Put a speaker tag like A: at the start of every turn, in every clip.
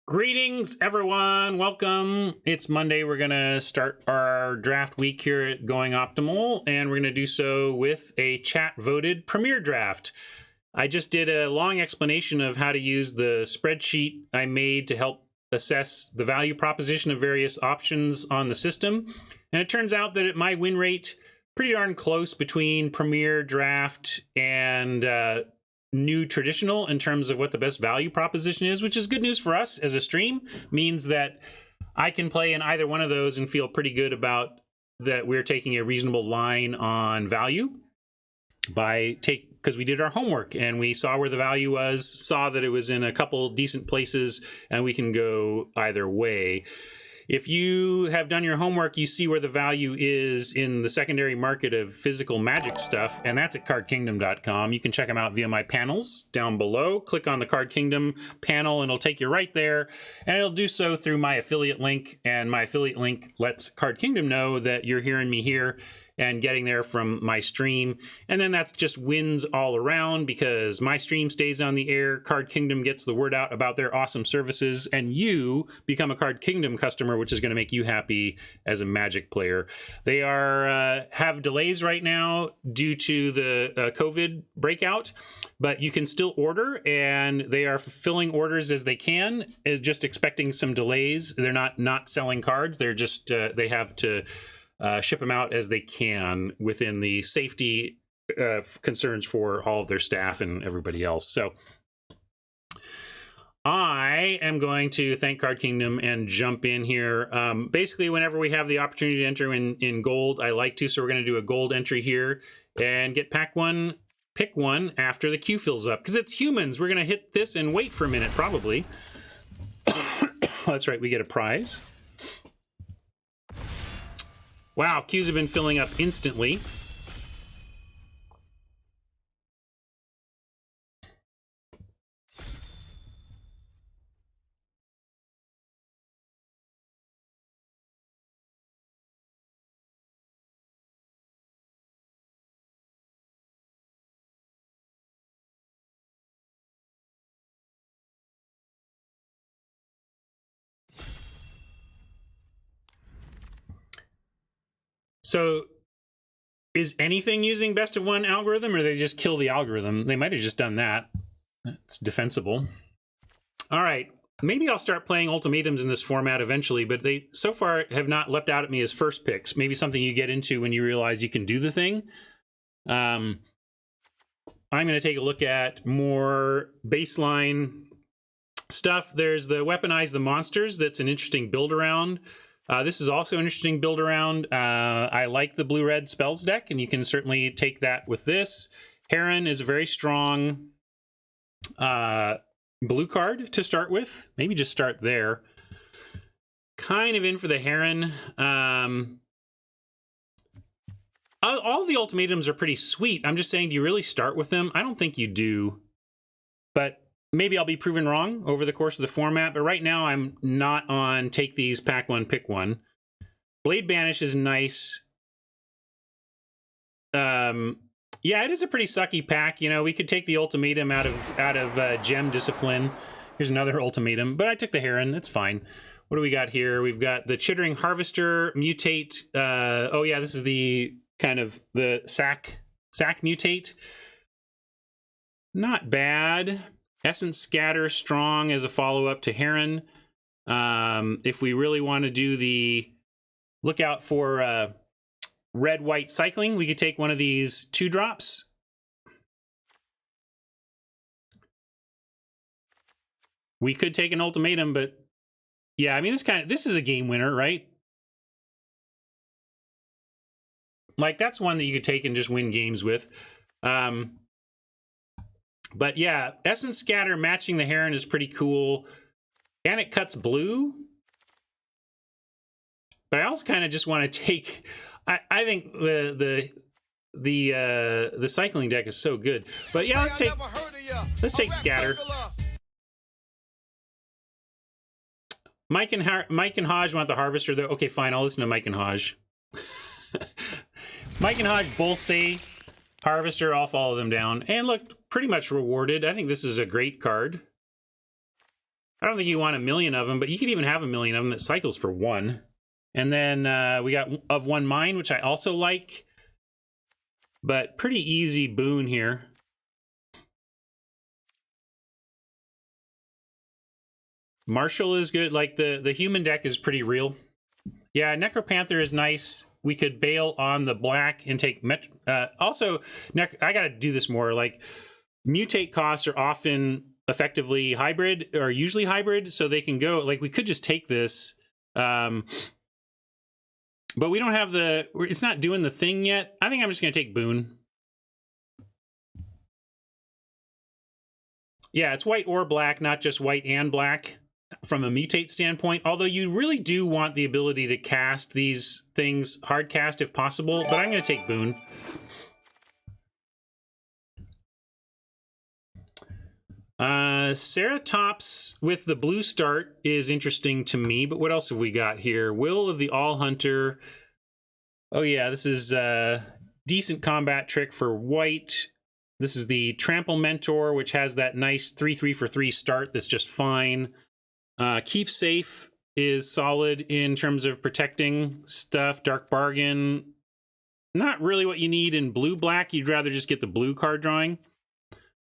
A: Greetings, everyone. Welcome. It's Monday. We're going to start our draft week here at Going Optimal, and we're going to do so with a chat-voted Premier Draft. I just did a long explanation of how to use the spreadsheet I made to help assess the value proposition of various options on the system. And it turns out that my win rate pretty darn close between Premier Draft and new traditional in terms of what the best value proposition is, which is good news for us as a stream. Means that I can play in either one of those and feel pretty good about that we're taking a reasonable line on value because we did our homework and we saw where the value was, saw that it was in a couple decent places, and we can go either way. If you have done your homework, you see where the value is in the secondary market of physical magic stuff, and that's at cardkingdom.com. You can check them out via my panels down below. Click on the Card Kingdom panel, and it'll take you right there, and it'll do so through my affiliate link, and my affiliate link lets Card Kingdom know that you're hearing me here and getting there from my stream. And then that's just wins all around because my stream stays on the air, Card Kingdom gets the word out about their awesome services, and you become a Card Kingdom customer, which is going to make you happy as a Magic player. They have delays right now due to the COVID breakout, but you can still order, and they are fulfilling orders as they can, just expecting some delays. They're not selling cards. They're just, they have to ship them out as they can within the safety concerns for all of their staff and everybody else. So I am going to thank Card Kingdom and jump in here. Basically, whenever we have the opportunity to enter in gold, I like to. So we're going to do a gold entry here and get pick one after the queue fills up. Because it's humans. We're going to hit this and wait for a minute, probably. That's right. We get a prize. Wow, queues have been filling up instantly. So is anything using best of one algorithm, or they just kill the algorithm? They might have just done that. It's defensible. All right. Maybe I'll start playing ultimatums in this format eventually, but they so far have not leapt out at me as first picks. Maybe something you get into when you realize you can do the thing. I'm going to take a look at more baseline stuff. There's the Weaponize the Monsters. That's an interesting build around. This is also an interesting build around. I like the blue-red spells deck, and you can certainly take that with this. Heron is a very strong blue card to start with. Maybe just start there. Kind of in for the Heron. All the ultimatums are pretty sweet. I'm just saying, do you really start with them? I don't think you do. But maybe I'll be proven wrong over the course of the format, but right now I'm not on take these, pack one, pick one. Blade Banish is nice. Yeah, it is a pretty sucky pack. You know, we could take the ultimatum out of Gem Discipline. Here's another ultimatum, but I took the Heron. It's fine. What do we got here? We've got the Chittering Harvester, Mutate. Oh yeah, this is the kind of the sack mutate. Not bad. Essence Scatter, strong as a follow-up to Heron. If we really want to do the look out for red-white cycling, we could take one of these 2-drops. We could take an ultimatum, but yeah, I mean, this is a game winner, right? Like, that's one that you could take and just win games with. But yeah, Essence Scatter matching the Heron is pretty cool. And it cuts blue. But I also kind of just want to take... I think the cycling deck is so good. But yeah, let's take Scatter. Mike and Hodge want the Harvester, though. Okay, fine, I'll listen to Mike and Hodge. Mike and Hodge both say Harvester, I'll follow them down. And look, pretty much rewarded. I think this is a great card. I don't think you want 1,000,000 of them, but you could even have 1,000,000 of them that cycles for 1. And then we got of 1 mine, which I also like, but pretty easy boon here. Marshall is good. Like the human deck is pretty real. Yeah, Necropanther is nice. We could bail on the black and take also, I gotta do this more. Like, mutate costs are often effectively hybrid, or usually hybrid, so they can go, like, we could just take this, but we don't have the, it's not doing the thing yet. I think I'm just gonna take boon. Yeah, it's white or black, not just white and black from a mutate standpoint, although you really do want the ability to cast these things hard cast if possible, but I'm going to take boon. Ceratops with the blue start is interesting to me, but what else have we got here? Will of the All Hunter. Oh yeah, this is a decent combat trick for white. This is the Trample Mentor, which has that nice 3/3 for 3 start that's just fine. Keep Safe is solid in terms of protecting stuff. Dark Bargain, not really what you need in blue-black. You'd rather just get the blue card drawing.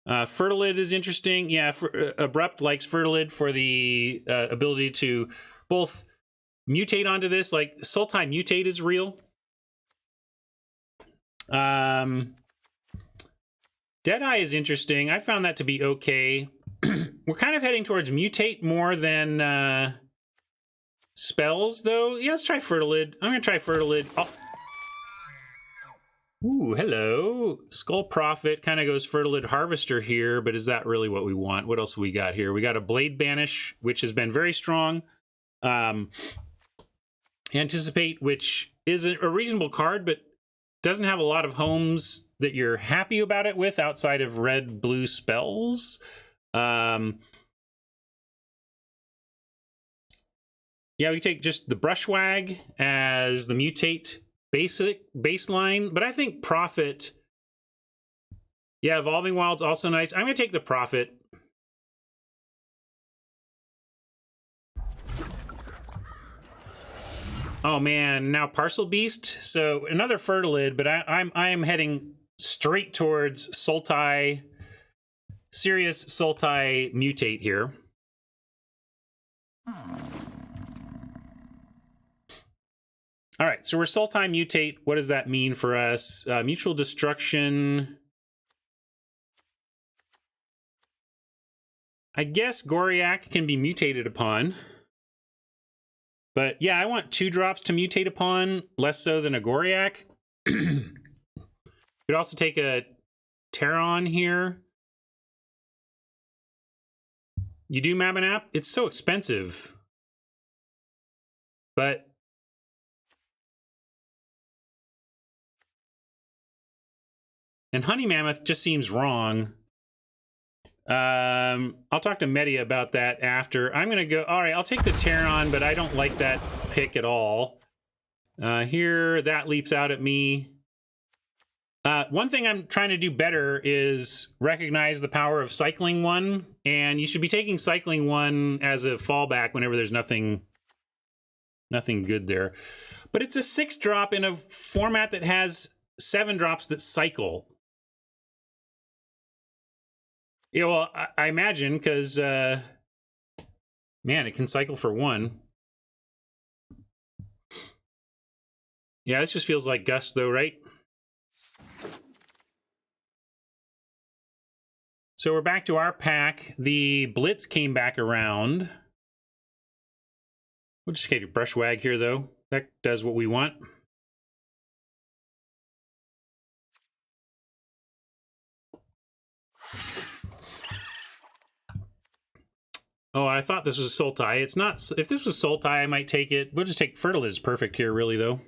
A: Fertilid is interesting. Yeah, Abrupt likes Fertilid for the ability to both mutate onto this. Like, Sultai Mutate is real. Deadeye is interesting. I found that to be okay. We're kind of heading towards mutate more than spells, though. Yeah, let's try Fertilid. I'm going to try Fertilid. Oh. Ooh, hello. Skull Prophet kind of goes Fertilid Harvester here, but is that really what we want? What else have we got here? We got a Blade Banish, which has been very strong. Anticipate, which is a reasonable card, but doesn't have a lot of homes that you're happy about it with outside of red-blue spells. Yeah, we take just the Brushwag as the mutate baseline, but I think Prophet. Yeah, Evolving Wild's also nice. I'm gonna take the Prophet. Oh man, now Parcel Beast. So another Fertilid, but I am heading straight towards Sultai. Serious Sultai mutate here. All right, so we're Sultai mutate. What does that mean for us? Mutual destruction. I guess Goriak can be mutated upon. But yeah, I want 2 drops to mutate upon, less so than a Goriak. Could also take a Terron here. You do Mabinap? It's so expensive. But and Honey Mammoth just seems wrong. I'll talk to Media about that after. I'm gonna go. All right, I'll take the Terron, but I don't like that pick at all. Here, that leaps out at me. One thing I'm trying to do better is recognize the power of Cycling 1, and you should be taking Cycling 1 as a fallback whenever there's nothing good there. But it's a 6-drop in a format that has 7 drops that cycle. Yeah, well, I imagine, because, man, it can cycle for 1. Yeah, this just feels like Gust, though, right? So we're back to our pack. The Blitz came back around. We'll just get a Brushwag here, though. That does what we want. Oh, I thought this was Sultai. It's not. If this was Sultai, I might take it. We'll just take Fertilid is perfect here, really, though.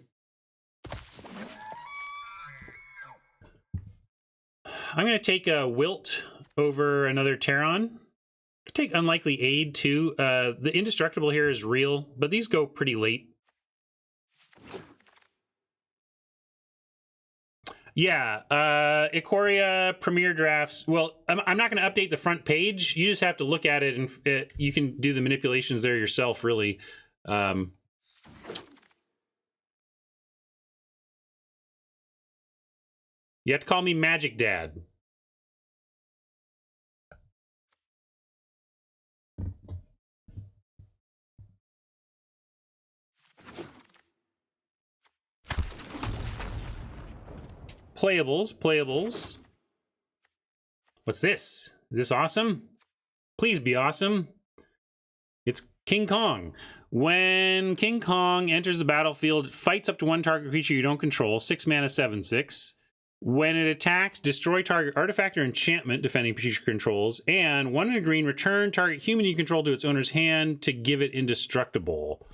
A: I'm going to take a Wilt over another Terron. Could take Unlikely Aid, too. The Indestructible here is real, but these go pretty late. Yeah, Ikoria Premiere Drafts. Well, I'm not going to update the front page. You just have to look at it, and you can do the manipulations there yourself, really. You have to call me Magic Dad. Playables. What's this? Is this awesome? Please be awesome. It's King Kong. When King Kong enters the battlefield, it fights up to one target creature you don't control, 6 mana, 7/6. When it attacks, destroy target artifact or enchantment defending creature controls, and 1 in a green, return target human you control to its owner's hand to give it indestructible.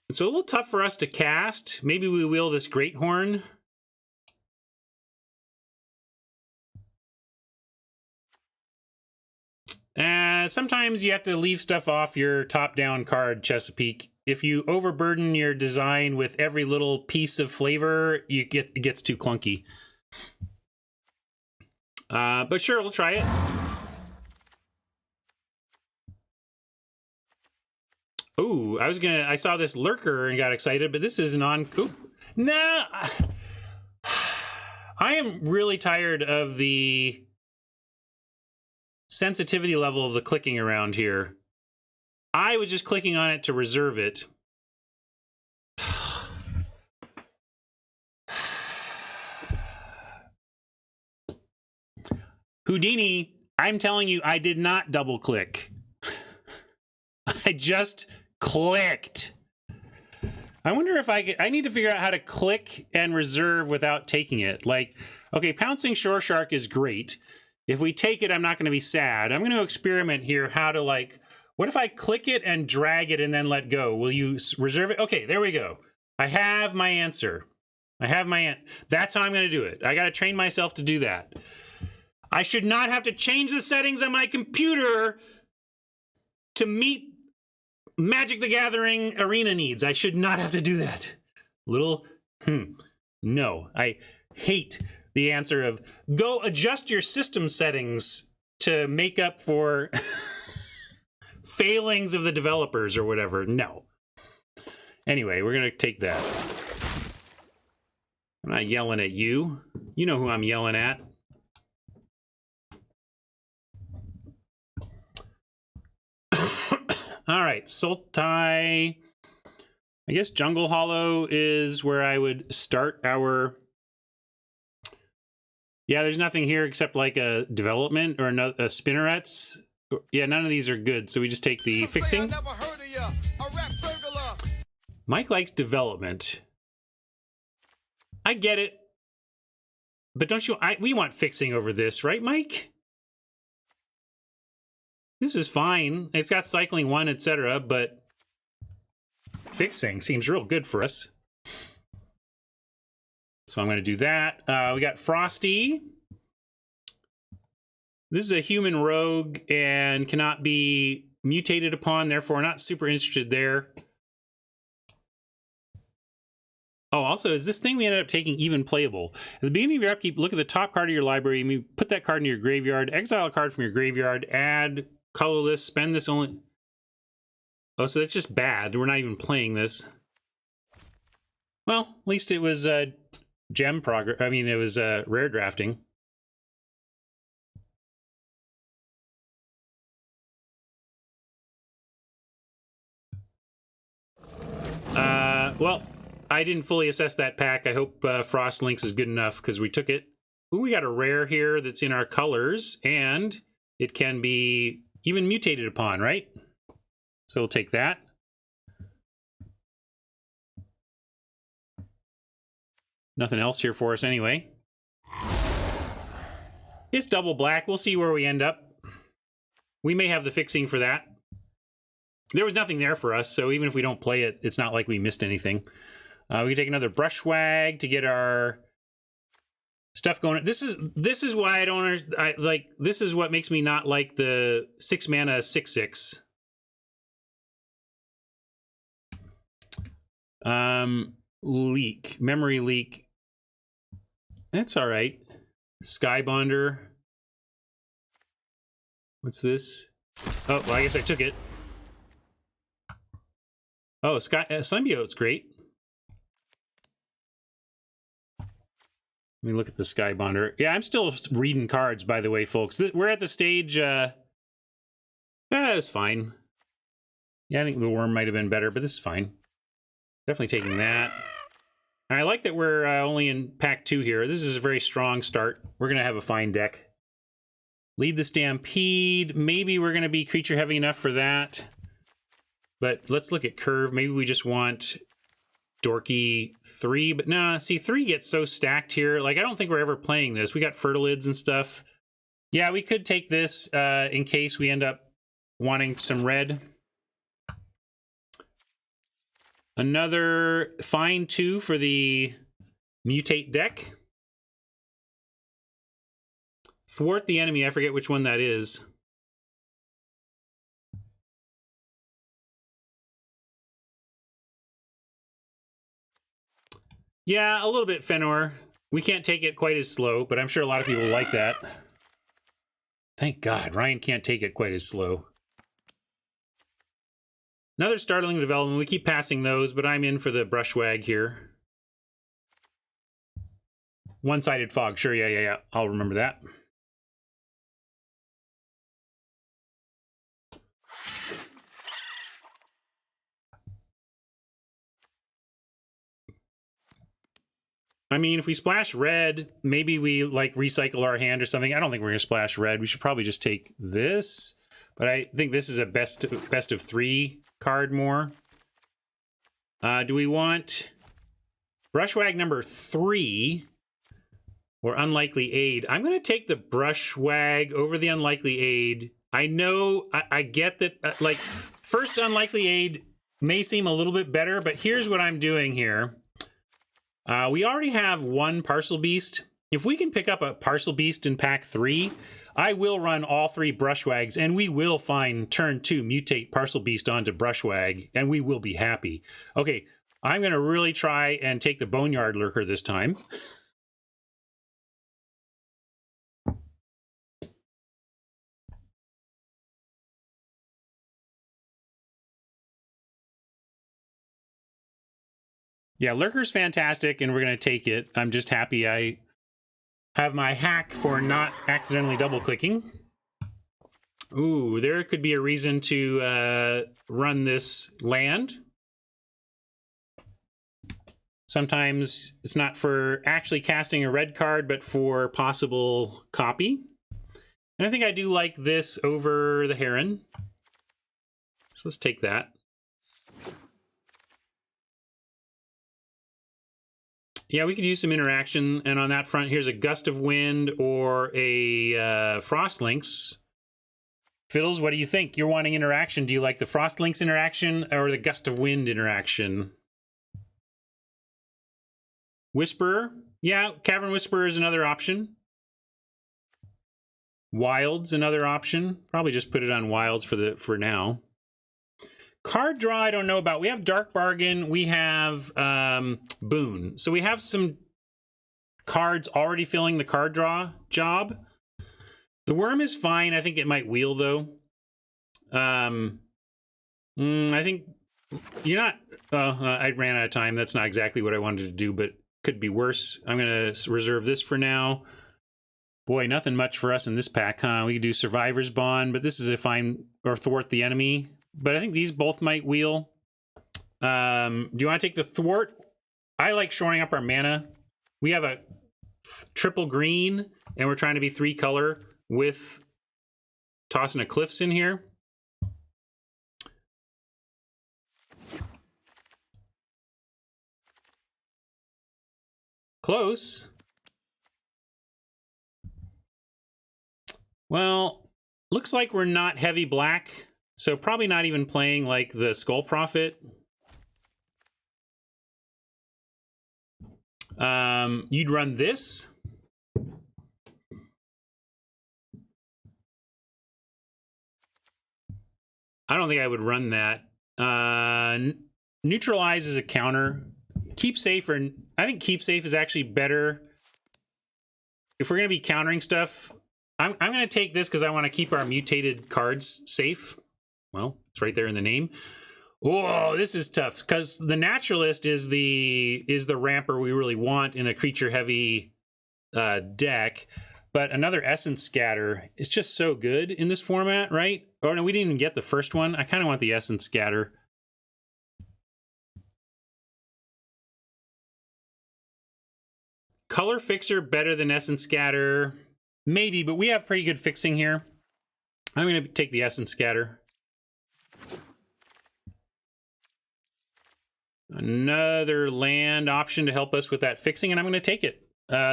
A: It's a little tough for us to cast. Maybe we will this Great Horn. Sometimes you have to leave stuff off your top-down card, Chesapeake. If you overburden your design with every little piece of flavor, it gets too clunky. But sure, we'll try it. Ooh, I saw this lurker and got excited, but this isn't on. Ooh, no! I am really tired of the sensitivity level of the clicking around here. I was just clicking on it to reserve it. Houdini, I'm telling you, I did not double click. I just clicked. I wonder if I need to figure out how to click and reserve without taking it. Like, okay, Pouncing Shore Shark is great. If we take it, I'm not going to be sad. I'm going to experiment here how to, like, what if I click it and drag it and then let go? Will you reserve it? Okay, there we go. I have my answer. That's how I'm going to do it. I got to train myself to do that. I should not have to change the settings on my computer to meet Magic the Gathering arena needs. I should not have to do that. No, I hate the answer of go adjust your system settings to make up for failings of the developers or whatever. No. Anyway, we're going to take that. I'm not yelling at you. You know who I'm yelling at. All right, Sultai. I guess Jungle Hollow is where I would start our... Yeah, there's nothing here except like a development or a spinnerets. Yeah, none of these are good, so we just take the fixing. Mike likes development. I get it. But don't you... we want fixing over this, right, Mike? This is fine. It's got cycling 1, etc., but fixing seems real good for us. So I'm going to do that. We got Frosty. This is a human rogue and cannot be mutated upon, therefore not super interested there. Oh, also, is this thing we ended up taking even playable? At the beginning of your upkeep, look at the top card of your library. You put that card into your graveyard, exile a card from your graveyard, add colorless, spend this only... Oh, so that's just bad. We're not even playing this. Well, at least it was gem progress. I mean, it was rare drafting. Well, I didn't fully assess that pack. I hope Frost Links is good enough because we took it. Ooh, we got a rare here that's in our colors, and it can be even mutated upon, right? So we'll take that. Nothing else here for us anyway. It's double black. We'll see where we end up. We may have the fixing for that. There was nothing there for us, so even if we don't play it, it's not like we missed anything. We can take another Brushwag to get our stuff going. This is why I don't like. This is what makes me not like the 6 mana 6/6. Leak. Memory leak. That's all right. Skybonder. What's this? Oh, well, I guess I took it. Oh, Symbiote's great. Let me look at the Skybonder. Yeah, I'm still reading cards, by the way, folks. We're at the stage... it's fine. Yeah, I think the worm might have been better, but this is fine. Definitely taking that. And I like that we're only in pack 2 here. This is a very strong start. We're going to have a fine deck. Lead the Stampede. Maybe we're going to be creature heavy enough for that. But let's look at curve. Maybe we just want dorky 3. But nah, see, 3 gets so stacked here. Like, I don't think we're ever playing this. We got Fertilids and stuff. Yeah, we could take this in case we end up wanting some red. Another fine 2 for the mutate deck. Thwart the enemy. I forget which one that is. Yeah, a little bit Fenor. We can't take it quite as slow, but I'm sure a lot of people like that. Thank God, Ryan can't take it quite as slow. Another startling development. We keep passing those, but I'm in for the brushwag here. One-sided fog. Sure, yeah. I'll remember that. I mean, if we splash red, maybe we like recycle our hand or something. I don't think we're gonna splash red. We should probably just take this. But I think this is a best of 3 card more. Do we want Brushwag number 3 or Unlikely Aid? I'm going to take the Brushwag over the Unlikely Aid. I know, I get that, like, first Unlikely Aid may seem a little bit better, but here's what I'm doing here. We already have 1 Parcel Beast. If we can pick up a Parcel Beast in pack 3, I will run all 3 Brushwags, and we will find turn 2 mutate Parcel Beast onto Brushwag, and we will be happy. Okay, I'm going to really try and take the Boneyard Lurker this time. Yeah, Lurker's fantastic, and we're going to take it. I'm just happy I have my hack for not accidentally double-clicking. Ooh, there could be a reason to run this land. Sometimes it's not for actually casting a red card, but for possible copy. And I think I do like this over the Heron. So let's take that. Yeah, we could use some interaction. And on that front, here's a Gust of Wind or a Frost Lynx. Fiddles, what do you think? You're wanting interaction. Do you like the Frost Lynx interaction or the Gust of Wind interaction? Whisperer. Yeah, Cavern Whisperer is another option. Wild's another option. Probably just put it on Wilds for now. Card draw, I don't know about. We have Dark Bargain. We have Boon. So we have some cards already filling the card draw job. The Worm is fine. I think it might wheel, though. I think you're not... I ran out of time. That's not exactly what I wanted to do, but could be worse. I'm going to reserve this for now. Boy, nothing much for us in this pack, huh? We could do Survivor's Bond, but this is a fine... Or Thwart the Enemy. But I think these both might wheel. Do you want to take the Thwart? I like shoring up our mana. We have a triple green, and we're trying to be 3 color with tossing a Cliffs in here. Close. Well, looks like we're not heavy black, so probably not even playing like the Skull Prophet. You'd run this. I don't think I would run that. neutralize is a counter. Keep safe, or I think keep safe is actually better. If we're going to be countering stuff, I'm going to take this because I want to keep our mutated cards safe. Well, it's right there in the name. Whoa, this is tough because the naturalist is the ramper we really want in a creature heavy deck, but another essence scatter is just so good in this format, right? Oh no, we didn't even get the first one. I kind of want the essence scatter. Color fixer better than essence scatter, maybe, but we have pretty good fixing here. I'm going to take the essence scatter. Another land option to help us with that fixing, and I'm going to take it.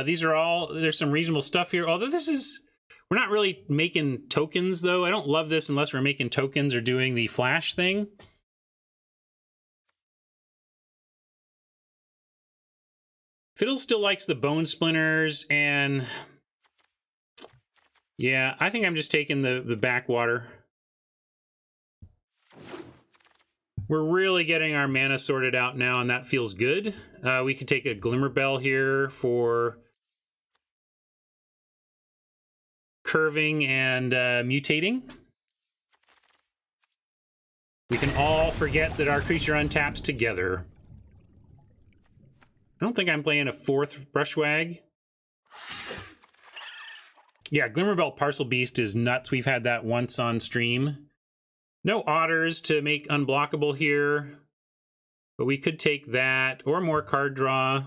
A: These are all, there's some reasonable stuff here. Although this is, we're not really making tokens, though. I don't love this unless we're making tokens or doing the flash thing. Fiddle still likes the bone splinters, and yeah, I think I'm just taking the backwater. We're really getting our mana sorted out now, and that feels good. We could take a Glimmer Bell here for curving and mutating. We can all forget that our creature untaps together. I don't think I'm playing a fourth Brushwag. Yeah, Glimmerbelt Parcel Beast is nuts. We've had that once on stream. No otters to make unblockable here, but we could take that or more card draw.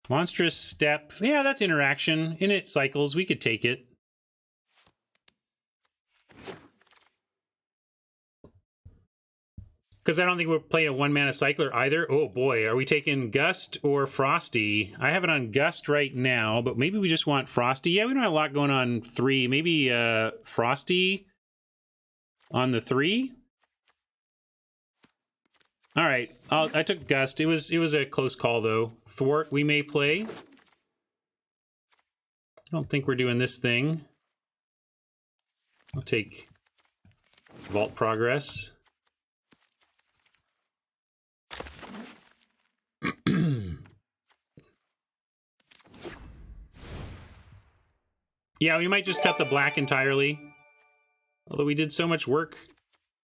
A: Monstrous Step. Yeah, that's interaction. Init cycles. We could take it. Because I don't think we're playing a 1-mana cycler either. Oh boy, are we taking Gust or Frosty? I have it on Gust right now, but maybe we just want Frosty. Yeah, we don't have a lot going on 3. Maybe Frosty on the 3. All right, I took Gust. It was a close call though. Thwart we may play. I don't think we're doing this thing. I'll take Vault Progress. Yeah, we might just cut the black entirely. Although we did so much work.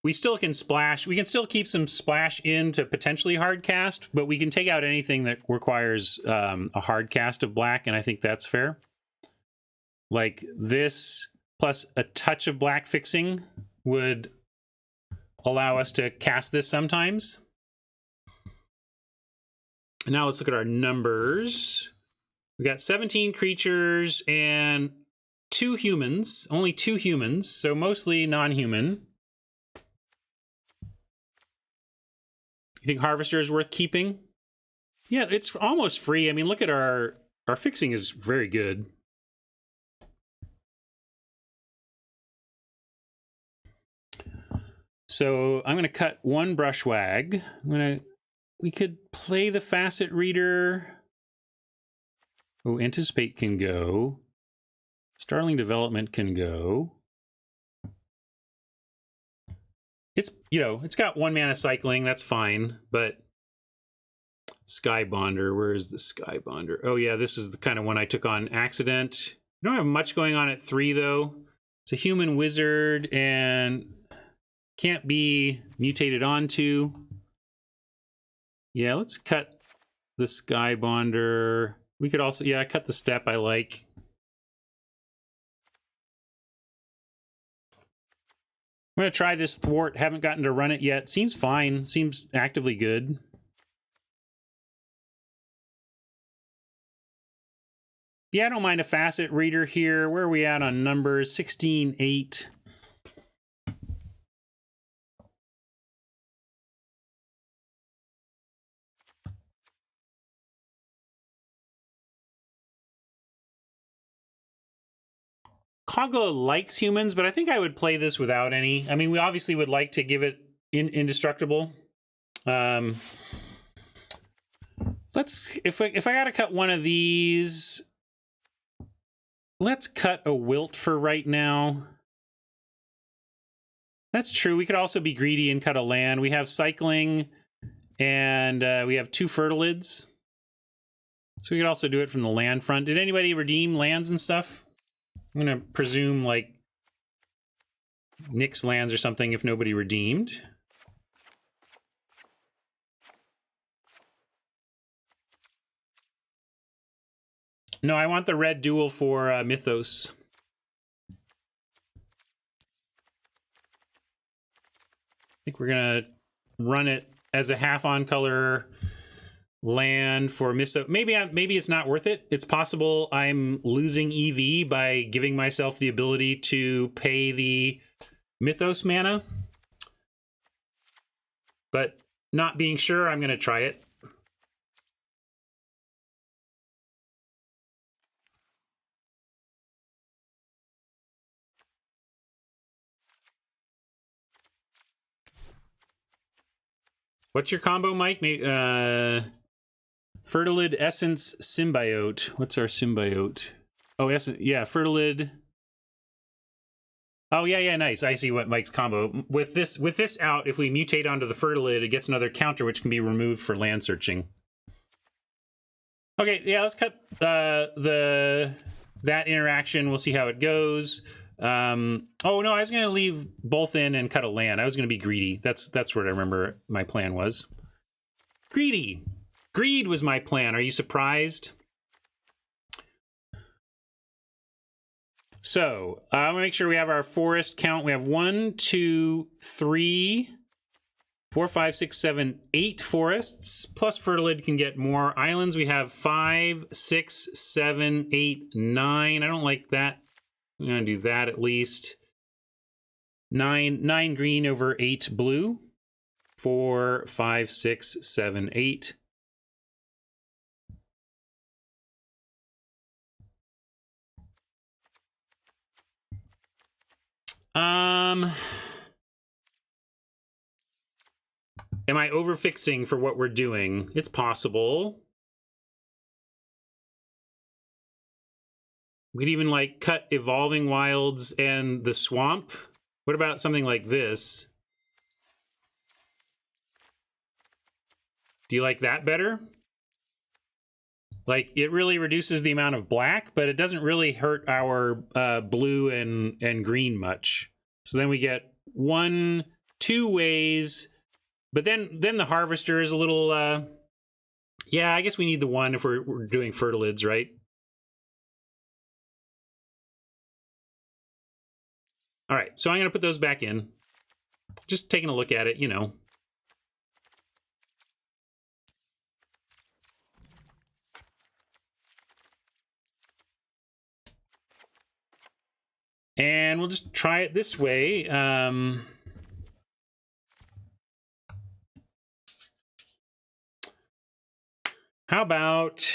A: We still can splash. We can still keep some splash in to potentially hard cast, but we can take out anything that requires a hard cast of black, and I think that's fair. Like this, plus a touch of black fixing would allow us to cast this sometimes. And now let's look at our numbers. We got 17 creatures and 2 humans, only 2 humans, so mostly non-human. You think Harvester is worth keeping? Yeah, it's almost free. I mean, look at our fixing is very good. So I'm going to cut 1 Brushwag. We could play the Facet Reader. Oh, Anticipate can go. Starling Development can go. It's, you know, it's got 1 mana cycling, that's fine, but Sky Bonder, where is the Sky Bonder? Oh yeah, this is the kind of one I took on accident. We don't have much going on at 3 though. It's a human wizard and can't be mutated onto. Yeah, let's cut the Sky Bonder. We could also, yeah, cut the step I like. I'm going to try this Thwart. Haven't gotten to run it yet. Seems fine. Seems actively good. Yeah, I don't mind a Facet Reader here. Where are we at on numbers? 16-8. Kogla likes humans, but I think I would play this without any. I mean, we obviously would like to give it indestructible. Let's, if I gotta cut one of these, let's cut a Wilt for right now. That's true. We could also be greedy and cut a land. We have cycling, and we have 2 fertilids. So we could also do it from the land front. Did anybody redeem lands and stuff? I'm going to presume, like, Nick's lands or something if nobody redeemed. No, I want the red dual for Mythos. I think we're going to run it as a half-on color land for Mythos. Maybe it's not worth it. It's possible I'm losing EV by giving myself the ability to pay the Mythos mana. But not being sure, I'm going to try it. What's your combo, Mike? Fertilid Essence Symbiote. What's our symbiote? Oh, Essence. Yeah, Fertilid. Oh, yeah, nice. I see what Mike's combo. With this out, if we mutate onto the Fertilid, it gets another counter, which can be removed for land searching. Okay, yeah, let's cut that interaction. We'll see how it goes. Oh no, I was gonna leave both in and cut a land. I was gonna be greedy. That's what I remember my plan was. Greedy. Greed was my plan. Are you surprised? So I'm gonna make sure we have our forest count. We have 1, 2, 3, 4, 5, 6, 7, 8 forests. Plus Fertilid can get more islands. We have 5, 6, 7, 8, 9. I don't like that. I'm going to do that at least. 9 green over 8 blue. 4, 5, 6, 7, 8. Am I overfixing for what we're doing? It's possible. We could even like cut Evolving Wilds and the Swamp. What about something like this? Do you like that better? Like, it really reduces the amount of black, but it doesn't really hurt our blue and green much. So then we get 1, 2 ways, but then the Harvester is a little... yeah, I guess we need the 1 if we're doing Fertilids, right? All right, so I'm going to put those back in. Just taking a look at it, you know. And we'll just try it this way. How about...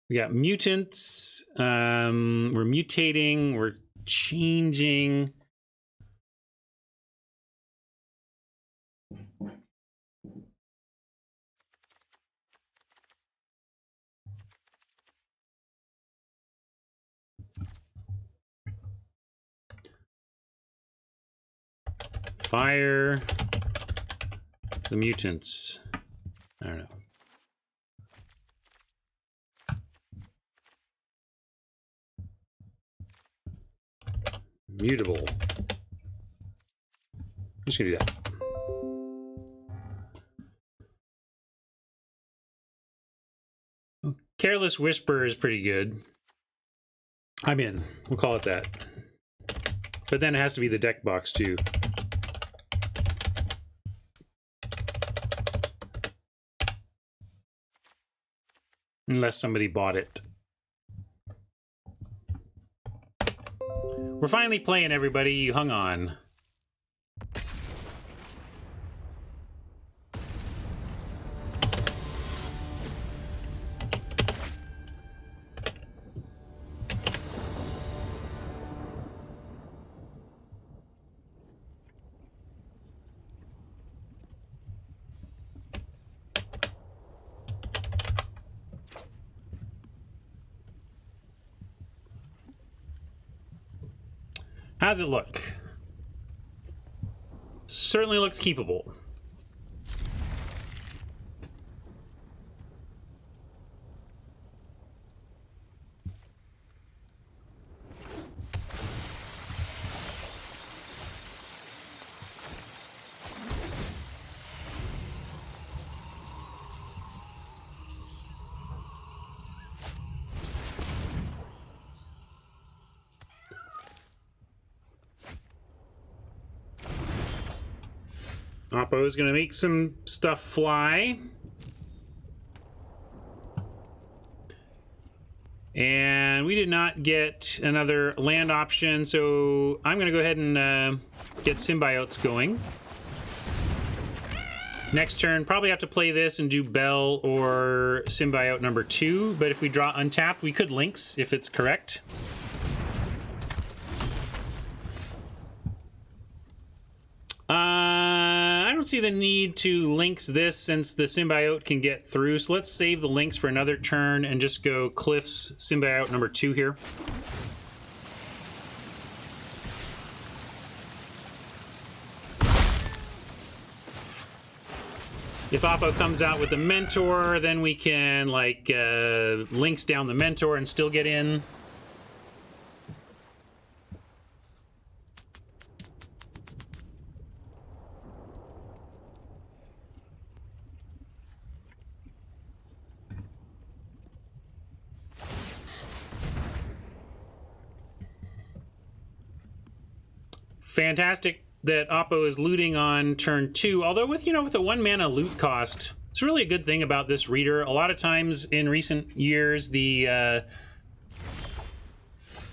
A: we got mutants. We're mutating. We're changing. Fire the mutants. I don't know. Mutable. I'm just gonna do that. Careless Whisper is pretty good. I'm in. We'll call it that. But then it has to be the deck box too. Unless somebody bought it. We're finally playing, everybody. You hung on. How's it look? Certainly looks keepable. Oppo is going to make some stuff fly. And we did not get another land option, so I'm going to go ahead and get symbiotes going. Next turn, probably have to play this and do Bell or symbiote number 2, but if we draw untapped, we could Lynx if it's correct. I don't see the need to Lynx this since the symbiote can get through, so let's save the Lynx for another turn and just go Cliff's symbiote number 2 here. If Oppo comes out with the Mentor, then we can, like, Lynx down the Mentor and still get in. Fantastic that Oppo is looting on turn 2, although with a 1 mana loot cost, it's really a good thing about this reader. A lot of times in recent years, they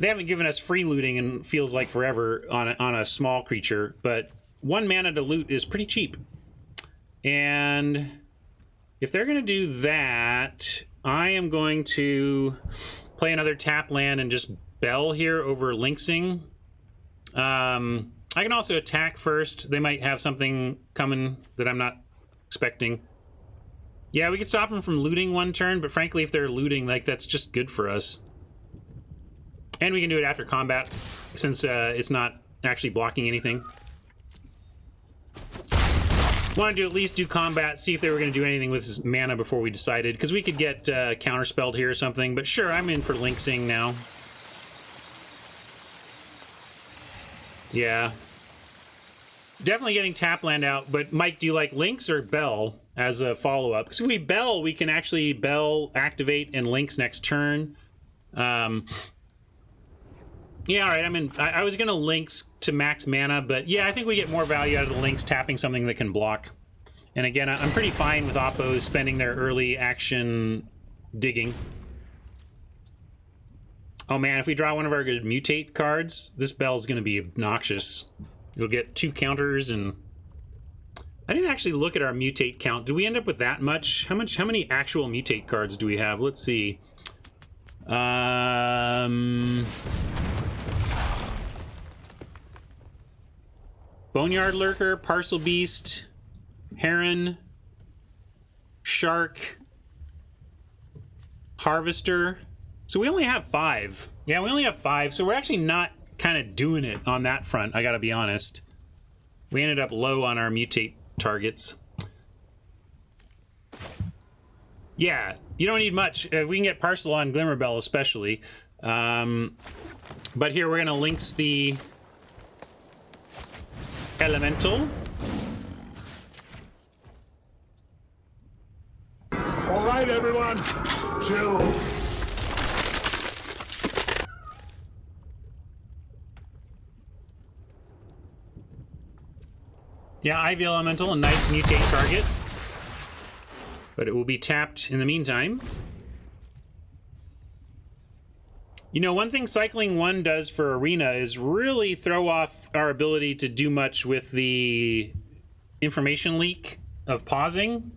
A: haven't given us free looting and feels like forever on a small creature, but 1 mana to loot is pretty cheap. And if they're going to do that, I am going to play another tap land and just Bell here over Lynxing. I can also attack first. They might have something coming that I'm not expecting. Yeah, we could stop them from looting 1 turn, but frankly, if they're looting, like, that's just good for us. And we can do it after combat, since it's not actually blocking anything. Wanted to at least do combat, see if they were going to do anything with his mana before we decided, because we could get counterspelled here or something, but sure, I'm in for Lynxing now. Yeah. Definitely getting tap land out, but Mike, do you like Lynx or Bell as a follow-up? Because if we Bell, we can actually Bell, activate, and Lynx next turn. Yeah, all right, I was going to Lynx to max mana, but yeah, I think we get more value out of the Lynx tapping something that can block. And again, I'm pretty fine with Oppo spending their early action digging. Oh man, if we draw one of our good mutate cards, this Bell's going to be obnoxious. It'll get 2 counters, and I didn't actually look at our mutate count. Do we end up with that much? How many actual mutate cards do we have? Let's see. Boneyard Lurker, Parcel Beast, Heron, Shark, Harvester. So we only have 5. Yeah, we only have 5, so we're actually not kind of doing it on that front, I gotta be honest. We ended up low on our mutate targets. Yeah, you don't need much. If we can get Parcel on Glimmerbell especially. But here we're gonna Lynx the Elemental.
B: All right, everyone, chill.
A: Yeah, Ivy Elemental, a nice mutate target. But it will be tapped in the meantime. You know, one thing Cycling 1 does for Arena is really throw off our ability to do much with the information leak of pausing.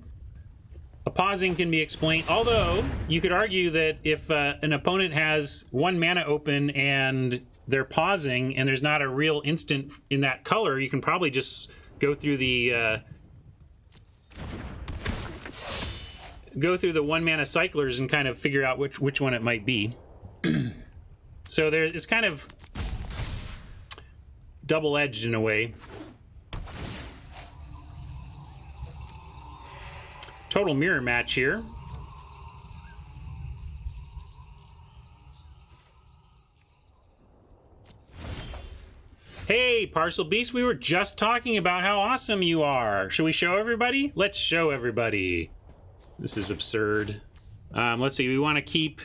A: A pausing can be explained, although you could argue that if an opponent has 1 mana open and they're pausing and there's not a real instant in that color, you can probably just go through the 1 mana cyclers and kind of figure out which one it might be. So it's kind of double-edged in a way. Total mirror match here. Hey, Parcel Beast, we were just talking about how awesome you are. Should we show everybody? Let's show everybody. This is absurd. Let's see, we want to keep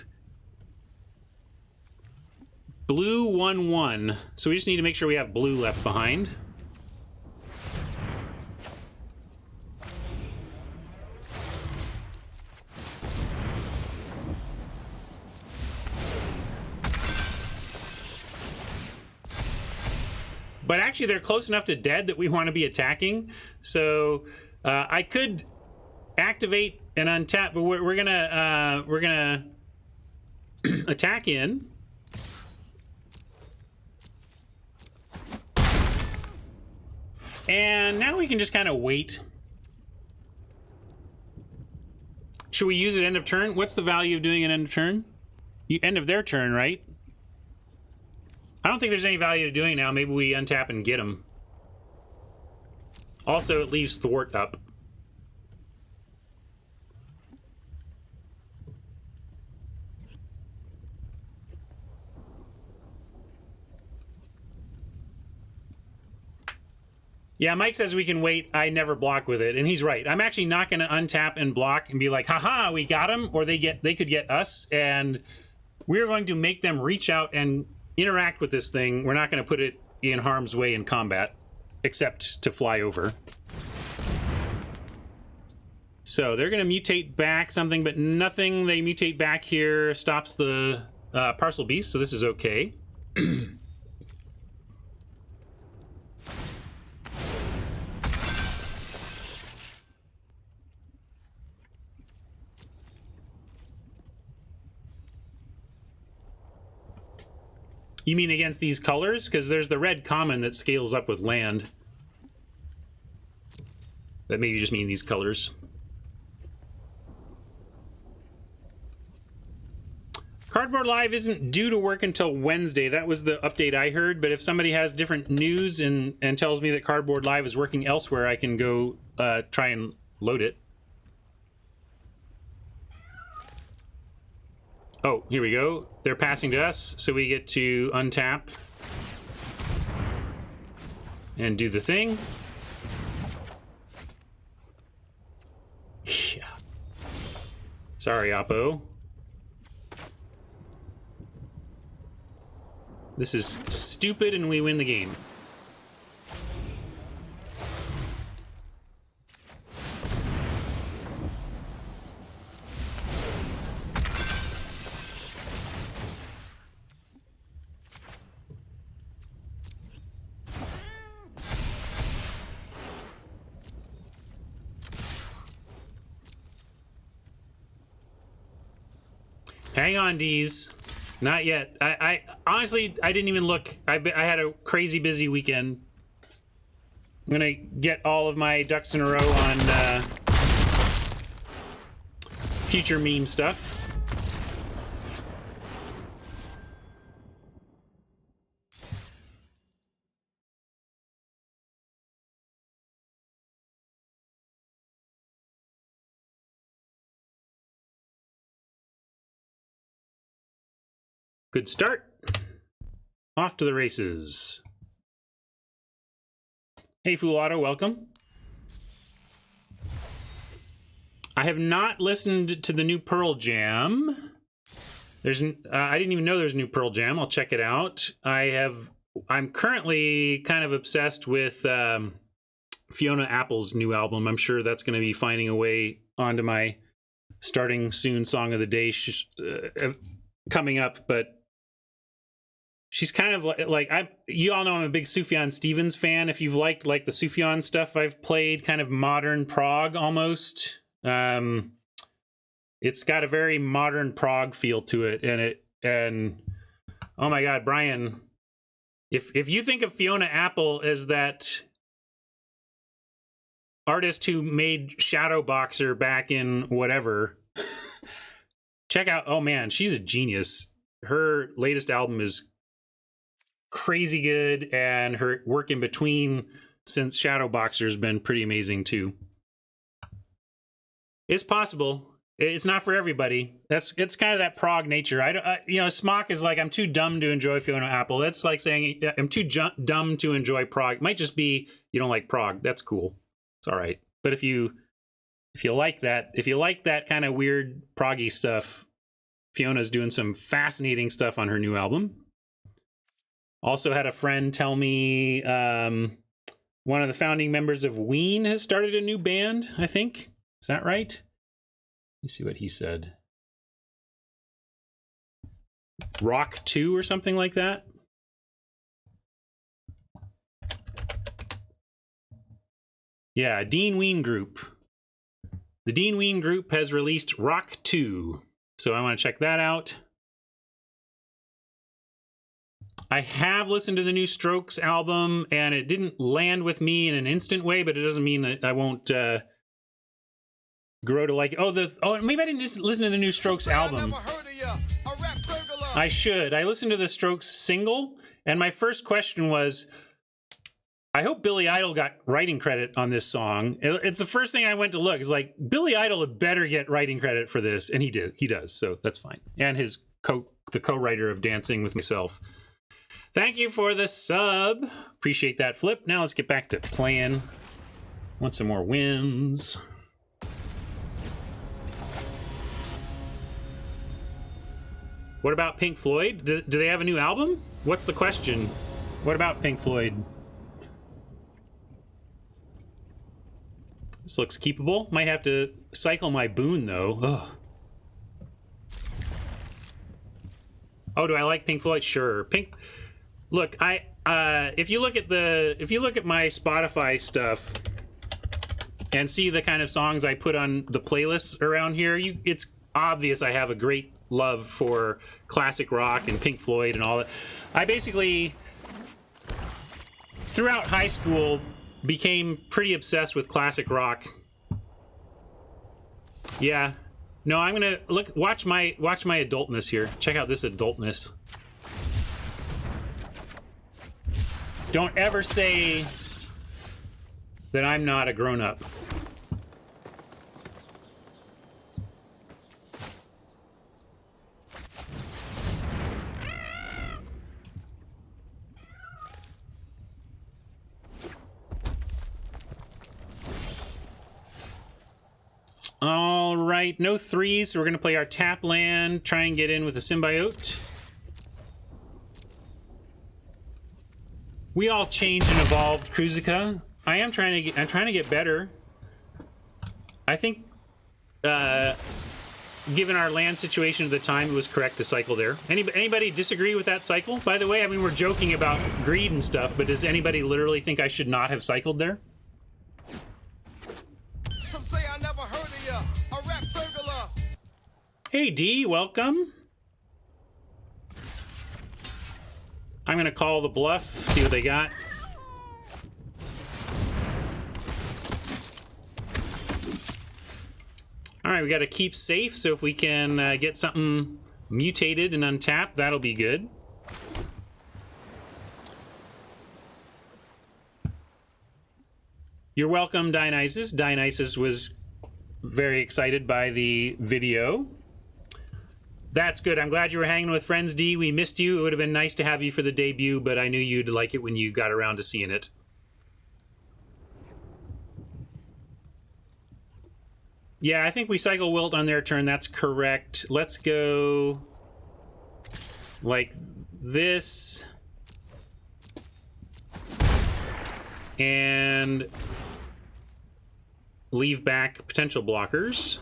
A: blue 1-1. So we just need to make sure we have blue left behind. But actually, they're close enough to dead that we want to be attacking. So I could activate and untap, but we're gonna attack in. And now we can just kind of wait. Should we use it end of turn? What's the value of doing an end of turn? End of their turn, right? I don't think there's any value to doing it now. Maybe we untap and get them. Also, it leaves Thwart up. Yeah, Mike says we can wait. I never block with it, and he's right. I'm actually not going to untap and block and be like, haha, we got him, or they could get us, and we're going to make them reach out and interact with this thing. We're not going to put it in harm's way in combat, except to fly over. So they're going to mutate back something, but nothing they mutate back here stops the Parcel Beast, so this is okay. You mean against these colors? Because there's the red common that scales up with land. But maybe you just mean these colors. Cardboard Live isn't due to work until Wednesday. That was the update I heard. But if somebody has different news and tells me that Cardboard Live is working elsewhere, I can go try and load it. Oh, here we go. They're passing to us, so we get to untap and do the thing. Yeah. Sorry, Oppo. This is stupid, and we win the game. Hang on, D's. Not yet. I honestly, I didn't even look. I had a crazy busy weekend. I'm gonna get all of my ducks in a row on future meme stuff. Good start. Off to the races. Hey, Fool Auto, welcome. I have not listened to the new Pearl Jam. I didn't even know there's a new Pearl Jam. I'll check it out. I'm currently kind of obsessed with Fiona Apple's new album. I'm sure that's going to be finding a way onto my starting soon song of the day coming up, but she's kind of like you all know I'm a big Sufjan Stevens fan. If you've liked like the Sufjan stuff I've played, kind of modern prog almost. It's got a very modern prog feel to it, and oh my god, Brian, if you think of Fiona Apple as that artist who made Shadowboxer back in whatever, check out, oh man, she's a genius. Her latest album is crazy good, and her work in between since Shadowboxer has been pretty amazing too. It's possible. It's not for everybody. It's kind of that prog nature. Smock is like, I'm too dumb to enjoy Fiona Apple. That's like saying I'm too dumb to enjoy prog. It might just be you don't like prog. That's cool. It's all right. But if you like that kind of weird proggy stuff, Fiona's doing some fascinating stuff on her new album. Also had a friend tell me one of the founding members of Ween has started a new band, I think. Is that right? Let me see what he said. Rock 2 or something like that. Yeah, Dean Ween Group. The Dean Ween Group has released Rock 2. So I want to check that out. I have listened to the new Strokes album, and it didn't land with me in an instant way, but it doesn't mean that I won't grow to like it. Maybe I didn't just listen to the new Strokes album. I should. I listened to the Strokes single, and my first question was, I hope Billy Idol got writing credit on this song. It's the first thing I went to look. It's like, Billy Idol had better get writing credit for this, and he did. He does, so that's fine. And the co-writer of Dancing with Myself. Thank you for the sub. Appreciate that, Flip. Now let's get back to playing. Want some more wins. What about Pink Floyd? Do they have a new album? What's the question? What about Pink Floyd? This looks keepable. Might have to cycle my boon though. Ugh. Oh, do I like Pink Floyd? Sure. Look, if you look at my Spotify stuff and see the kind of songs I put on the playlists around here, it's obvious I have a great love for classic rock and Pink Floyd and all that. I basically, throughout high school, became pretty obsessed with classic rock. Yeah. No, I'm gonna watch my adultness here. Check out this adultness. Don't ever say that I'm not a grown-up. All right, no threes, so we're going to play our tap land, try and get in with a symbiote. We all changed and evolved, Kruzica. I'm trying to get better. I think, given our land situation at the time, it was correct to cycle there. Anybody disagree with that cycle? By the way, I mean, we're joking about greed and stuff, but does anybody literally think I should not have cycled there?
C: Some say I never heard of ya, a rap burglar.
A: Hey, D, welcome. I'm going to call the bluff, see what they got. All right, we got to keep safe, so if we can get something mutated and untapped, that'll be good. You're welcome, Dionysus. Dionysus was very excited by the video. That's good. I'm glad you were hanging with friends, D. We missed you. It would have been nice to have you for the debut, but I knew you'd like it when you got around to seeing it. Yeah, I think we cycle Wilt on their turn. That's correct. Let's go like this. And leave back potential blockers.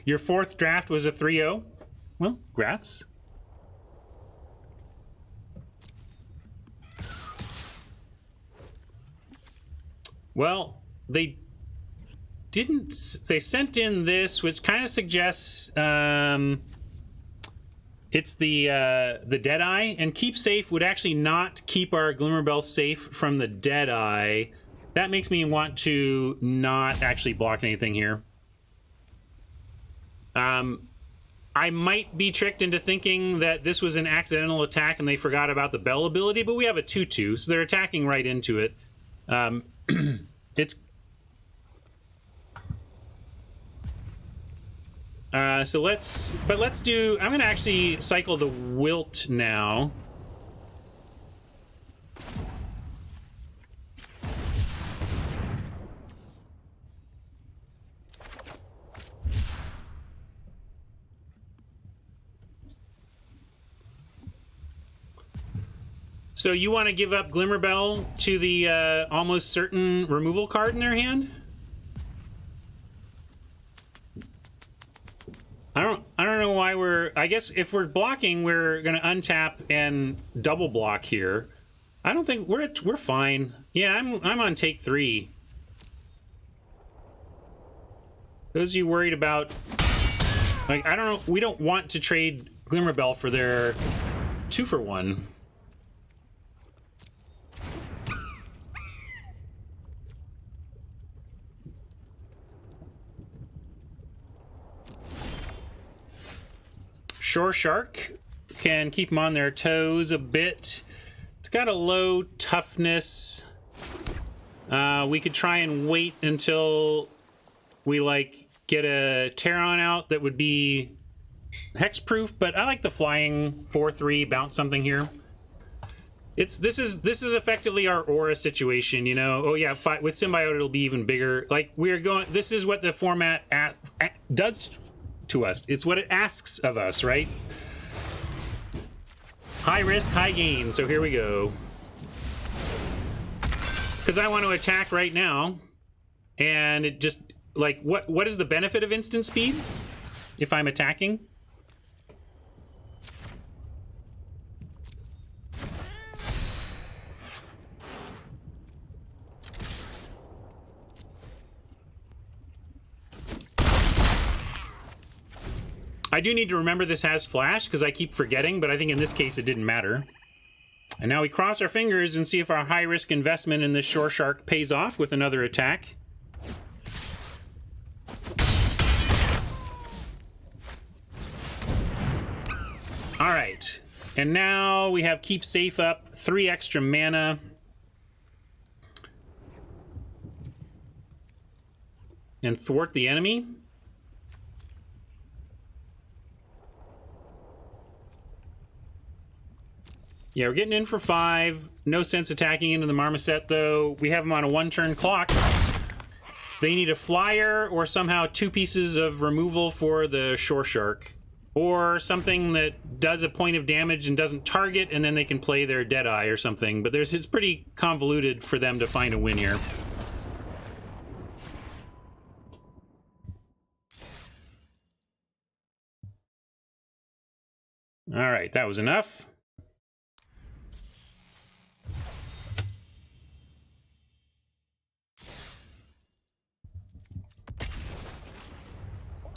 A: Your fourth draft was a 3-0. Well, grats. Well, they sent in this, which kind of suggests it's the Deadeye, and Keep Safe would actually not keep our Glimmerbell safe from the Deadeye. That makes me want to not actually block anything here. I might be tricked into thinking that this was an accidental attack and they forgot about the bell ability, but we have a 2/2, so they're attacking right into it. It's so let's do. I'm gonna actually cycle the Wilt now. So you want to give up Glimmerbell to the almost certain removal card in their hand? I don't know why we're... I guess if we're blocking, we're going to untap and double block here. I don't think... We're fine. Yeah, I'm on take 3. Those of you worried about... Like, I don't know... We don't want to trade Glimmerbell for their 2-for-1. Shore Shark can keep them on their toes a bit. It's got a low toughness. We could try and wait until we like get a Terran out that would be hexproof, but I like the flying 4/3 bounce something here. This is effectively our aura situation, you know. Oh yeah, with Symbiote it'll be even bigger. Like we're going. This is what the format does to us. It's what it asks of us, right? High risk, high gain. So here we go. Because I want to attack right now, and it just like what is the benefit of instant speed if I'm attacking? I do need to remember this has flash because I keep forgetting, but I think in this case it didn't matter. And now we cross our fingers and see if our high-risk investment in this Shore Shark pays off with another attack. All right. And now we have Keep Safe up, 3 extra mana. And Thwart the Enemy. Yeah, we're getting in for 5. No sense attacking into the Marmoset, though. We have them on a 1-turn clock. They need a flyer or somehow 2 pieces of removal for the Shore Shark. Or something that does a point of damage and doesn't target, and then they can play their Deadeye or something. But it's pretty convoluted for them to find a win here. All right, that was enough.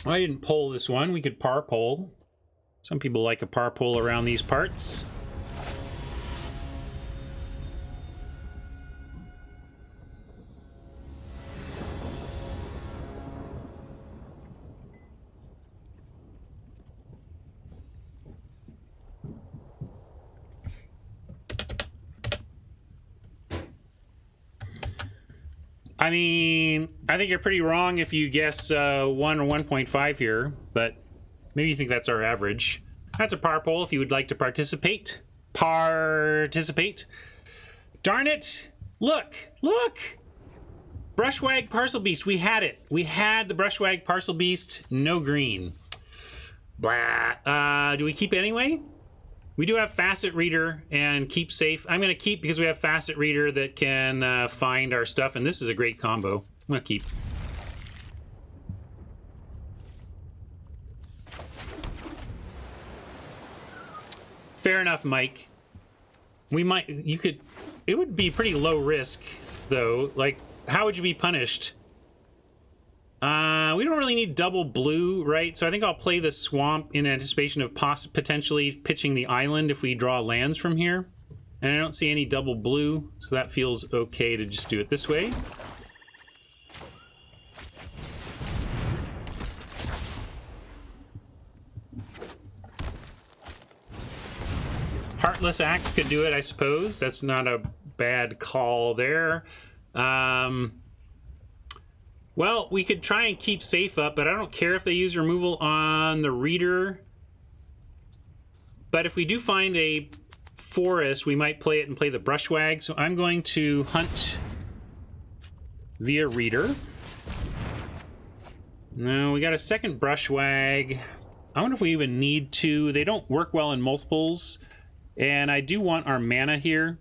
A: I didn't pull this one. We could par pull. Some people like a par pull around these parts. I mean, I think you're pretty wrong if you guess 1 or 1.5 here, but maybe you think that's our average. That's a par poll if you would like to participate. Participate. Darn it! Look! Look! Brushwag Parcel Beast. We had it. We had the Brushwag Parcel Beast. No green. Blah. Do we keep anyway? We do have Facet Reader and Keep Safe. I'm going to keep because we have Facet Reader that can find our stuff, and this is a great combo. I'm going to keep. Fair enough, Mike. It would be pretty low risk, though. Like, how would you be punished? We don't really need double blue, right? So I think I'll play the swamp in anticipation of potentially pitching the island if we draw lands from here. And I don't see any double blue, so that feels okay to just do it this way. Heartless Act could do it, I suppose. That's not a bad call there. Well, we could try and keep safe up, but I don't care if they use removal on the reader. But if we do find a forest, we might play it and play the Brushwag. So I'm going to hunt via reader. No, we got a second Brushwag. I wonder if we even need to. They don't work well in multiples. And I do want our mana here.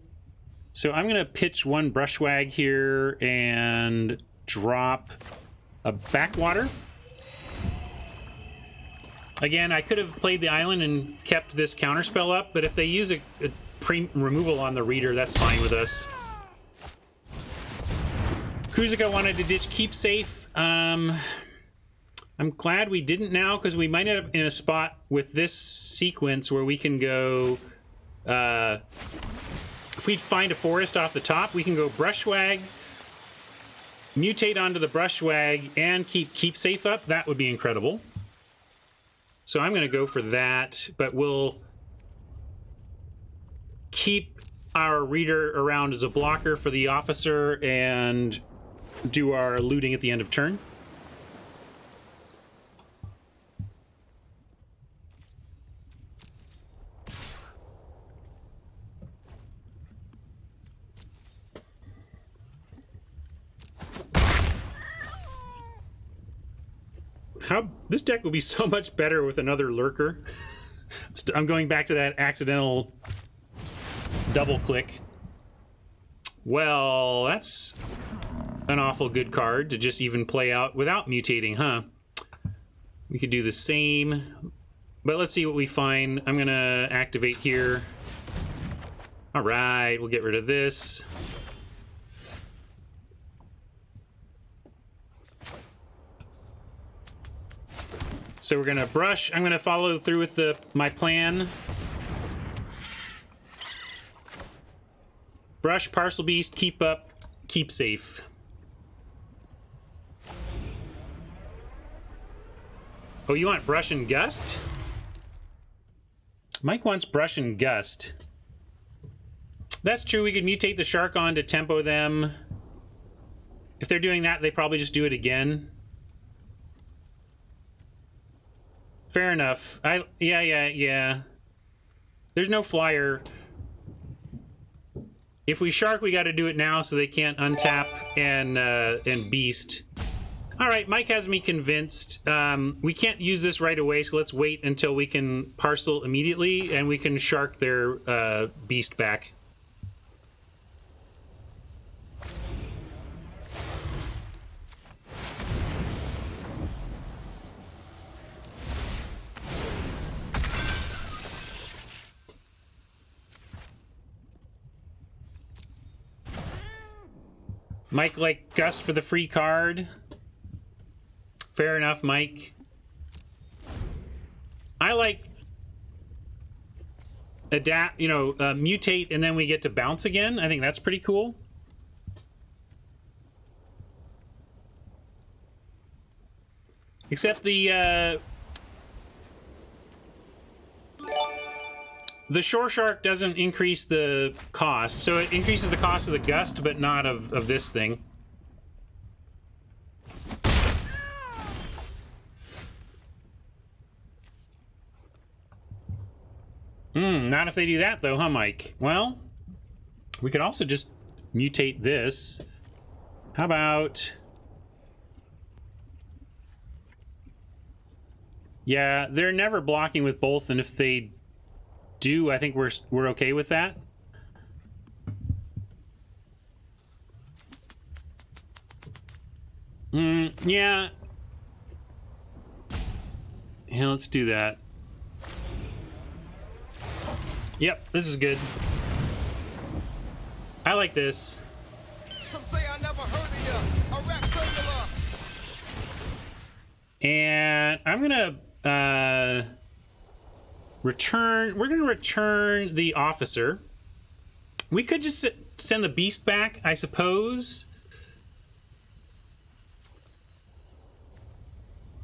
A: So I'm going to pitch one Brushwag here and drop a Backwater. Again, I could have played the island and kept this counterspell up, but if they use a removal on the reader, that's fine with us. Kuzika wanted to ditch Keep Safe. I'm glad we didn't now, because we might end up in a spot with this sequence where we can go... if we find a forest off the top, we can go Brushwag, mutate onto the Brushwag, and keep safe up. That would be incredible. So I'm going to go for that, but we'll keep our reader around as a blocker for the officer and do our looting at the end of turn. This deck will be so much better with another lurker. I'm going back to that accidental double click. Well, that's an awful good card to just even play out without mutating, huh? We could do the same, but let's see what we find. I'm gonna activate here. All right, we'll get rid of this. So we're gonna brush. I'm gonna follow through with my plan. Brush, Parcel Beast, keep up, keep safe. Oh, you want Brush and Gust? Mike wants Brush and Gust. That's true. We could mutate the shark on to tempo them. If they're doing that, they probably just do it again. Fair enough. Yeah. There's no flyer. If we shark, we got to do it now so they can't untap and beast. All right, Mike has me convinced. We can't use this right away, so let's wait until we can parcel immediately and we can shark their beast back. Mike like Gust for the free card. Fair enough, Mike. I like adapt, mutate, and then we get to bounce again. I think that's pretty cool. Except the Shore Shark doesn't increase the cost, so it increases the cost of the Gust, but not of this thing. Not if they do that, though, huh, Mike? Well, we could also just mutate this. How about... Yeah, they're never blocking with both, and if they do, I think we're okay with that. Yeah. Yeah, let's do that. Yep, this is good. I like this.
C: Some say I never heard of ya. A rap burglar.
A: And I'm gonna return. We're gonna return the officer. We could just send the beast back, I suppose.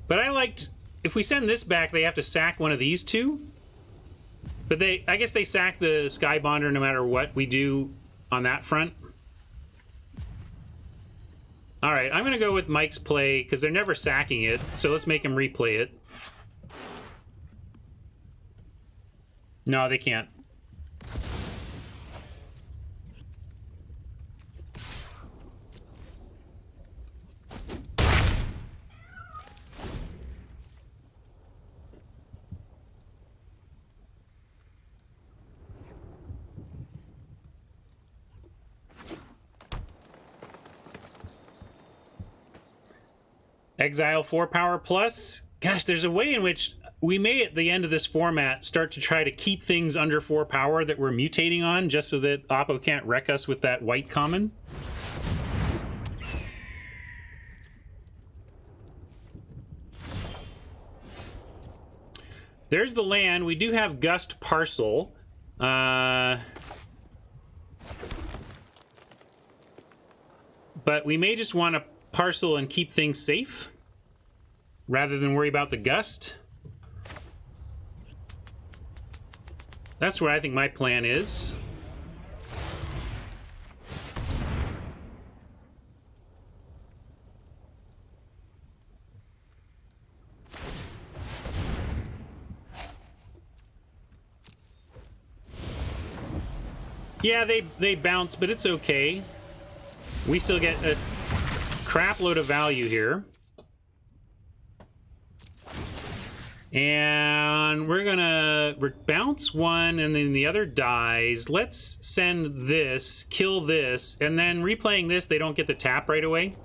A: But I liked... If we send this back, they have to sack one of these two. But I guess they sack the Skybonder no matter what we do on that front. All right, I'm going to go with Mike's play because they're never sacking it. So let's make him replay it. No, they can't. Exile 4 power plus. Gosh, there's a way in which we may at the end of this format start to try to keep things under 4 power that we're mutating on just so that Oppo can't wreck us with that white common. There's the land. We do have Gust Parcel. But we may just want to parcel and keep things safe rather than worry about the gust. That's what I think my plan is. Yeah, they bounce, but it's okay. We still get a crap load of value here. And we're gonna bounce one and then the other dies. Let's send this, kill this, and then replaying this, they don't get the tap right away.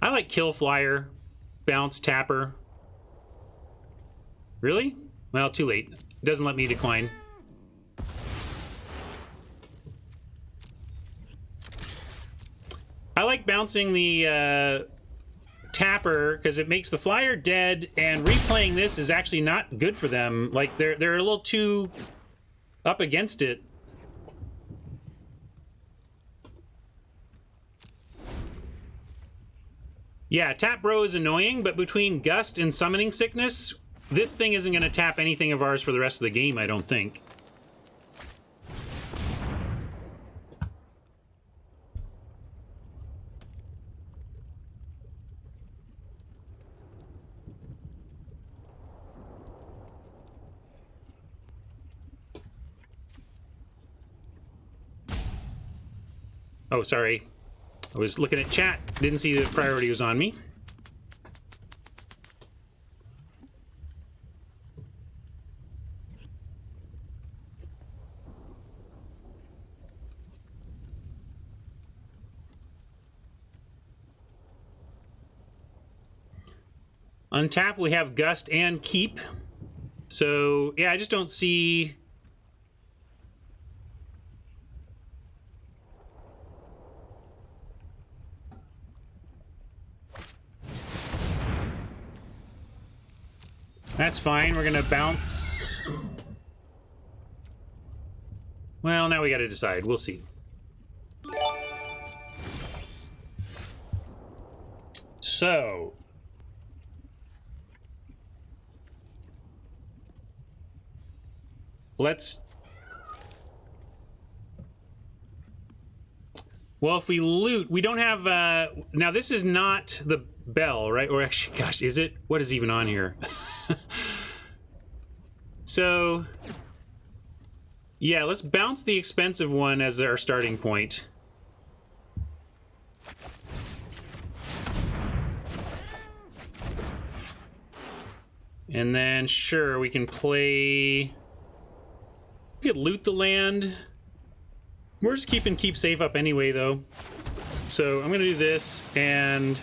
A: I like kill flyer, bounce tapper. Really? Well, too late. It doesn't let me decline. I like bouncing the tapper because it makes the flyer dead, and replaying this is actually not good for them. Like they're a little too up against it. Yeah, tap bro is annoying, but between Gust and Summoning Sickness, this thing isn't going to tap anything of ours for the rest of the game, I don't think. Oh, sorry. I was looking at chat. Didn't see the priority was on me. Untap, we have Gust and Keep. So, yeah, I just don't see... That's fine. We're going to bounce. Well, now we got to decide. We'll see. So... let's... Well, if we loot, we don't have... now, this is not the bell, right? Or actually, gosh, is it? What is even on here? So... yeah, let's bounce the expensive one as our starting point. And then, sure, we can play... we could loot the land. We're just keeping Keep Safe up anyway, though. So I'm going to do this, and...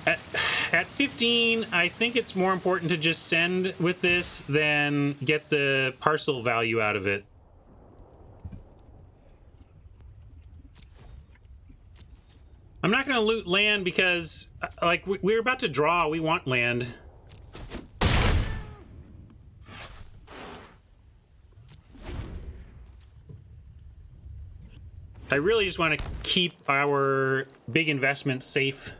A: At 15, I think it's more important to just send with this than get the parcel value out of it. I'm not going to loot land because, like, we're about to draw. We want land. I really just want to keep our big investments safe.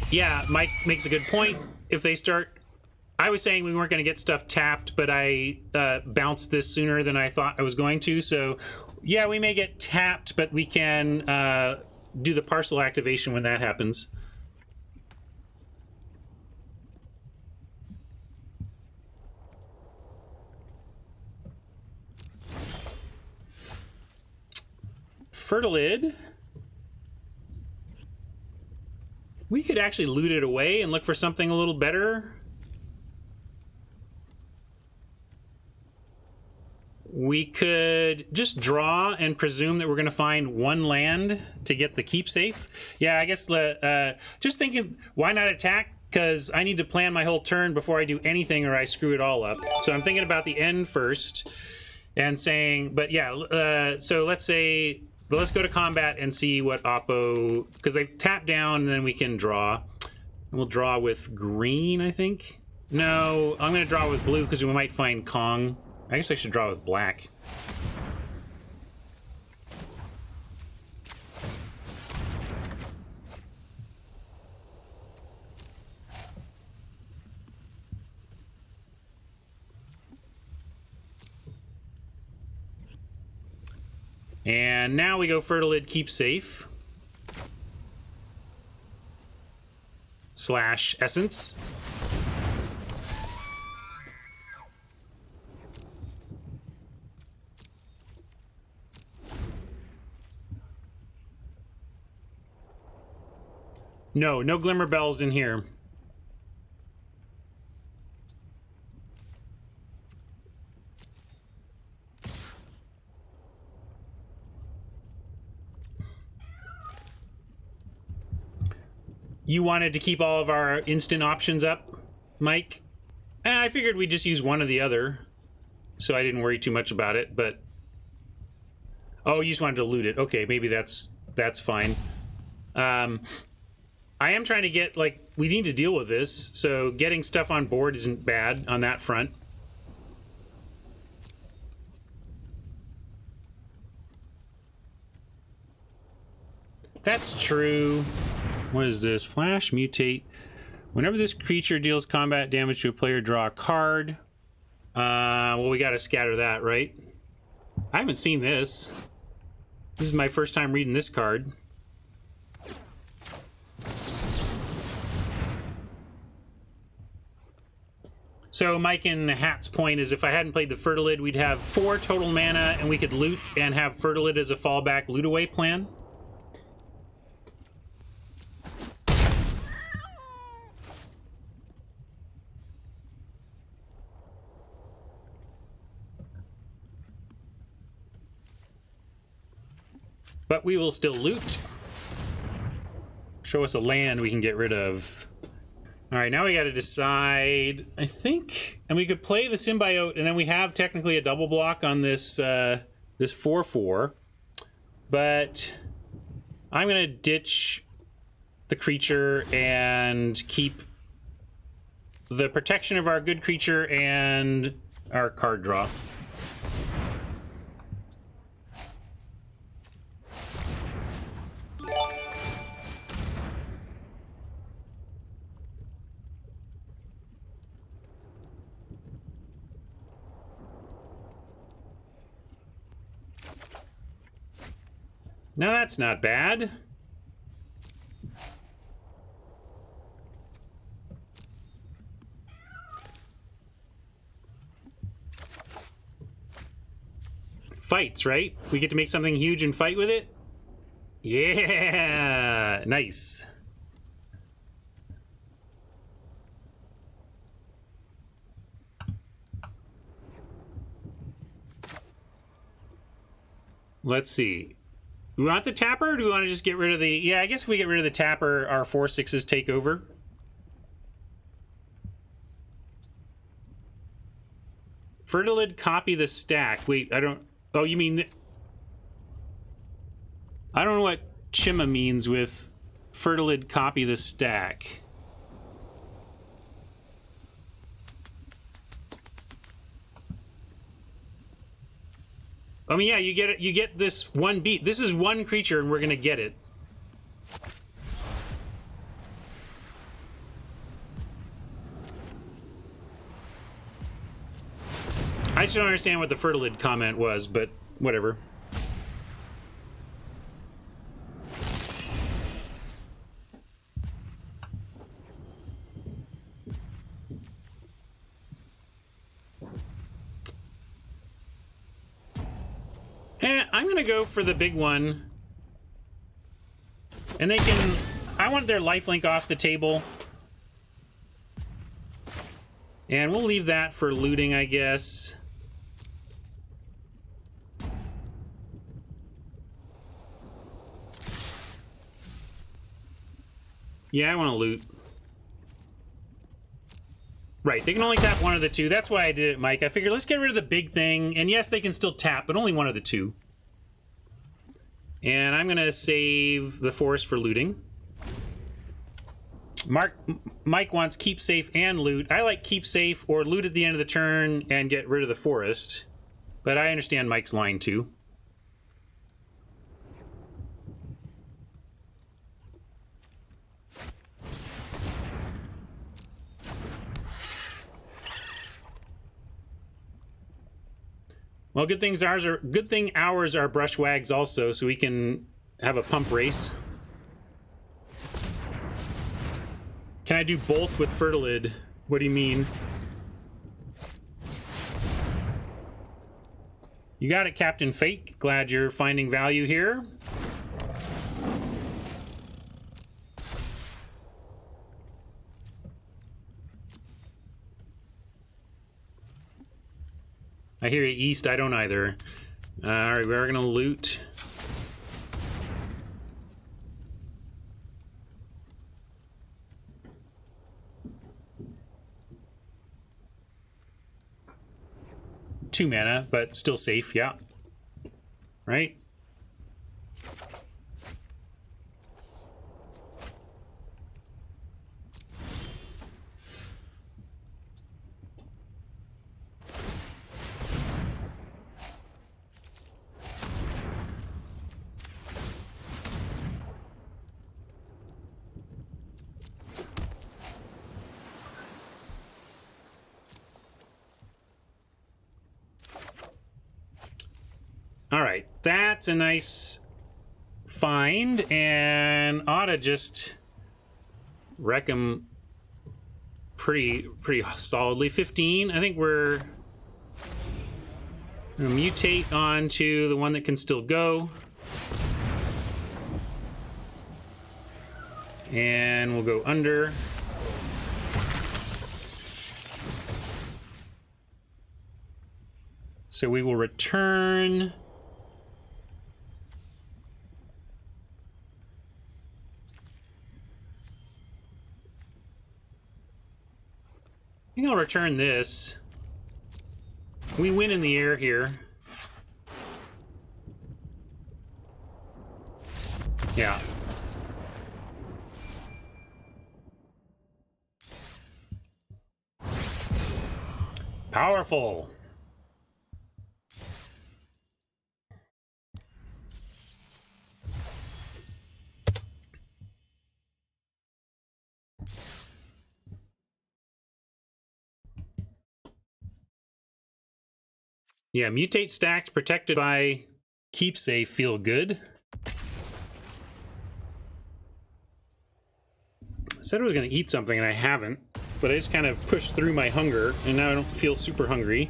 A: Yeah, Mike makes a good point. If they start... I was saying we weren't going to get stuff tapped, but I bounced this sooner than I thought I was going to. So, yeah, we may get tapped, but we can do the parcel activation when that happens. Fertilid. We could actually loot it away and look for something a little better. We could just draw and presume that we're going to find one land to get the keep safe. Yeah, I guess just thinking, why not attack? Because I need to plan my whole turn before I do anything or I screw it all up. So I'm thinking about the end first and saying, but yeah, so let's say... But let's go to combat and see what Oppo... Because they tap down and then we can draw. We'll draw with green, I think. No, I'm going to draw with blue because we might find Kong. I guess I should draw with black. And now we go Fertilid Keep Safe. / Essence. No Glimmer Bells in here. You wanted to keep all of our instant options up, Mike? I figured we'd just use one or the other, so I didn't worry too much about it, but... Oh, you just wanted to loot it. Okay, maybe that's fine. I am trying to get, like, we need to deal with this, so getting stuff on board isn't bad on that front. That's true. What is this? Flash, mutate. Whenever this creature deals combat damage to a player, draw a card. Well, we gotta scatter that, right? I haven't seen this. This is my first time reading this card. So Mike and Hat's point is if I hadn't played the Fertilid, we'd have 4 total mana and we could loot and have Fertilid as a fallback loot away plan. But we will still loot. Show us a land we can get rid of. All right, now we got to decide, I think, and we could play the Symbiote, and then we have technically a double block on this this 4/4. But I'm going to ditch the creature and keep the protection of our good creature and our card draw. Now that's not bad. Fights, right? We get to make something huge and fight with it? Yeah! Nice. Let's see. Do we want the tapper, or do we want to just get rid of the... Yeah, I guess if we get rid of the tapper, our 4/6s take over. Fertilid copy the stack. Wait, I don't... Oh, you mean... I don't know what Chima means with Fertilid copy the stack. I mean, yeah, you get it. You get this one beat. This is one creature, and we're gonna get it. I just don't understand what the Fertilid comment was, but whatever. I'm gonna go for the big one. And they can... I want their lifelink off the table. And we'll leave that for looting, I guess. Yeah, I want to loot. Right, they can only tap one of the two. That's why I did it, Mike. I figured let's get rid of the big thing. And yes, they can still tap, but only one of the two. And I'm going to save the forest for looting. Mike wants keep safe and loot. I like keep safe or loot at the end of the turn and get rid of the forest. But I understand Mike's line too. Well, good thing ours are brush wags also, so we can have a pump race. Can I do both with Fertilid? What do you mean? You got it, Captain Fake. Glad you're finding value here. I hear you, East. I don't either. All right, we're gonna loot. Two mana, but still safe, yeah. Right? All right, that's a nice find, and ought to just wreck him pretty solidly. 15. I think we're gonna mutate onto the one that can still go, and we'll go under. So we will return. I think I'll return this. We win in the air here. Yeah. Powerful. Yeah, mutate stacked, protected by keep safe, feel good. I said I was going to eat something and I haven't, but I just kind of pushed through my hunger and now I don't feel super hungry.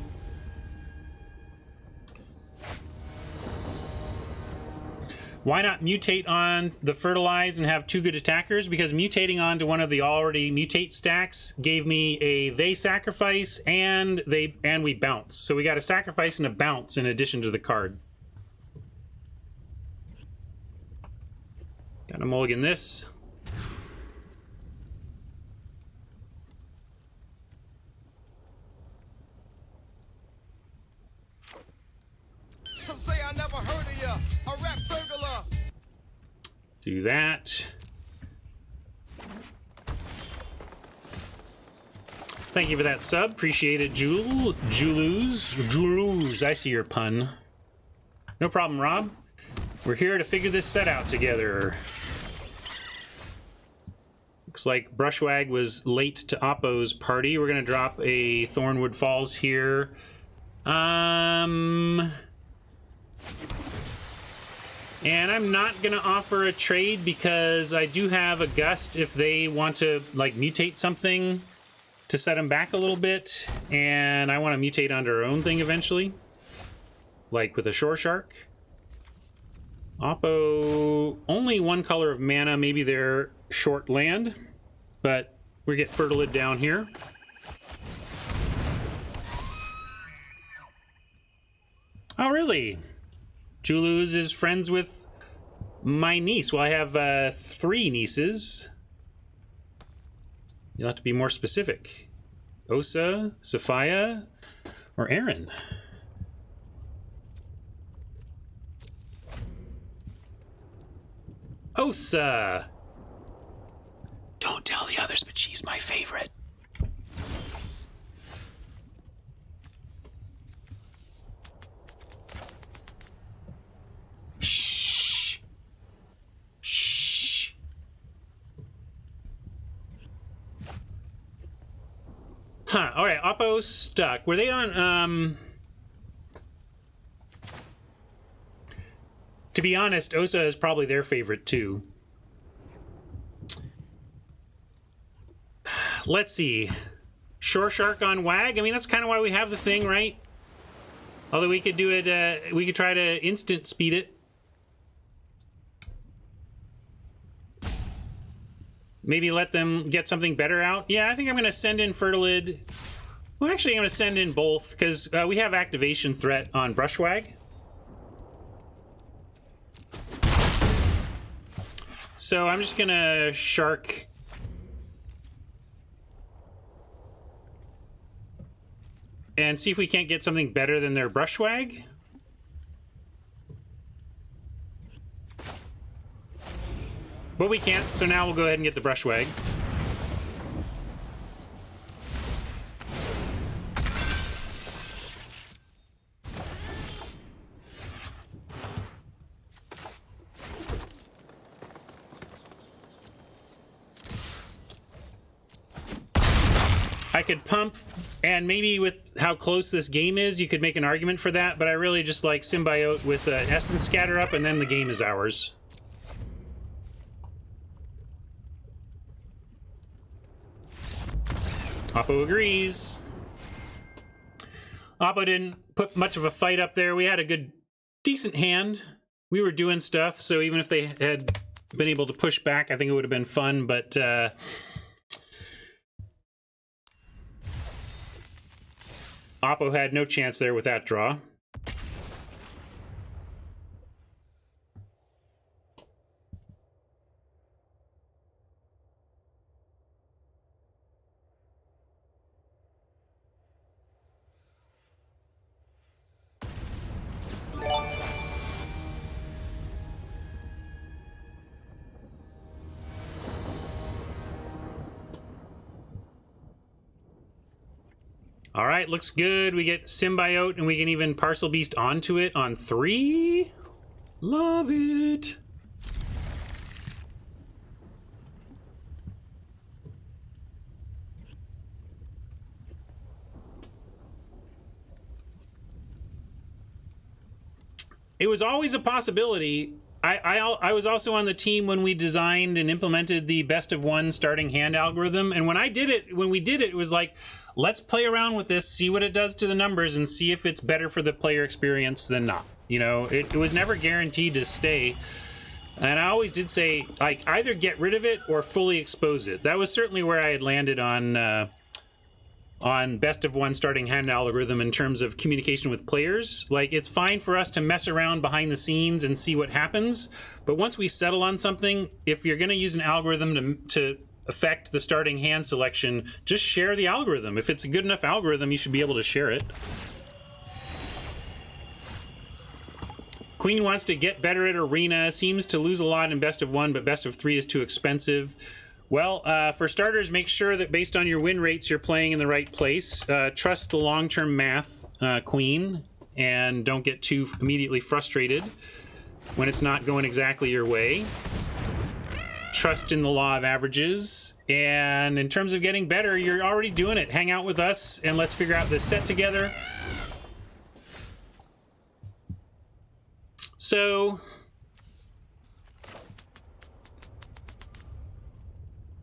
A: Why not mutate on the fertilize and have two good attackers? Because mutating onto one of the already mutate stacks gave me a they sacrifice and we bounce. So we got a sacrifice and a bounce in addition to the card. Got to mulligan this. Do that. Thank you for that sub. Appreciate it, Juluz. I see your pun. No problem, Rob. We're here to figure this set out together. Looks like Brushwag was late to Oppo's party. We're going to drop a Thornwood Falls here. And I'm not going to offer a trade because I do have a Gust if they want to, like, mutate something to set them back a little bit. And I want to mutate onto our own thing eventually, like with a Shore Shark. Oppo, only one color of mana. Maybe they're short land, but we get Fertilid down here. Oh, really? Juluz is friends with my niece. Well, I have 3 nieces. You'll have to be more specific. Osa, Sophia, or Erin? Osa! Don't tell the others, but she's my favorite. Shh. Shh. Huh, alright, Oppo stuck. Were they on, to be honest, Osa is probably their favorite too. Let's see. Shore Shark on Wag? I mean, that's kind of why we have the thing, right? Although we could do it, we could try to instant speed it. Maybe let them get something better out. Yeah, I think I'm going to send in Fertilid. Well, actually, I'm going to send in both because we have activation threat on Brushwag. So I'm just going to Shark. And see if we can't get something better than their Brushwag. But we can't, so now we'll go ahead and get the Brushwag. I could pump, and maybe with how close this game is, you could make an argument for that, but I really just like Symbiote with Essence Scatter up, and then the game is ours. Oppo agrees. Oppo didn't put much of a fight up there. We had a good, decent hand. We were doing stuff, so even if they had been able to push back, I think it would have been fun, but Oppo had no chance there with that draw. All right, looks good. We get Symbiote, and we can even Parcel Beast onto it on 3. Love it. It was always a possibility. I was also on the team when we designed and implemented the best of one starting hand algorithm, and when we did it, it was like, let's play around with this, see what it does to the numbers, and see if it's better for the player experience than not. You know, it was never guaranteed to stay. And I always did say, like, either get rid of it or fully expose it. That was certainly where I had landed on best of one starting hand algorithm in terms of communication with players. Like, it's fine for us to mess around behind the scenes and see what happens, but once we settle on something, if you're going to use an algorithm to affect the starting hand selection, just share the algorithm. If it's a good enough algorithm, you should be able to share it. Queen wants to get better at Arena, seems to lose a lot in best of 1, but best of 3 is too expensive. Well, for starters, make sure that based on your win rates, you're playing in the right place. Trust the long-term math, Queen, and don't get too immediately frustrated when it's not going exactly your way. Trust in the law of averages. And in terms of getting better, you're already doing it. Hang out with us, and let's figure out this set together. So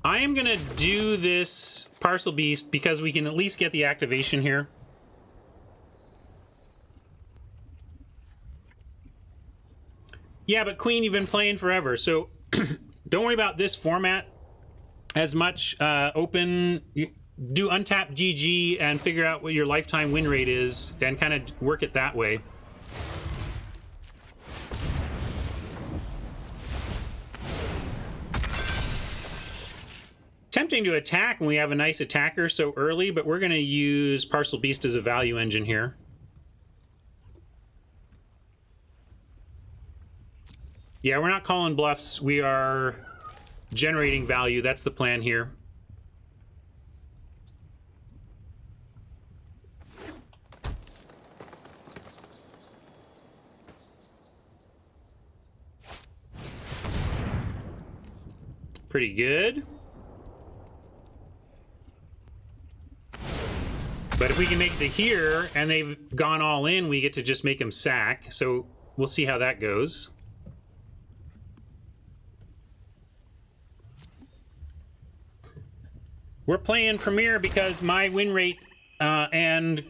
A: I am going to do this Parcel Beast because we can at least get the activation here. Yeah, but Queen, you've been playing forever, so don't worry about this format as much. Open, do untap GG and figure out what your lifetime win rate is and kind of work it that way. Tempting to attack when we have a nice attacker so early, but we're going to use Parcel Beast as a value engine here. Yeah, we're not calling bluffs. We are generating value. That's the plan here. Pretty good. But if we can make it to here, and they've gone all in, we get to just make them sack. So we'll see how that goes. We're playing Premier because my win rate and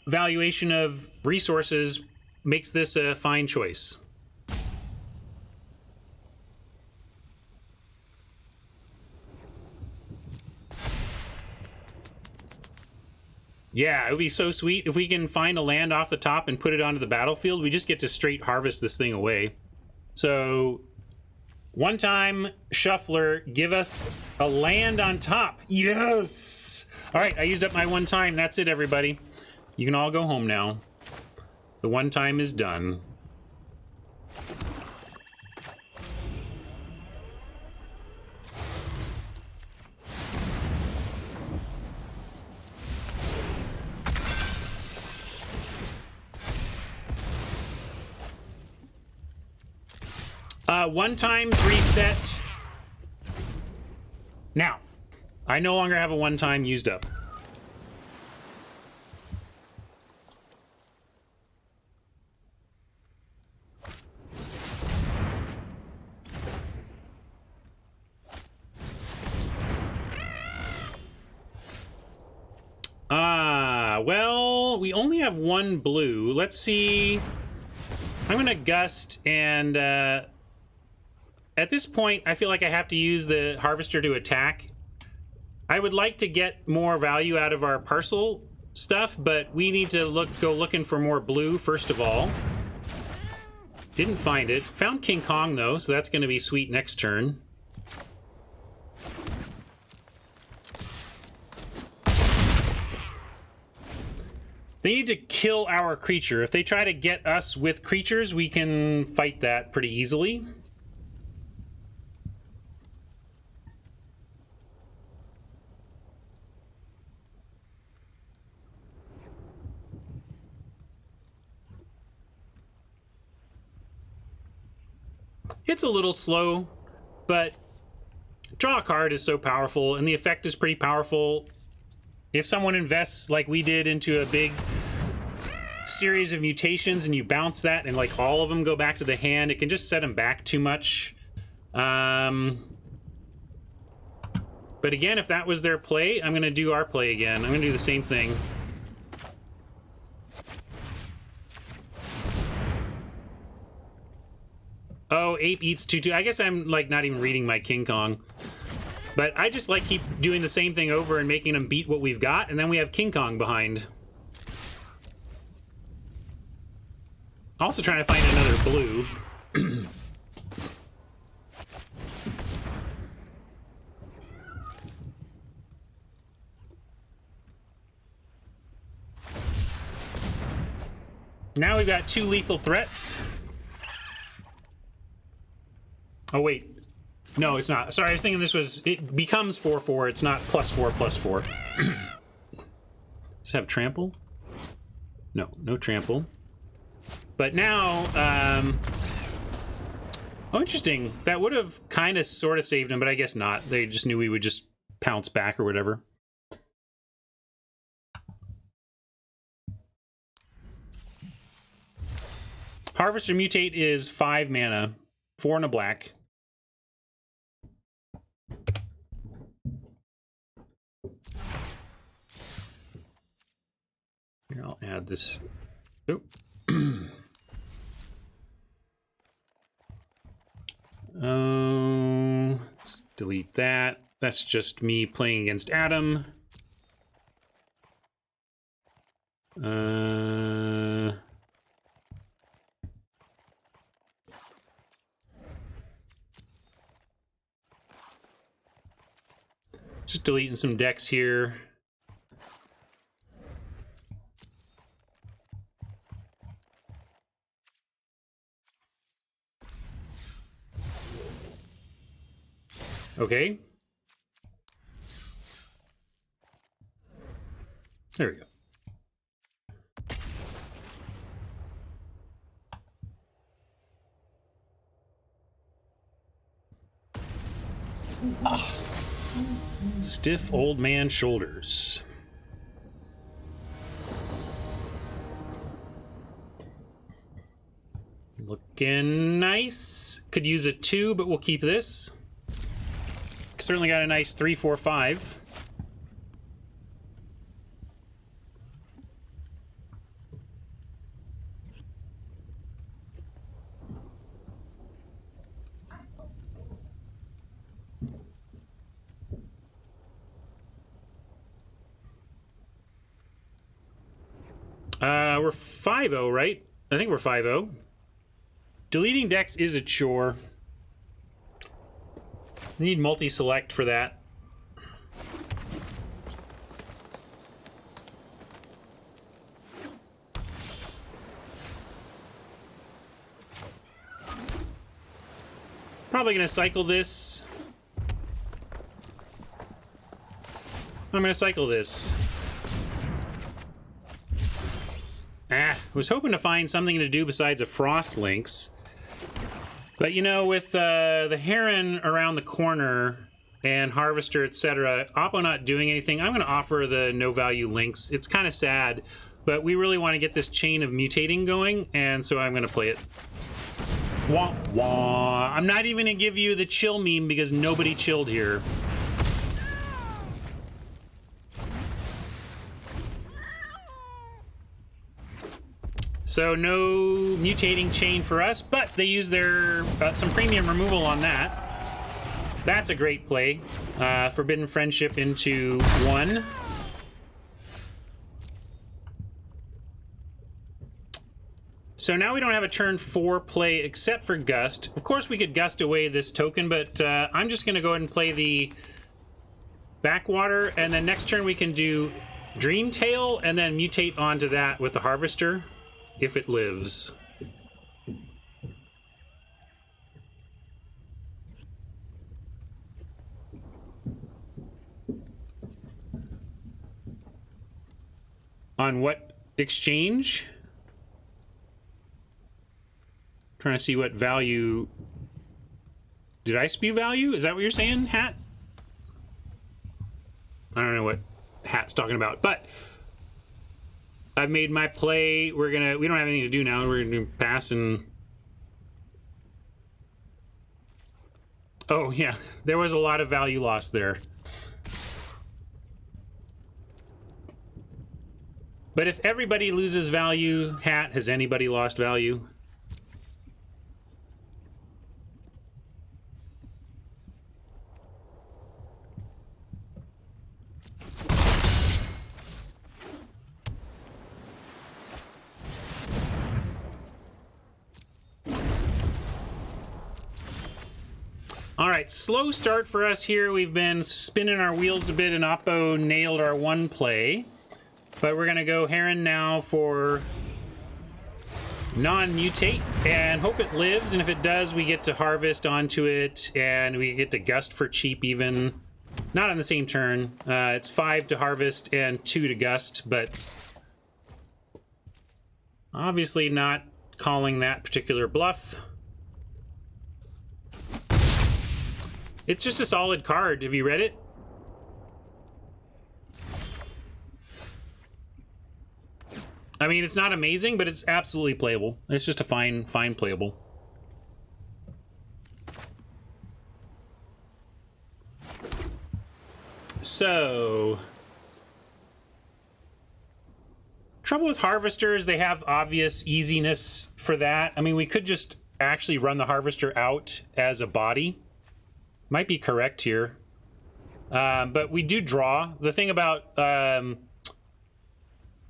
A: valuation of resources makes this a fine choice. Yeah, it would be so sweet if we can find a land off the top and put it onto the battlefield. We just get to straight harvest this thing away. So, one time, Shuffler, give us a land on top. Yes! All right, I used up my one time. That's it, everybody. You can all go home now. The one time is done. One times reset. Now, I no longer have a one time used up. Well, we only have one blue. Let's see. I'm gonna gust and at this point, I feel like I have to use the harvester to attack. I would like to get more value out of our parcel stuff, but we need to go looking for more blue first of all. Didn't find it. Found King Kong though, so that's going to be sweet next turn. They need to kill our creature. If they try to get us with creatures, we can fight that pretty easily. It's a little slow, but draw a card is so powerful, and the effect is pretty powerful. If someone invests like we did into a big series of mutations and you bounce that and like all of them go back to the hand, it can just set them back too much. But again, if that was their play, I'm going to do our play again. I'm going to do the same thing. Oh, ape eats tutu. I guess I'm like not even reading my King Kong. But I just like keep doing the same thing over and making them beat what we've got, and then we have King Kong behind. Also trying to find another blue. Now we've got two lethal threats. Oh, wait. No, it's not. Sorry, I was thinking this was... It becomes 4/4. It's not +4/+4. Does it have trample? No, no trample. But now... Oh, interesting. That would have kind of sort of saved him, but I guess not. They just knew we would just pounce back or whatever. Harvester Mutate is 5 mana, 4 and a black. Here, I'll add this. Oh. Let's delete that. That's just me playing against Adam. Just deleting some decks here. Okay. There we go. Ah. Stiff old man shoulders. Looking nice. Could use a 2, but we'll keep this. Certainly got a nice 3, 4, 5. We're 5-0, right? I think we're 5-0. Deleting decks is a chore. Need multi-select for that. Probably gonna cycle this. I'm gonna cycle this. I was hoping to find something to do besides a Frost Lynx. But, you know, with the Heron around the corner and Harvester, etc., Oppo not doing anything, I'm going to offer the no-value Lynx. It's kind of sad, but we really want to get this chain of mutating going, and so I'm going to play it. Wah, wah. I'm not even going to give you the chill meme because nobody chilled here. So no mutating chain for us, but they use their some premium removal on that. That's a great play. Forbidden Friendship into 1. So now we don't have a turn 4 play except for Gust. Of course we could Gust away this token, but I'm just going to go ahead and play the Backwater, and then next turn we can do Dreamtail and then mutate onto that with the Harvester. If it lives. On what exchange? Trying to see what value. Did I spew value? Is that what you're saying, Hat? I don't know what Hat's talking about, but I've made my play. We don't have anything to do now. We're gonna pass and... Oh, yeah. There was a lot of value lost there. But if everybody loses value, Hat, has anybody lost value? All right, slow start for us here. We've been spinning our wheels a bit, and Oppo nailed our 1 play. But we're going to go Heron now for non-mutate and hope it lives, and if it does, we get to harvest onto it, and we get to gust for cheap even. Not on the same turn. It's 5 to harvest and 2 to gust, but obviously not calling that particular bluff. It's just a solid card. Have you read it? I mean, it's not amazing, but it's absolutely playable. It's just a fine playable. So, trouble with harvesters, they have obvious easiness for that. I mean, we could just actually run the harvester out as a body. Might be correct here. But we do draw. The thing about... and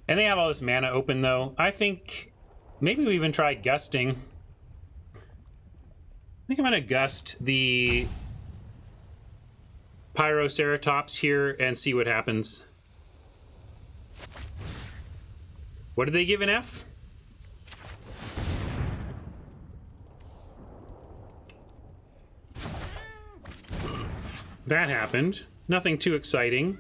A: they have all this mana open, though. I think maybe we even try gusting. I think I'm going to gust the Pyroceratops here and see what happens. What did they give an F? That happened. Nothing too exciting.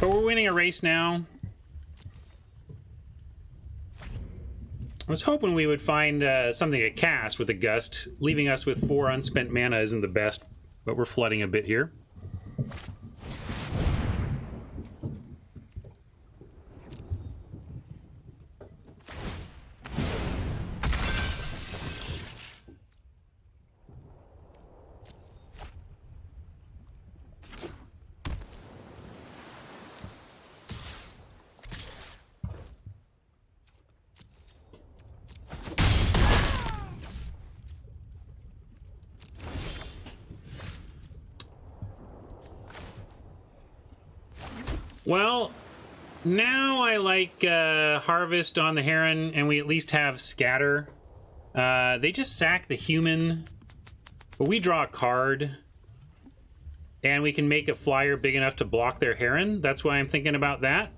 A: But we're winning a race now. I was hoping we would find something to cast with a gust. Leaving us with 4 unspent mana isn't the best, but we're flooding a bit here. Well, now I like Harvest on the Heron, and we at least have Scatter. They just sack the human, but we draw a card, and we can make a flyer big enough to block their Heron. That's why I'm thinking about that.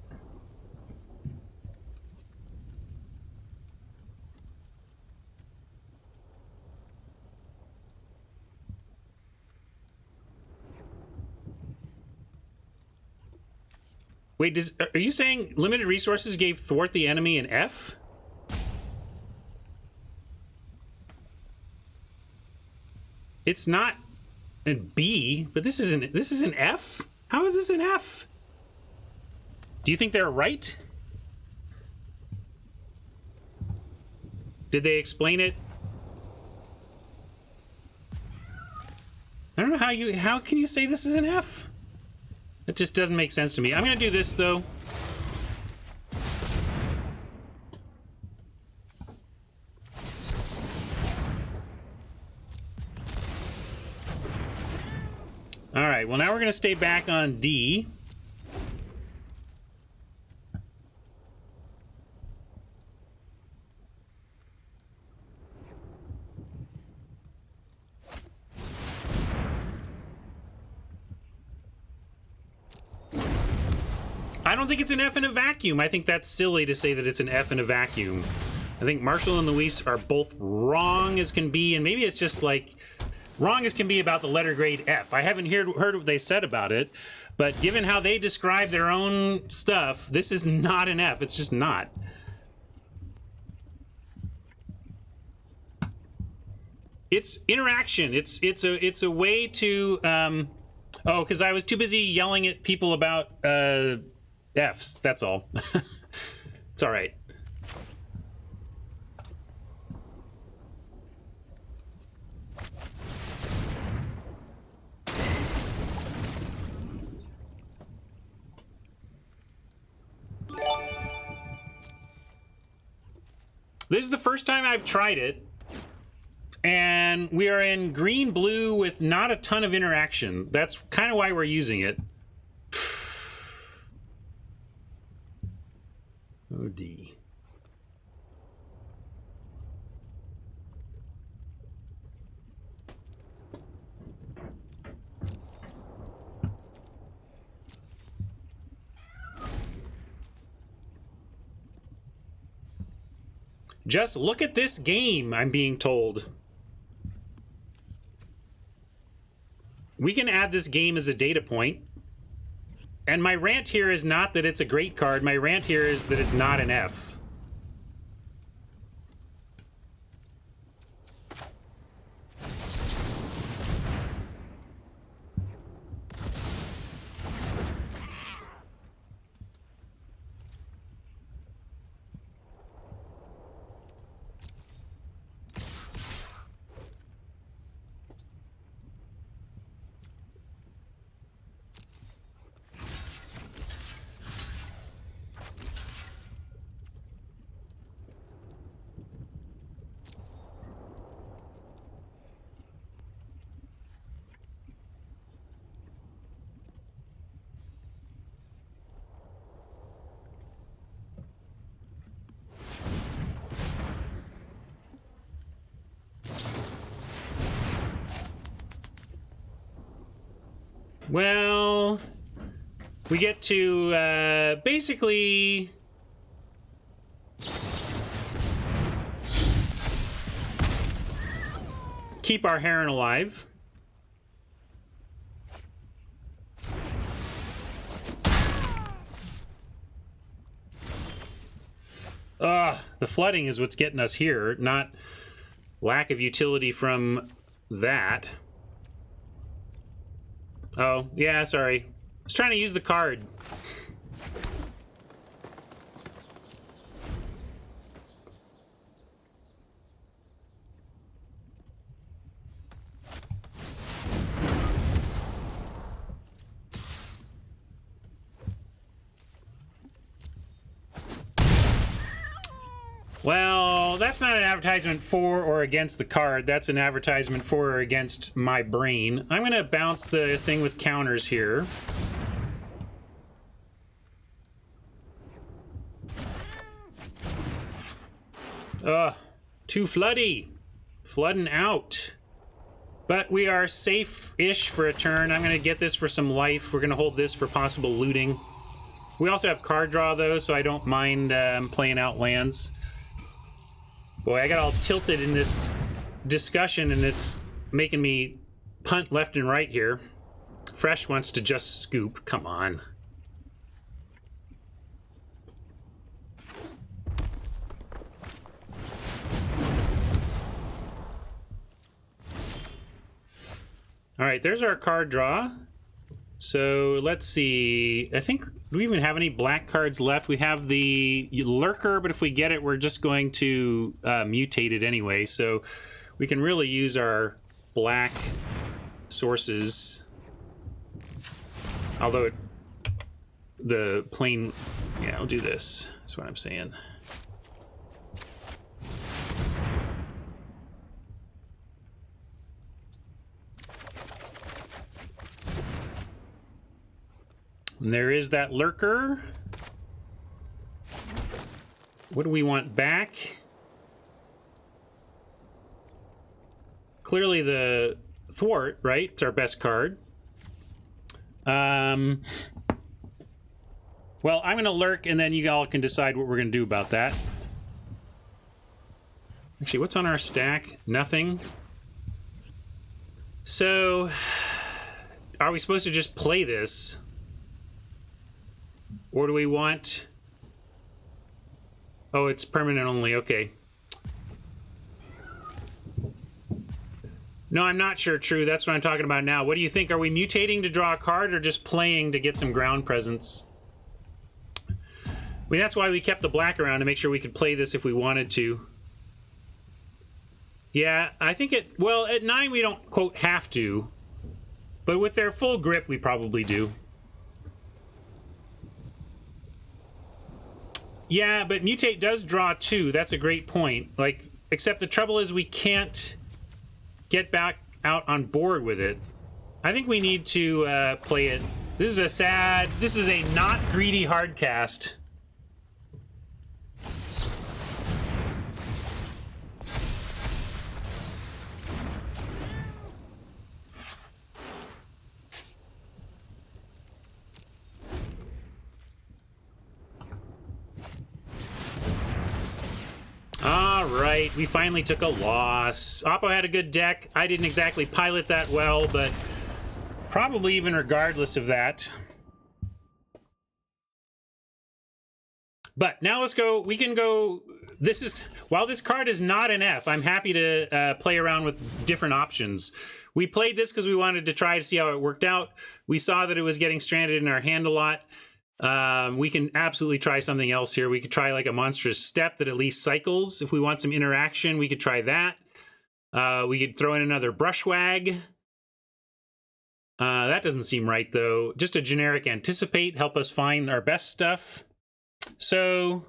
A: Wait, are you saying limited resources gave thwart the enemy an F? It's not a B, but this is an F? How is this an F? Do you think they're right? Did they explain it? I don't know how can you say this is an F? It just doesn't make sense to me. I'm going to do this, though. All right, well, now we're going to stay back on D. I don't think it's an F in a vacuum. I think that's silly to say that it's an F in a vacuum. I think Marshall and Luis are both wrong as can be, and maybe it's just like wrong as can be about the letter grade F. I haven't heard what they said about it, but given how they describe their own stuff, this is not an F. It's just not. It's interaction. It's a way to oh, because I was too busy yelling at people about Fs. That's all. It's all right. This is the first time I've tried it, and we are in green-blue with not a ton of interaction. That's kind of why we're using it. Oh, D. Just look at this game, I'm being told. We can add this game as a data point. And my rant here is not that it's a great card. My rant here is that it's not an F. Well, we get to basically keep our Heron alive. The flooding is what's getting us here, not lack of utility from that. Oh, yeah, sorry. I was trying to use the card. Well, that's not an advertisement for or against the card. That's an advertisement for or against my brain. I'm going to bounce the thing with counters here. Too floody. Flooding out. But we are safe-ish for a turn. I'm going to get this for some life. We're going to hold this for possible looting. We also have card draw, though, so I don't mind playing out lands. Boy, I got all tilted in this discussion, and it's making me punt left and right here. Fresh wants to just scoop. Come on. All right, there's our card draw. So let's see. I think, do we even have any black cards left? We have the Lurker, but if we get it, we're just going to mutate it anyway. So we can really use our black sources. Although the plain, yeah, I'll do this. That's what I'm saying. And there is that Lurker. What do we want back? Clearly the Thwart, right? It's our best card. Well, I'm going to lurk, and then you all can decide what we're going to do about that. Actually, what's on our stack? Nothing. So, are we supposed to just play this? Or do we want... Oh, it's permanent only. Okay. No, I'm not sure, True. That's what I'm talking about now. What do you think? Are we mutating to draw a card or just playing to get some ground presence? I mean, that's why we kept the black around, to make sure we could play this if we wanted to. Yeah, I think it... Well, at 9 we don't, quote, have to. But with their full grip, we probably do. Yeah, but mutate does draw 2. That's a great point. Like, except the trouble is we can't get back out on board with it. I think we need to play it. This is a sad... This is a not greedy hard cast. All right. We finally took a loss. Oppo had a good deck. I didn't exactly pilot that well, but probably even regardless of that. But now let's go. We can go. This is, while this card is not an F, I'm happy to play around with different options. We played this because we wanted to try to see how it worked out. We saw that it was getting stranded in our hand a lot. We can absolutely try something else here. We could try like a monstrous step that at least cycles. If we want some interaction, we could try that. We could throw in another brushwag. That doesn't seem right, though. Just a generic anticipate, help us find our best stuff. So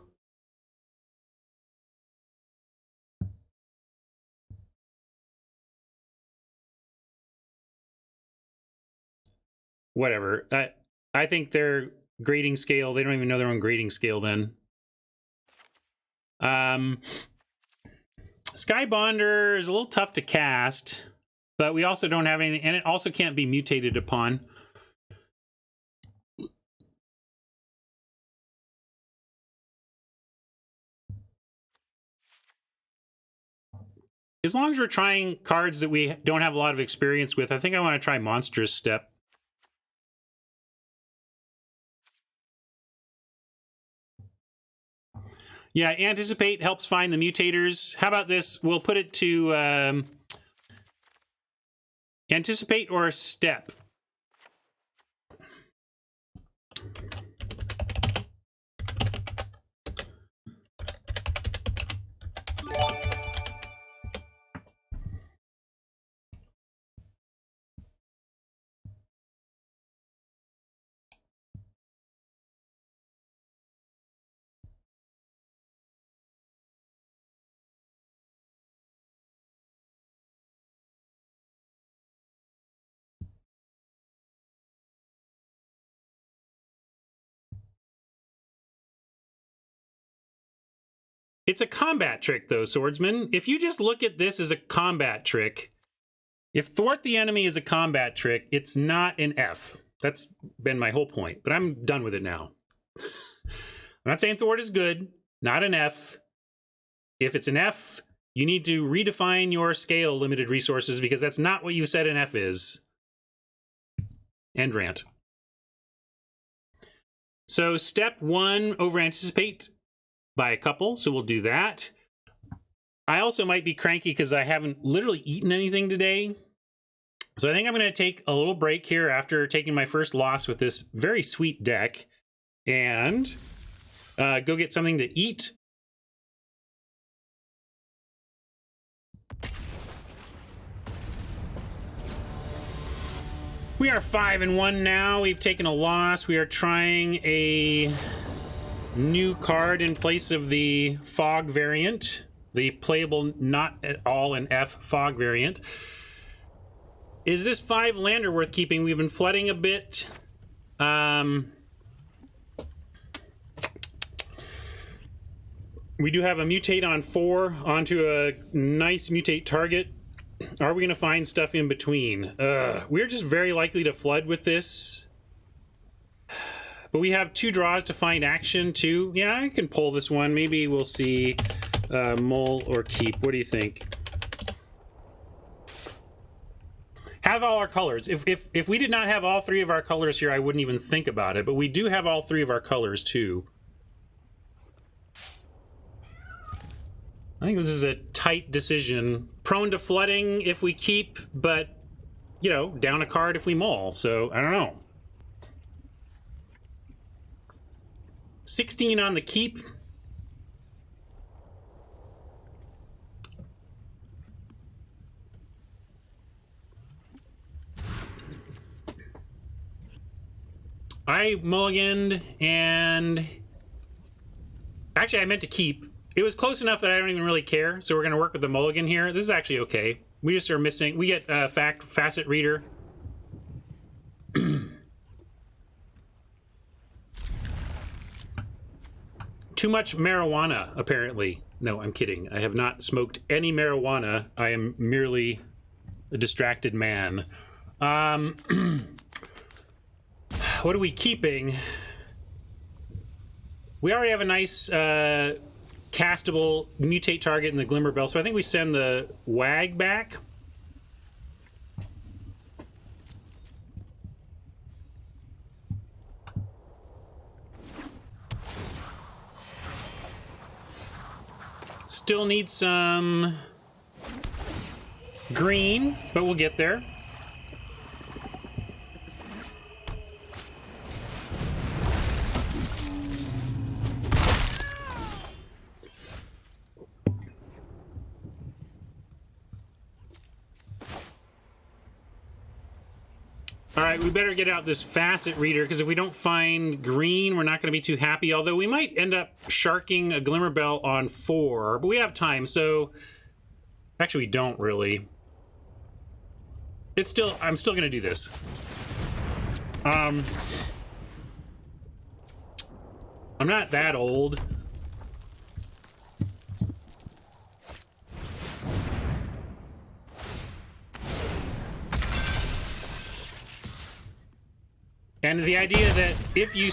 A: whatever. I think their grading scale, they don't even know their own grading scale then. Sky Bonder is a little tough to cast, but we also don't have anything, and it also can't be mutated upon. As long as we're trying cards that we don't have a lot of experience with, I think I want to try Monstrous Step. Yeah, Anticipate helps find the mutators. How about this? We'll put it to Anticipate or Step. It's a combat trick, though, Swordsman. If you just look at this as a combat trick, if Thwart the Enemy is a combat trick, it's not an F. That's been my whole point, but I'm done with it now. I'm not saying Thwart is good, not an F. If it's an F, you need to redefine your scale limited resources, because that's not what you said an F is. End rant. So step 1, over Anticipate by a couple, so we'll do that. I also might be cranky because I haven't literally eaten anything today. So I think I'm going to take a little break here after taking my first loss with this very sweet deck and go get something to eat. We are 5-1 now. We've taken a loss. We are trying a new card in place of the Fog variant, the playable not at all an F Fog variant. Is this 5 lander worth keeping? We've been flooding a bit. We do have a mutate on 4 onto a nice mutate target. Are we going to find stuff in between? We're just very likely to flood with this. But we have 2 draws to find action, too. Yeah, I can pull this one. Maybe we'll see Mull or Keep. What do you think? Have all our colors. If we did not have all 3 of our colors here, I wouldn't even think about it. But we do have all 3 of our colors, too. I think this is a tight decision. Prone to flooding if we keep, but, you know, down a card if we mull. So, I don't know. 16 on the keep. I mulliganed, and actually I meant to keep. It was close enough that I don't even really care, so we're going to work with the mulligan here. This is actually okay. We just are missing. We get Facet Reader. Too much marijuana, apparently. No, I'm kidding. I have not smoked any marijuana. I am merely a distracted man. What are we keeping? We already have a nice castable mutate target in the Glimmer Bell. So I think we send the Wag back. Still need some green, but we'll get there. All right, we better get out this facet reader, because if we don't find green, we're not going to be too happy. Although we might end up sharking a Glimmer Bell on 4, but we have time, so actually we don't really. I'm still going to do this. I'm not that old. And the idea that if you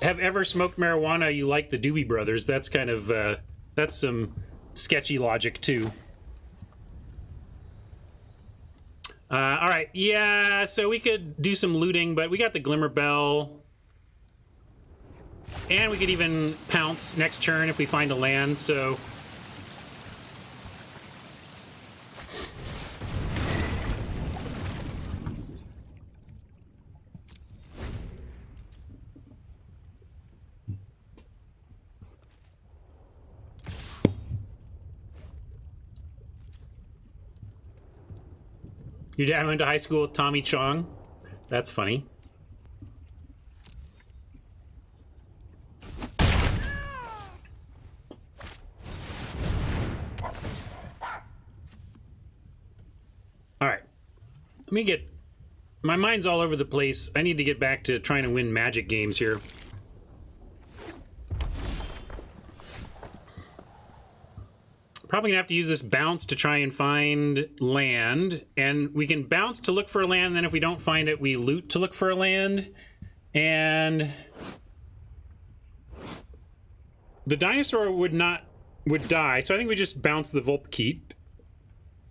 A: have ever smoked marijuana, you like the Doobie Brothers, that's kind of, that's some sketchy logic, too. All right, yeah, so we could do some looting, but we got the Glimmer Bell. And we could even pounce next turn if we find a land, so... Your dad went to high school with Tommy Chong? That's funny. All right. Let me get... My mind's all over the place. I need to get back to trying to win Magic games here. Probably gonna have to use this bounce to try and find land, and we can bounce to look for a land, and then if we don't find it, we loot to look for a land. And the dinosaur would die, so I think we just bounce the Vulpkeet.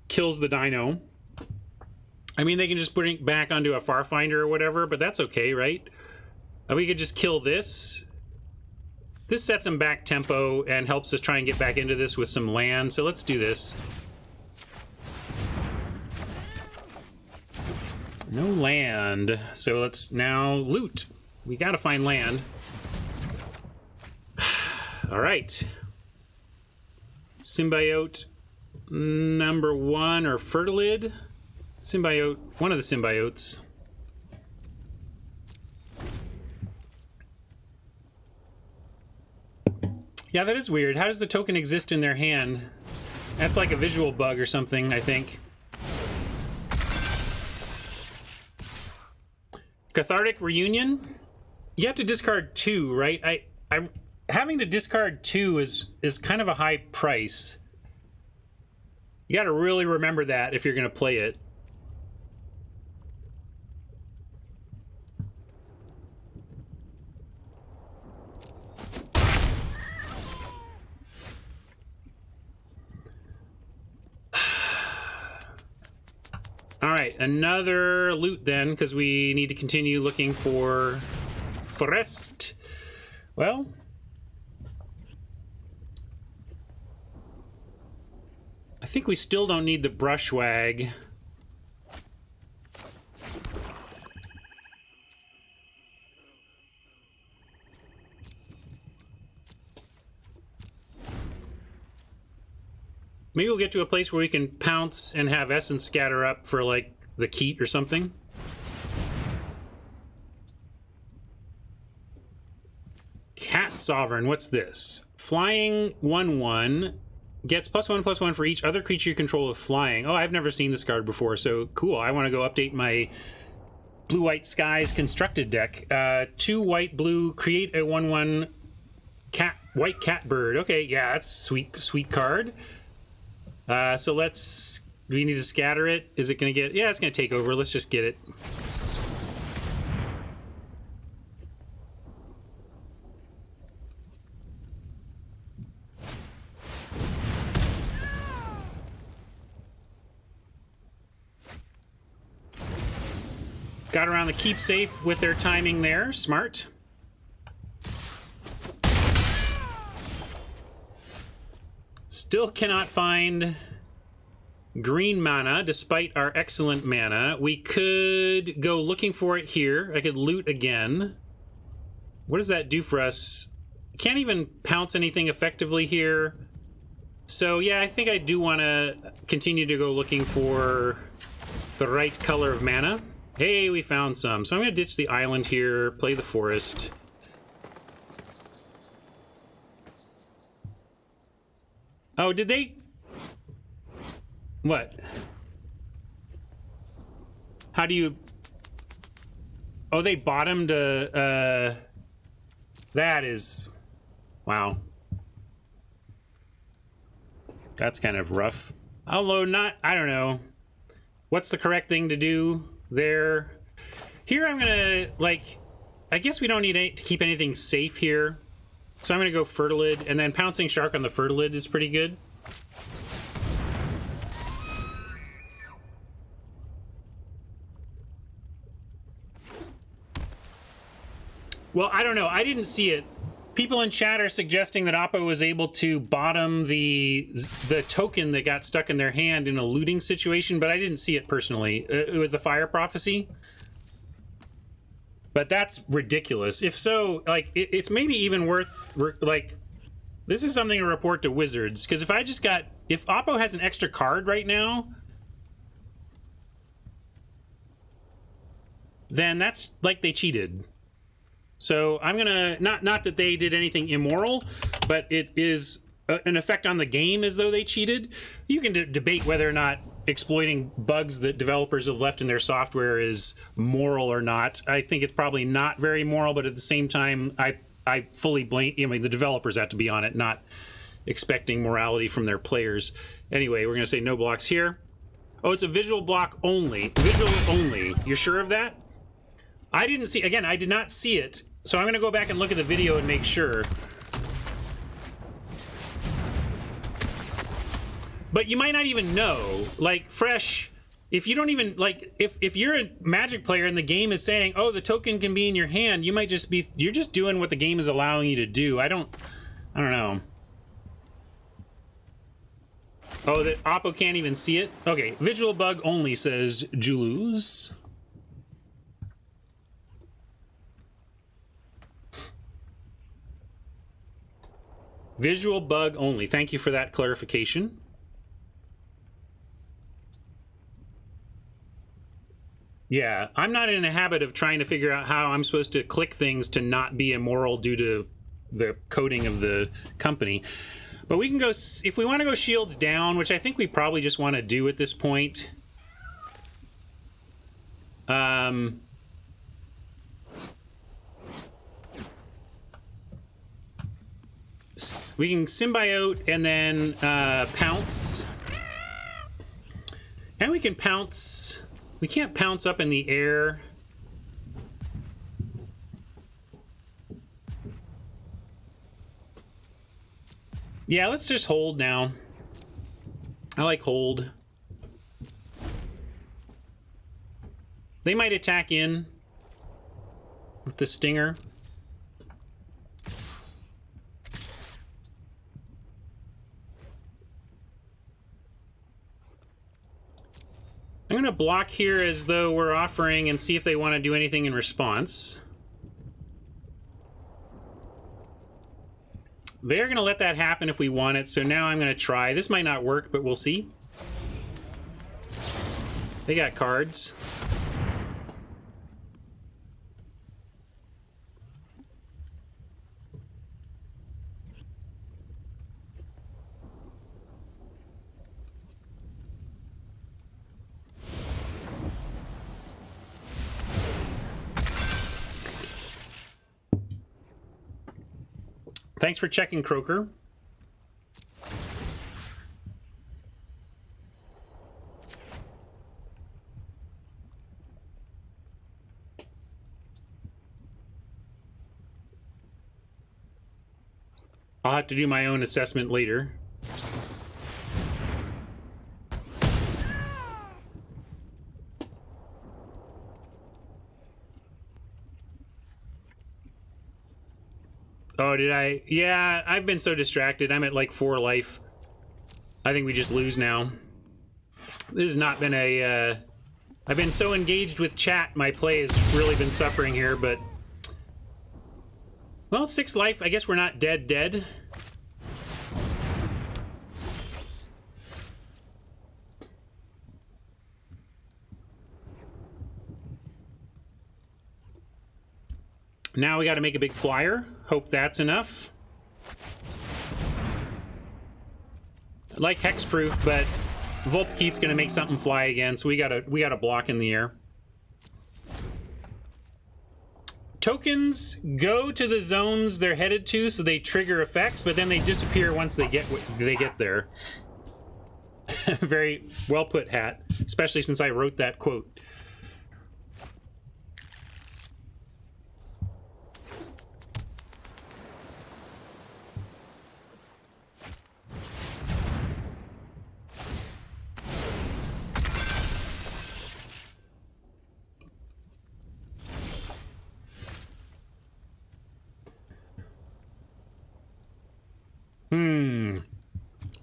A: Kills the dino. I mean, they can just put it back onto a Farfinder or whatever, but that's okay, right? We could just kill this. This sets them back tempo and helps us try and get back into this with some land, so let's do this. No land, so let's now loot. We gotta find land. All right. Symbiote number 1, or Fertilid. Symbiote, one of the symbiotes. Yeah, that is weird. How does the token exist in their hand? That's like a visual bug or something, I think. Cathartic Reunion? You have to discard 2, right? Having to discard 2 is kind of a high price. You got to really remember that if you're going to play it. All right, another loot then, because we need to continue looking for Forest. Well, I think we still don't need the Brushwag. Maybe we'll get to a place where we can pounce and have Essence scatter up for, like, the Keat or something. Cat Sovereign, what's this? Flying 1/1 gets +1/+1 for each other creature you control with flying. Oh, I've never seen this card before, so cool. I want to go update my Blue-White Skies constructed deck. 2 white, blue, create a 1/1 white cat bird. Okay, yeah, that's sweet card. So let's... Do we need to scatter it? Is it going to get... Yeah, it's going to take over. Let's just get it. Got around the keep safe with their timing there. Smart. Still cannot find green mana despite our excellent mana. We could go looking for it here. I could loot again. What does that do for us? Can't even pounce anything effectively here. So yeah, I think I do want to continue to go looking for the right color of mana. Hey, we found some. So I'm going to ditch the island here, play the forest. Oh, did they... What? How do you... Oh, they bottomed a... That is... Wow. That's kind of rough. Although not... I don't know. What's the correct thing to do there? Here I'm gonna, like... I guess we don't need to keep anything safe here. So I'm gonna go Fertilid, and then Pouncing Shark on the Fertilid is pretty good. Well, I don't know. I didn't see it. People in chat are suggesting that Oppo was able to bottom the token that got stuck in their hand in a looting situation, but I didn't see it personally. It was the Fire Prophecy. But that's ridiculous. If so, like, it's maybe even worth, like, this is something to report to Wizards. Because if I just got, if Oppo has an extra card right now, then that's like they cheated. So I'm gonna, not that they did anything immoral, but it is an effect on the game as though they cheated. You can debate whether or not exploiting bugs that developers have left in their software is moral or not. I think it's probably not very moral, but at the same time, I fully blame, I mean, the developers have to be on it, not expecting morality from their players. Anyway, we're gonna say no blocks here. Oh, it's a visual block only. Visual only. You're sure of that? I didn't see, again, I did not see it. So I'm gonna go back and look at the video and make sure. But you might not even know. Like, Fresh, if you don't even, like, if you're a Magic player and the game is saying, oh, the token can be in your hand, you might just be, you're just doing what the game is allowing you to do. I don't know. Oh, that Oppo can't even see it? Okay, visual bug only, says Juluz. Visual bug only. Thank you for that clarification. Yeah, I'm not in a habit of trying to figure out how I'm supposed to click things to not be immoral due to the coding of the company. But we can go, if we want to go shields down, which I think we probably just want to do at this point. We can symbiote and then pounce. And we can pounce. We can't pounce up in the air. Yeah, let's just hold now. I like hold. They might attack in with the stinger. I'm going to block here as though we're offering and see if they want to do anything in response. They're going to let that happen if we want it, so now I'm going to try. This might not work, but we'll see. They got cards. Thanks for checking, Croaker. I'll have to do my own assessment later. Oh, did I? Yeah, I've been so distracted. I'm at like 4 life. I think we just lose now. This has not been a... I've been so engaged with chat, my play has really been suffering here, but... Well, 6 life. I guess we're not dead. Now we got to make a big flyer. Hope that's enough. I like hexproof, but Volpkeet's gonna make something fly again, so we gotta block in the air. Tokens go to the zones they're headed to, so they trigger effects, but then they disappear once they get there. Very well put, Hat. Especially since I wrote that quote.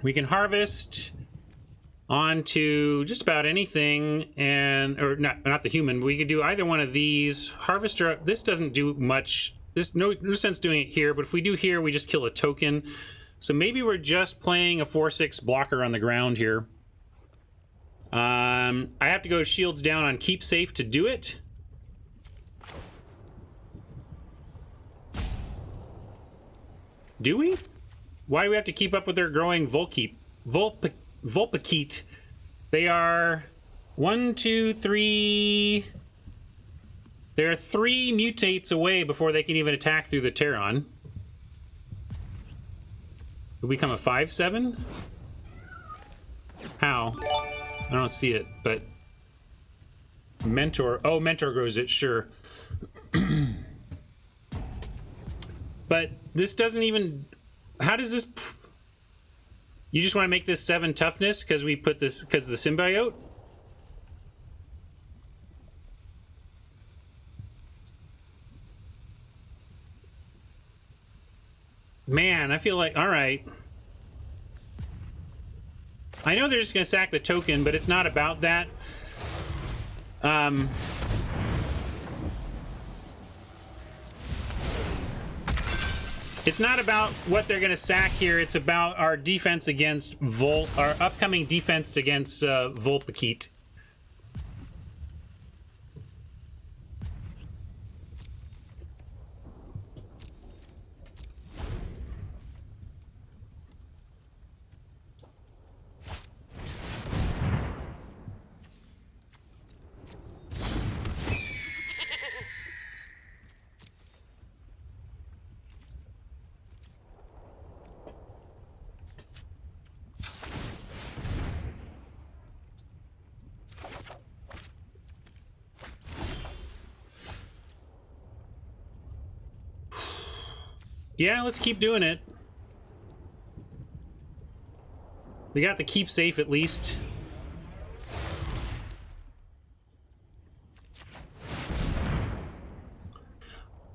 A: We can harvest onto just about anything, and or not the human, but we could do either one of these. Harvester, this doesn't do much. There's no sense doing it here, but if we do here, we just kill a token. So maybe we're just playing a 4/6 blocker on the ground here. I have to go shields down on keep safe to do it. Do we? Why do we have to keep up with their growing Volpkeet? They are 1, 2, 3. They're 3 mutates away before they can even attack through the Terran. Will become a 5/7? How? I don't see it, but Mentor. Oh, Mentor grows it, sure. But this doesn't even. How does this? You just want to make this 7 toughness because we put this because of the symbiote? Man, I feel like all right. I know they're just going to sack the token, but it's not about that. It's not about what they're going to sack here. It's about our defense against our upcoming defense against Volpkeet. Yeah, let's keep doing it. We got the keep safe at least.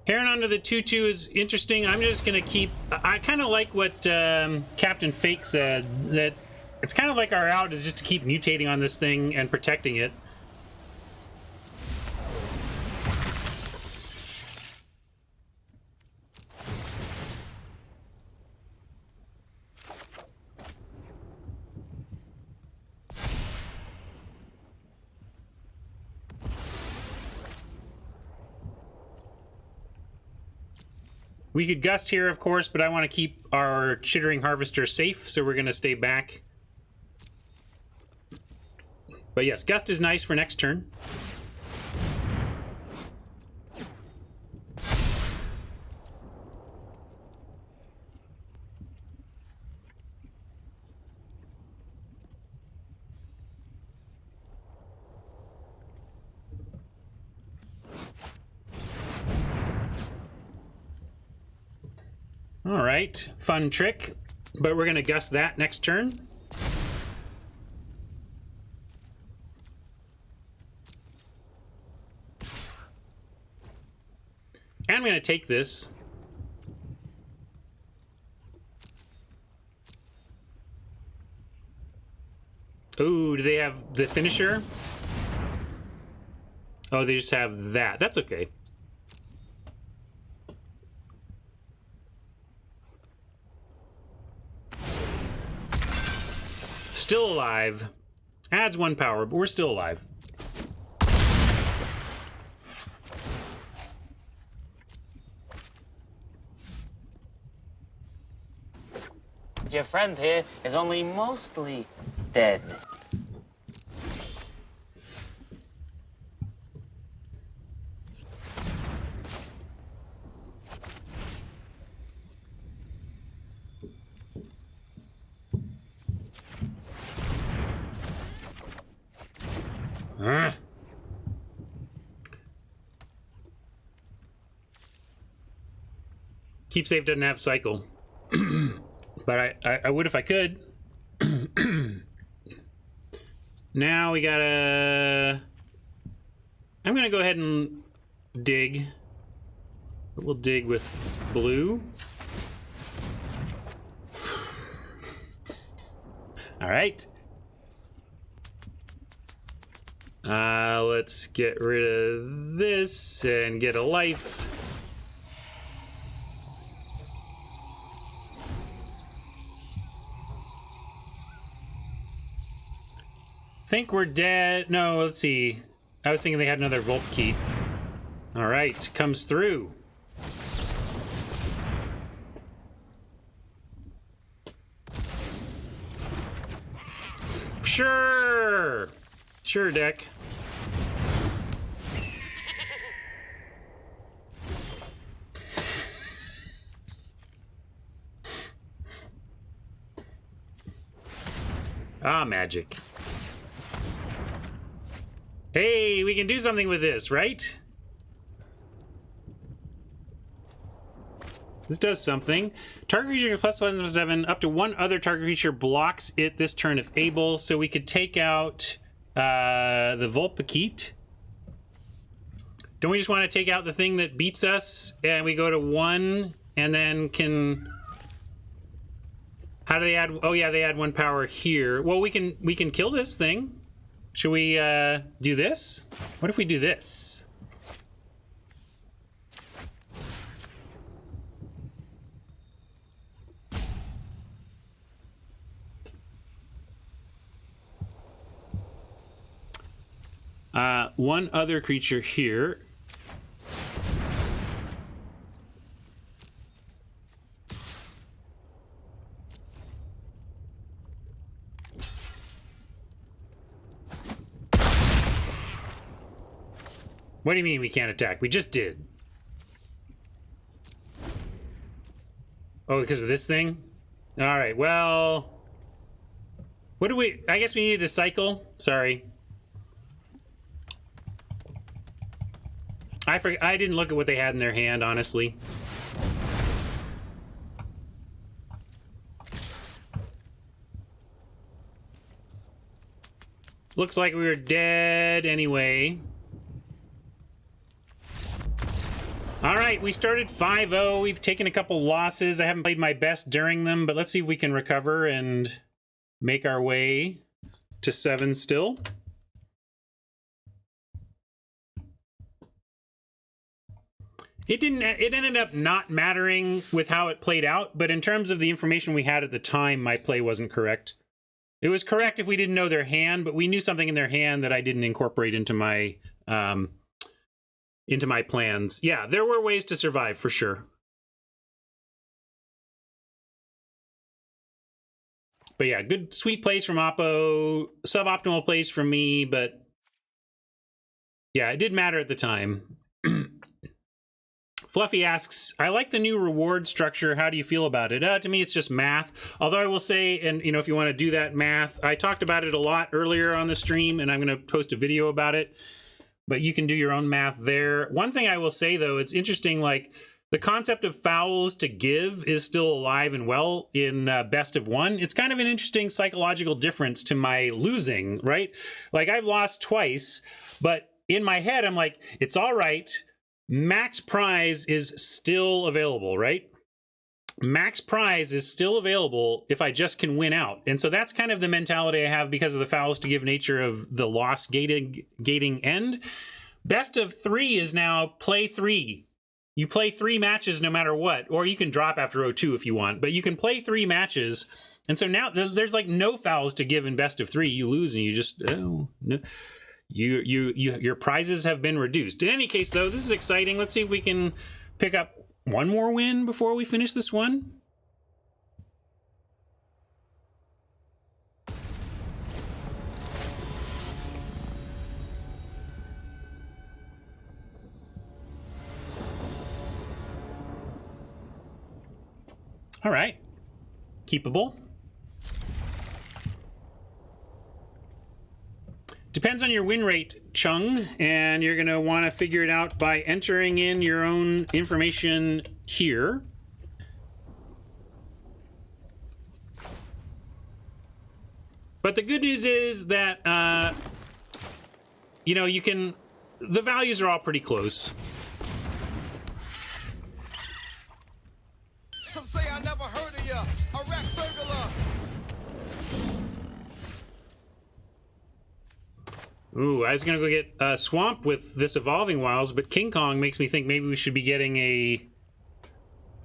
A: Heron onto the 2/2 is interesting. I'm just going to keep... I kind of like what Captain Fake said, that it's kind of like our out is just to keep mutating on this thing and protecting it. We could gust here, of course, but I want to keep our Chittering Harvester safe, so we're going to stay back. But yes, gust is nice for next turn. All right, fun trick, but we're going to gust that next turn. And I'm going to take this. Ooh, do they have the finisher? Oh, they just have that. That's okay. Still alive. Adds 1 power, but we're still alive.
D: Your friend here is only mostly dead.
A: Keep Safe doesn't have cycle. But I would if I could. Now we gotta... I'm gonna go ahead and dig. We'll dig with blue. All right. Let's get rid of this and get a life. Think we're dead. No, let's see. I was thinking they had another Volt key. All right, comes through. Sure. Sure, Deck. Ah, magic. Hey, we can do something with this, right? This does something. Target creature plus 7, up to 1 other target creature blocks it this turn if able. So we could take out the Volpakit. Don't we just want to take out the thing that beats us? And we go to 1 and then can... How do they add... Oh yeah, they add 1 power here. Well, we can kill this thing. Should we do this? What if we do this? One other creature here. What do you mean we can't attack? We just did. Oh, because of this thing? All right, well... What do we... I guess we needed to cycle. Sorry. I didn't look at what they had in their hand, honestly. Looks like we were dead anyway. All right, we started 5-0. We've taken a couple losses. I haven't played my best during them, but let's see if we can recover and make our way to 7 still. It ended up not mattering with how it played out, but in terms of the information we had at the time, my play wasn't correct. It was correct if we didn't know their hand, but we knew something in their hand that I didn't incorporate into my plans. Yeah, there were ways to survive for sure. But yeah, good sweet plays from Oppo, suboptimal plays from me, but yeah, it did matter at the time. Fluffy asks, I like the new reward structure. How do you feel about it? To me, it's just math. Although I will say, and you know, if you want to do that math, I talked about it a lot earlier on the stream, and I'm going to post a video about it. But you can do your own math there. One thing I will say, though, it's interesting, like, the concept of fouls to give is still alive and well in Best of One. It's kind of an interesting psychological difference to my losing, right? Like, I've lost twice, but in my head, I'm like, it's all right. Max prize is still available, right? max prize is still available if I just can win out. And so that's kind of the mentality I have because of the fouls to give nature of the loss gating end. Best of 3 is now play 3. You play 3 matches no matter what, or you can drop after 0-2 if you want, but you can play 3 matches. And so now there's like no fouls to give in best of 3. You lose and you just, oh, no. Your prizes have been reduced. In any case, though, this is exciting. Let's see if we can pick up one more win before we finish this one. All right. Keepable. Depends on your win rate, Chung, and you're going to want to figure it out by entering in your own information here. But the good news is that, you know, you can, the values are all pretty close.
C: Some say I never heard of ya. A rap burglar.
A: Ooh, I was going to go get a swamp with this Evolving Wilds, but King Kong makes me think maybe we should be getting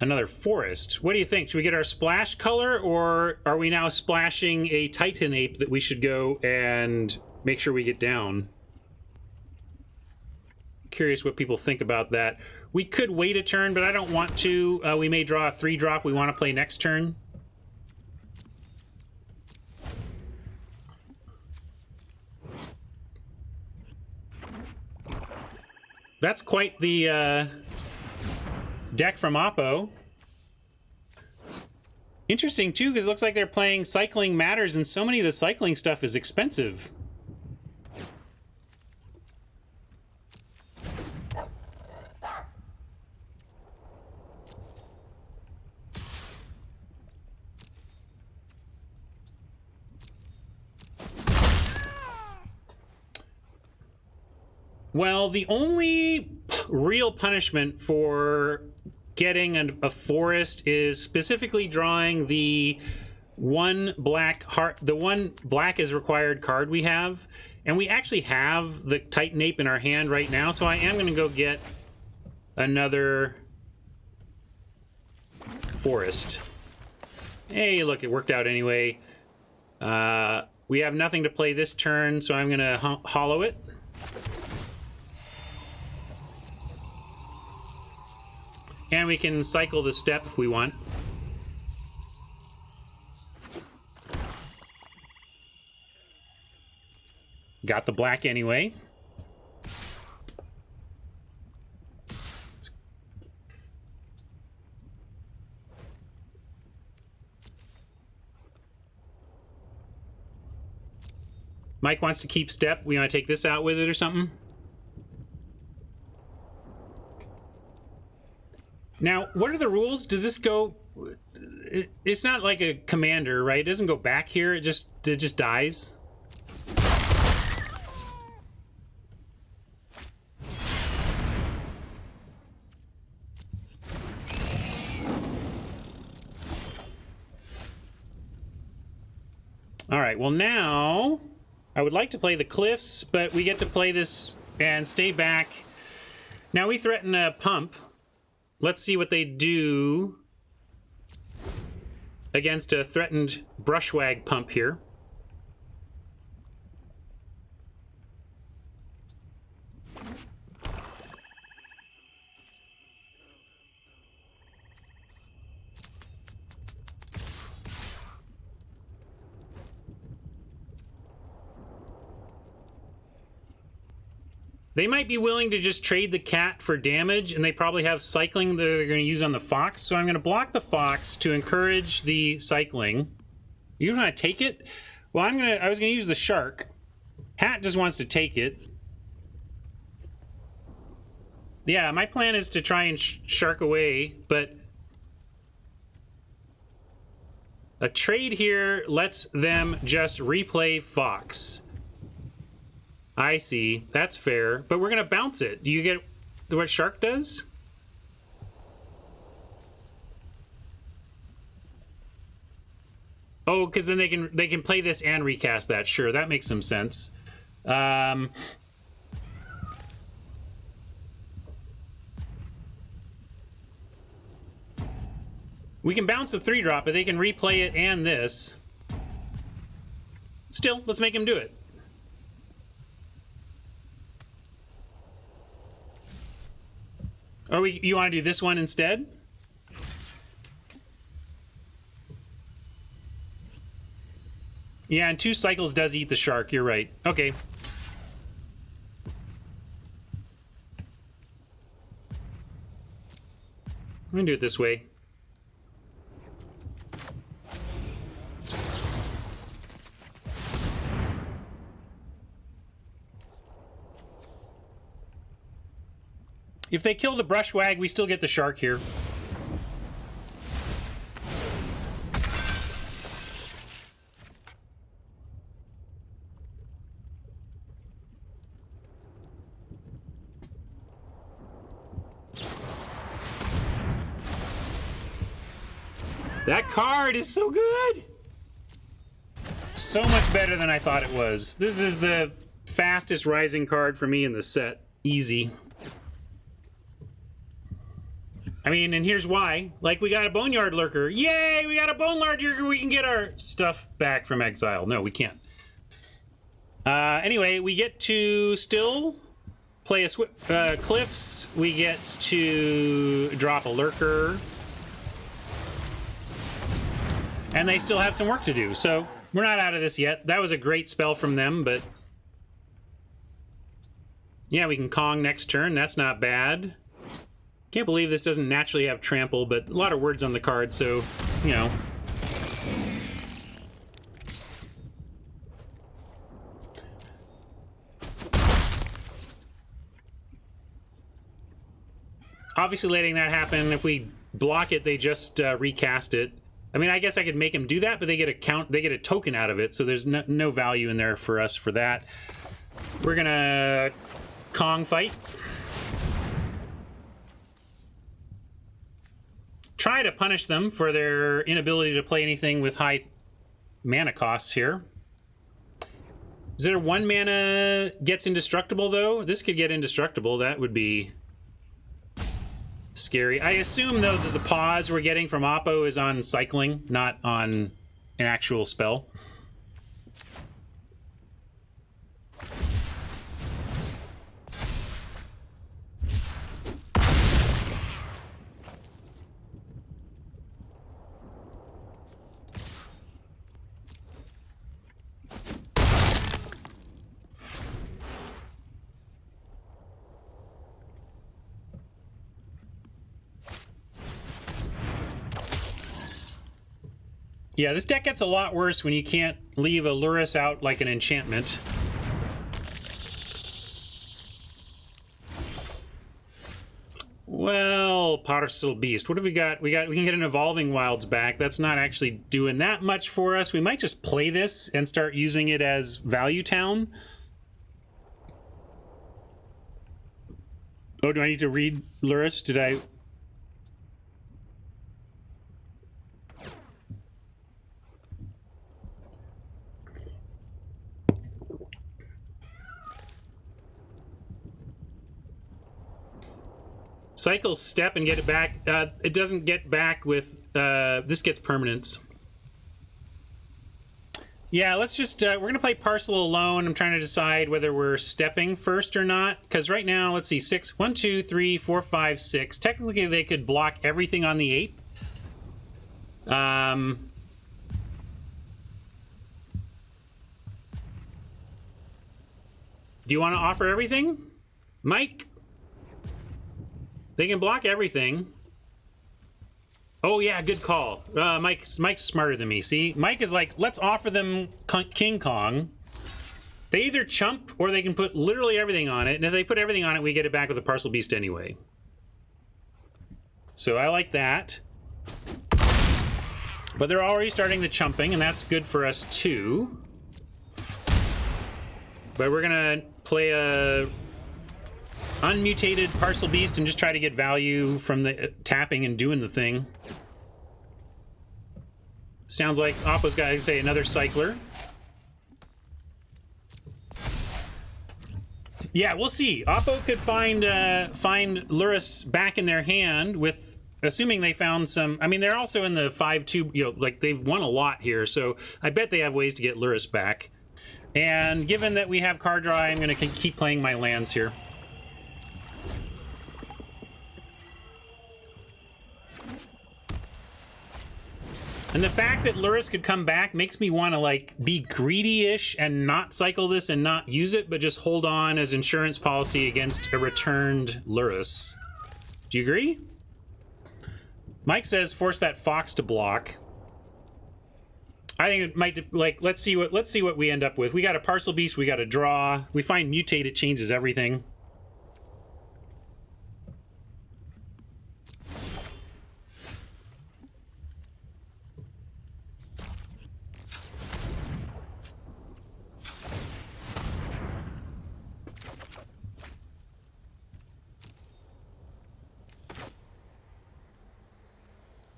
A: another forest. What do you think? Should we get our splash color, or are we now splashing a Titan Ape that we should go and make sure we get down? Curious what people think about that. We could wait a turn, but I don't want to. We may draw a 3-drop we want to play next turn. That's quite the deck from Oppo. Interesting, too, because it looks like they're playing Cycling Matters, and so many of the cycling stuff is expensive. Well, the only real punishment for getting a forest is specifically drawing the one black is required card we have, and we actually have the Titan Ape in our hand right now, so I am going to go get another forest. Hey, look, it worked out anyway. We have nothing to play this turn, so I'm going to hollow it. And we can cycle the step if we want. Got the black anyway. Mike wants to keep step. We want to take this out with it or something? Now, what are the rules? Does this go... It's not like a commander, right? It doesn't go back here. It just dies. All right, well now, I would like to play the cliffs, but we get to play this and stay back. Now we threaten a pump. Let's see what they do against a threatened brushwag pump here. They might be willing to just trade the cat for damage, and they probably have cycling that they're going to use on the fox. So I'm going to block the fox to encourage the cycling. You want to take it? Well, I was going to use the shark. Hat just wants to take it. Yeah, my plan is to try and shark away, but a trade here lets them just replay fox. I see. That's fair. But we're going to bounce it. Do you get what shark does? Oh, because then they can play this and recast that. Sure, that makes some sense. We can bounce the 3-drop, but they can replay it and this. Still, let's make him do it. Or you want to do this one instead? Yeah, and 2 cycles does eat the shark. You're right. Okay. I'm gonna do it this way. If they kill the brushwag, we still get the shark here. That card is so good! So much better than I thought it was. This is the fastest rising card for me in the set. Easy. I mean, and here's why. Like, we got a Boneyard Lurker. Yay! We got a Boneyard Lurker! We can get our stuff back from exile. No, we can't. Anyway, we get to still play a Cliffs. We get to drop a Lurker. And they still have some work to do. So, we're not out of this yet. That was a great spell from them, but... yeah, we can Kong next turn. That's not bad. Can't believe this doesn't naturally have trample, but a lot of words on the card, so, you know. Obviously letting that happen, if we block it, they just recast it. I mean, I guess I could make them do that, but they get a token out of it, so there's no value in there for us for that. We're gonna Kong fight. Try to punish them for their inability to play anything with high mana costs here. Is there 1 mana gets indestructible, though? This could get indestructible. That would be scary. I assume, though, that the pause we're getting from Oppo is on cycling, not on an actual spell. Yeah, this deck gets a lot worse when you can't leave a Lurrus out like an enchantment. Well, Parcel Beast. What have we got? We can get an Evolving Wilds back. That's not actually doing that much for us. We might just play this and start using it as Value Town. Oh, do I need to read Lurrus? Did I... Cycle step and get it back. It doesn't get back with... this gets permanence. Yeah, let's just... we're going to play Parcel alone. I'm trying to decide whether we're stepping first or not. Because right now, let's see. 6, 1, 2, 3, 4, 5, 6. Technically, they could block everything on the ape. Do you want to offer everything? Mike? They can block everything. Oh, yeah, good call. Mike's smarter than me, see? Mike is like, let's offer them King Kong. They either chump or they can put literally everything on it. And if they put everything on it, we get it back with a Parcel Beast anyway. So I like that. But they're already starting the chumping, and that's good for us, too. But we're going to play a... unmutated Parcel Beast and just try to get value from the tapping and doing the thing. Sounds like Oppo's got to say another cycler. Yeah, we'll see. Oppo could find Lurrus back in their hand with, assuming they found some. I mean, they're also in the 5-2. You know, like they've won a lot here, so I bet they have ways to get Lurrus back. And given that we have card draw, I'm going to keep playing my lands here. And the fact that Lurrus could come back makes me want to, like, be greedy-ish and not cycle this and not use it, but just hold on as insurance policy against a returned Lurrus. Do you agree? Mike says force that fox to block. I think it might, like, let's see what we end up with. We got a Parcel Beast, we got a draw. We find Mutate, it changes everything.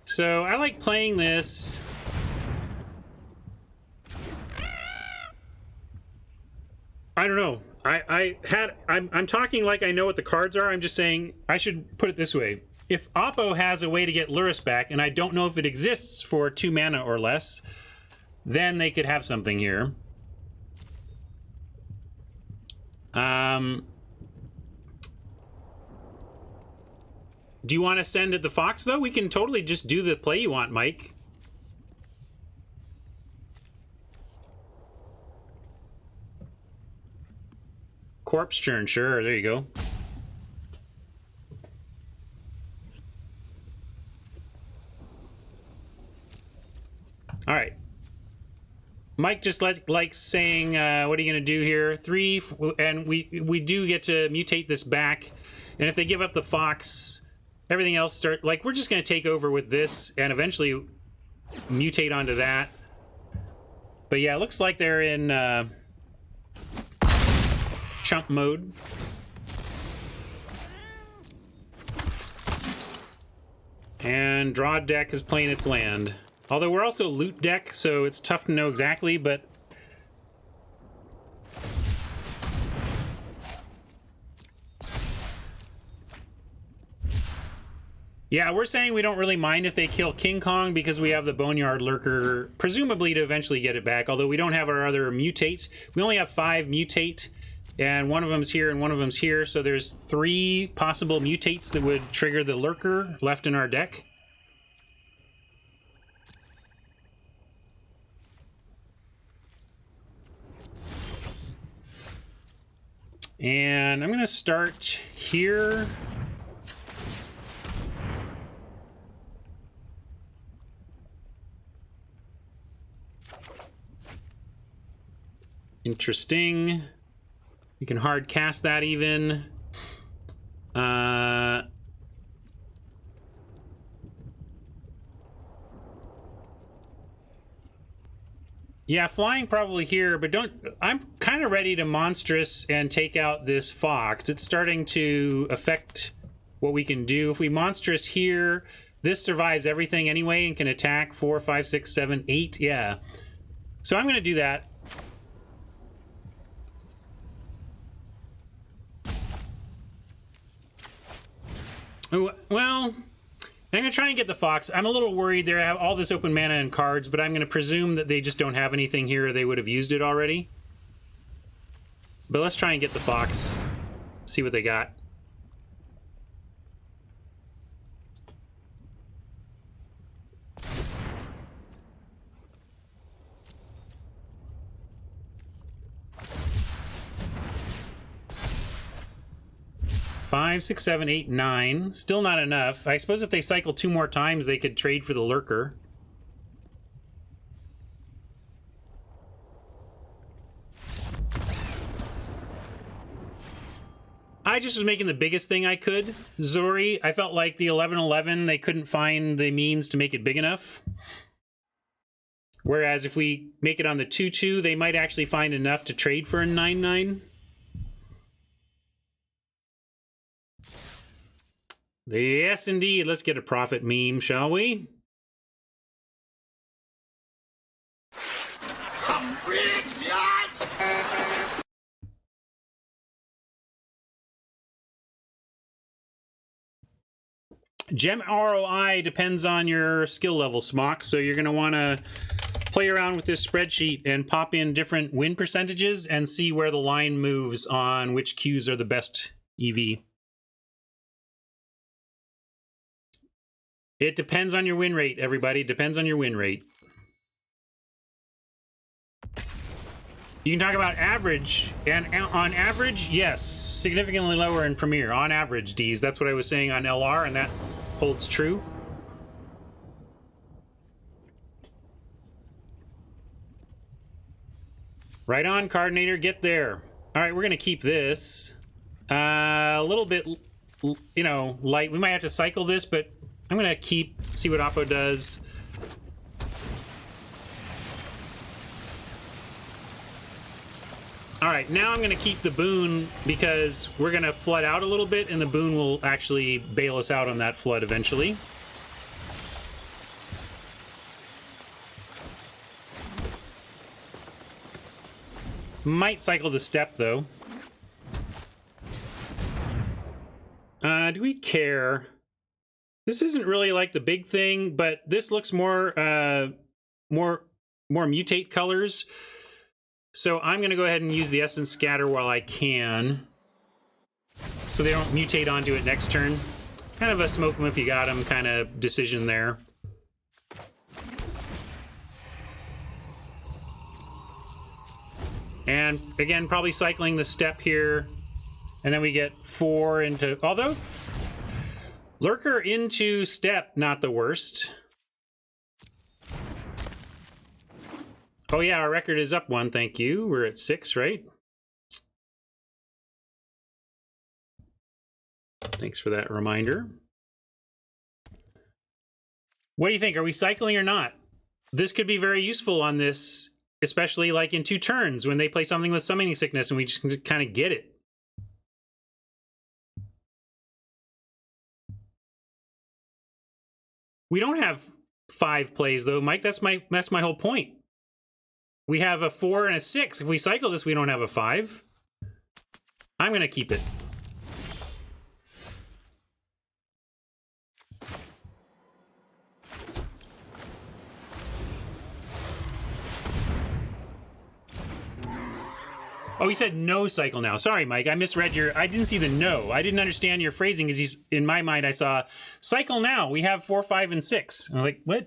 A: So I like playing this. I don't know. I'm talking like I know what the cards are. I'm just saying I should put it this way. If Oppo has a way to get Lurrus back, and I don't know if it exists for 2 mana or less, then they could have something here. Do you want to send at the Fox, though? We can totally just do the play you want, Mike. Corpse Churn, sure. There you go. All right. Mike just likes saying, what are you going to do here? 3, and we do get to mutate this back. And if they give up the Fox, everything else like, we're just going to take over with this and eventually mutate onto that. But yeah, it looks like they're in chump mode. And draw deck is playing its land. Although we're also loot deck, so it's tough to know exactly, but yeah, we're saying we don't really mind if they kill King Kong because we have the Boneyard Lurker, presumably to eventually get it back, although we don't have our other mutate. We only have 5 mutate, and one of them's here and one of them's here, so there's 3 possible mutates that would trigger the Lurker left in our deck. And I'm going to start here. Interesting. We can hard cast that even. Yeah, flying probably here, but don't. I'm kind of ready to monstrous and take out this Fox. It's starting to affect what we can do. If we monstrous here, this survives everything anyway and can attack 4, 5, 6, 7, 8. Yeah. So I'm going to do that. Well, I'm going to try and get the Fox. I'm a little worried they have all this open mana and cards, but I'm going to presume that they just don't have anything here or they would have used it already. But let's try and get the Fox. See what they got. Five, 6, 7, 8, 9. Still not enough. I suppose if they cycle 2 more times, they could trade for the Lurker. I just was making the biggest thing I could, Zori. I felt like the 11-11, they couldn't find the means to make it big enough. Whereas if we make it on the 2-2, they might actually find enough to trade for a 9-9. Yes, indeed. Let's get a profit meme, shall we? Gem ROI depends on your skill level, Smock, so you're going to want to play around with this spreadsheet and pop in different win percentages and see where the line moves on which queues are the best EV. It depends on your win rate, everybody. It depends on your win rate. You can talk about average, and on average, yes, significantly lower in Premiere. On average, D's. That's what I was saying on LR, and that holds true. Right on, Cardinator, get there. All right, we're going to keep this. A little bit, you know, light. We might have to cycle this, but I'm going to see what Oppo does. All right, now I'm going to keep the boon because we're going to flood out a little bit, and the boon will actually bail us out on that flood eventually. Might cycle the step, though. Do we care? This isn't really like the big thing, but this looks more mutate colors. So I'm going to go ahead and use the Essence Scatter while I can, so they don't mutate onto it next turn. Kind of a smoke them if you got them kind of decision there. And again, probably cycling the step here, and then we get 4 into, although Lurker into step, not the worst. Oh yeah, our record is up 1, thank you. We're at 6, right? Thanks for that reminder. What do you think? Are we cycling or not? This could be very useful on this, especially like in 2 turns when they play something with Summoning Sickness and we just kind of get it. We don't have 5 plays though, Mike. That's my whole point. We have a 4 and a 6. If we cycle this, we don't have a 5. I'm going to keep it. Oh, he said no cycle now. Sorry, Mike. I misread I didn't see the no. I didn't understand your phrasing because in my mind I saw cycle now. We have 4, 5, and 6. I'm like, what?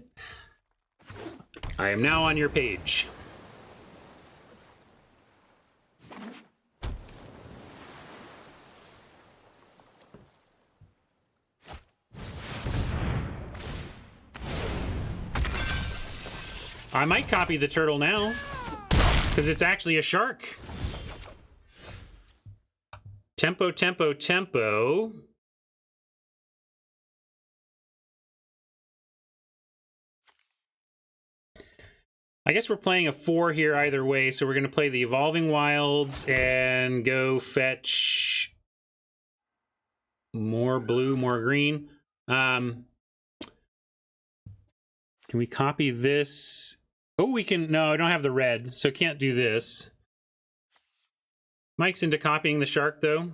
A: I am now on your page. I might copy the turtle now, because it's actually a shark. Tempo, tempo, tempo. I guess we're playing a 4 here either way, so we're going to play the Evolving Wilds and go fetch more blue, more green. Can we copy this? Oh, we can. No, I don't have the red, so can't do this. Mike's into copying the shark, though.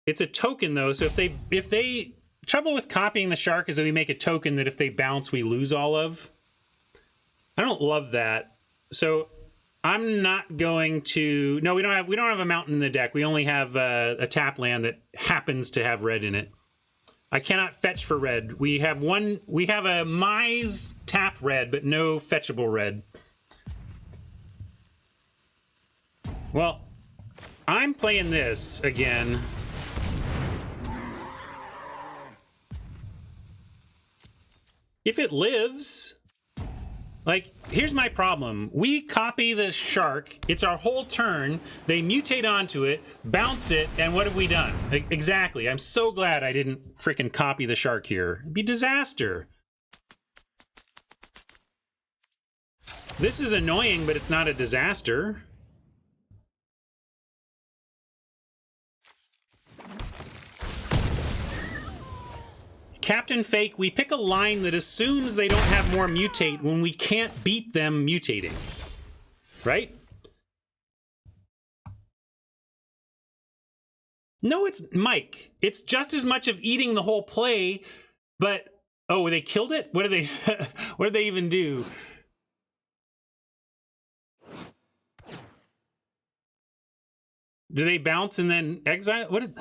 A: It's a token, though, so if they trouble with copying the shark is that we make a token that if they bounce, we lose all of. I don't love that, so I'm not going to. No, we don't have a mountain in the deck. We only have a tap land that happens to have red in it. I cannot fetch for red. We have a Mize tap red, but no fetchable red. Well, I'm playing this again. If it lives, like, here's my problem. We copy the shark. It's our whole turn. They mutate onto it, bounce it, and what have we done? Exactly. I'm so glad I didn't freaking copy the shark here. It'd be disaster. This is annoying, but it's not a disaster. Captain Fake, we pick a line that assumes they don't have more mutate when we can't beat them mutating. Right? No, it's Mike. It's just as much of eating the whole play, but oh, they killed it? What did they what did they even do? Do they bounce and then exile? What did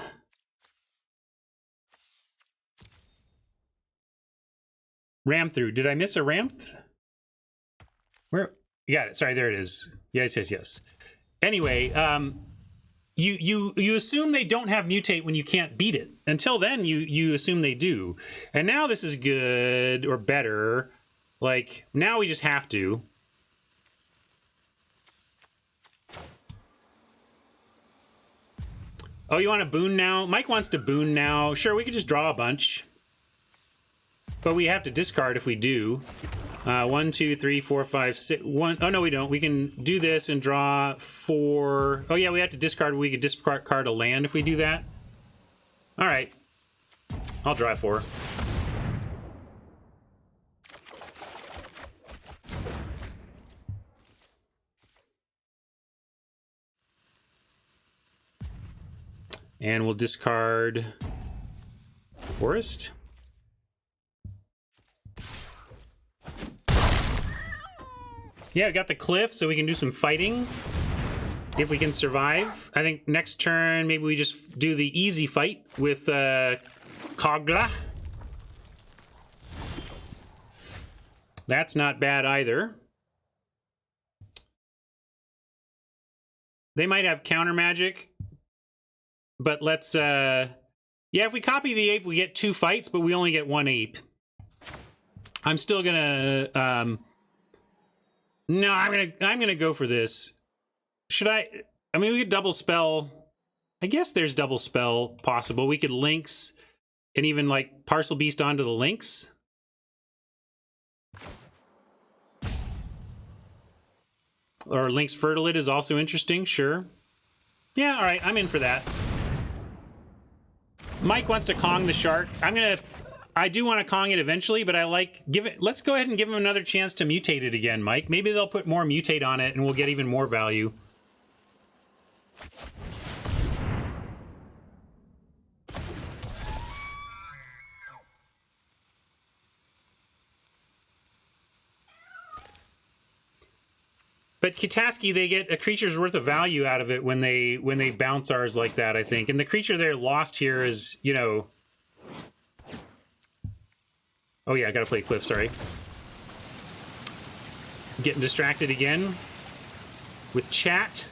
A: ram through? Did I miss a ram? Where? Got it. Sorry, there it is. Yes. Anyway, you assume they don't have mutate when you can't beat it. Until then, you assume they do. And now this is good or better. Like now we just have to. Oh, you want a boon now? Mike wants to boon now. Sure, we could just draw a bunch. But we have to discard if we do. 1, 2, 3, 4, 5, 6. 1. Oh, no, we don't. We can do this and draw 4. Oh, yeah, we have to discard. We could discard a land if we do that. All right. I'll draw 4. And we'll discard Forest. Yeah, we got the cliff, so we can do some fighting if we can survive. I think next turn, maybe we just do the easy fight with Kogla. That's not bad either. They might have counter magic, but let's... yeah, if we copy the ape, we get 2 fights, but we only get 1 ape. I'm still gonna... No, I'm gonna go for this. Should I mean, we could double spell. I guess there's double spell possible. We could Lynx and even like Parcel Beast onto the Lynx. Or Lynx Fertilid is also interesting, sure. Yeah, all right, I'm in for that. Mike wants to Kong the shark. I do want to Kong it eventually, but let's go ahead and give him another chance to mutate it again, Mike. Maybe they'll put more mutate on it and we'll get even more value. But Kitaski, they get a creature's worth of value out of it when they bounce ours like that, I think. And the creature they're lost here is, you know... Oh yeah, I gotta play Cliff, sorry. Getting distracted again with chat.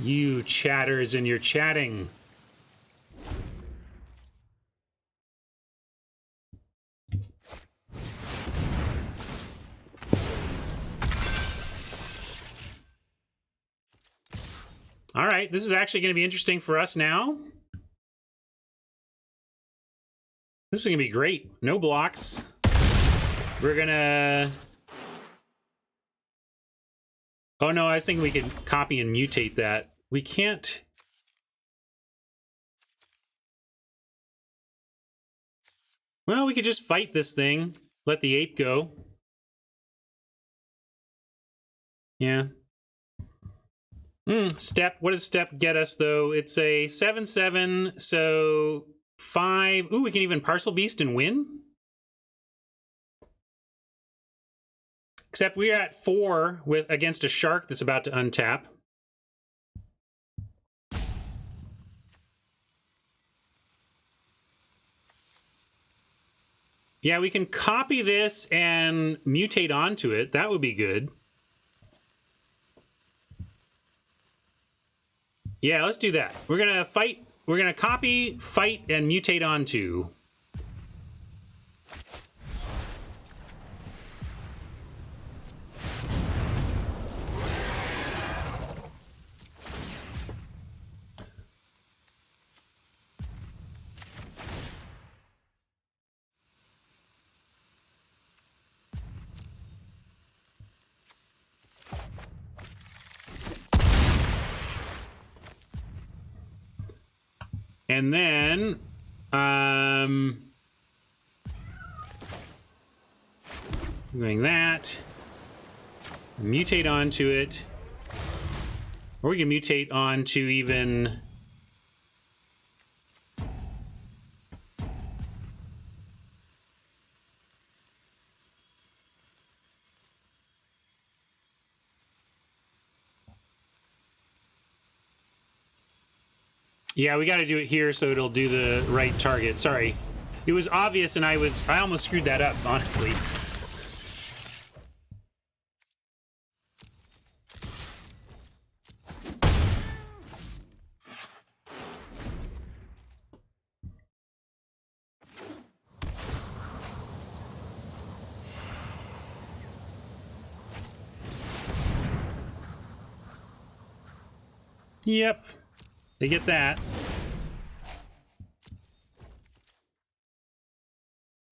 A: You chatters and you're chatting. All right, this is actually going to be interesting for us now. This is going to be great. No blocks. We're going to... Oh, no, I was thinking we could copy and mutate that. We can't... Well, we could just fight this thing. Let the ape go. Yeah. Step. What does step get us, though? It's a 7/7, so 5. Ooh, we can even Parcel Beast and win? Except we're at 4 against a shark that's about to untap. Yeah, we can copy this and mutate onto it. That would be good. Yeah, let's do that. We're gonna fight. We're gonna copy, fight, and mutate onto. And then, doing that, mutate onto it, or we can mutate onto even Yeah, we got to do it here so it'll do the right target. Sorry. It was obvious and I almost screwed that up, honestly. Yep. They get that.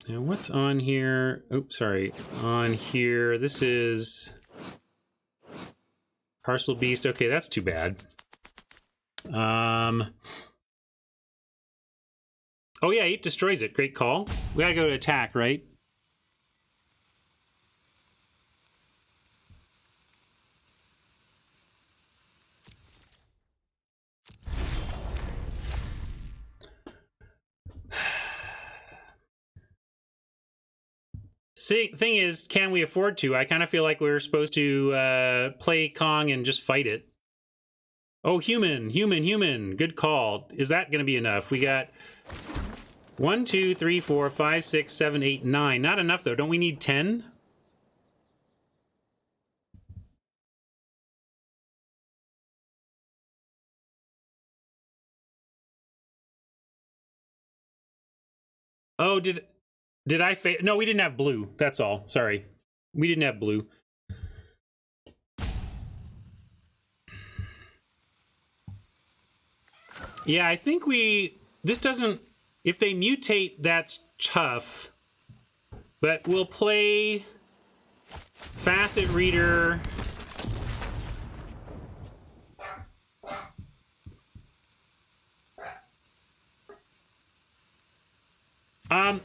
A: Now what's on here? Oops, sorry. On here, this is Parcel Beast. Okay, that's too bad. Oh yeah, Ape destroys it. Great call. We gotta go to attack, right? See, thing is, can we afford to? I kind of feel like we're supposed to play Kong and just fight it. Oh, human. Good call. Is that going to be enough? We got 1, 2, 3, 4, 5, 6, 7, 8, 9. Not enough, though. Don't we need 10? Oh, did I fail? No, we didn't have blue. That's all. Sorry. We didn't have blue. Yeah, I think this doesn't... If they mutate, that's tough. But we'll play Facet Reader.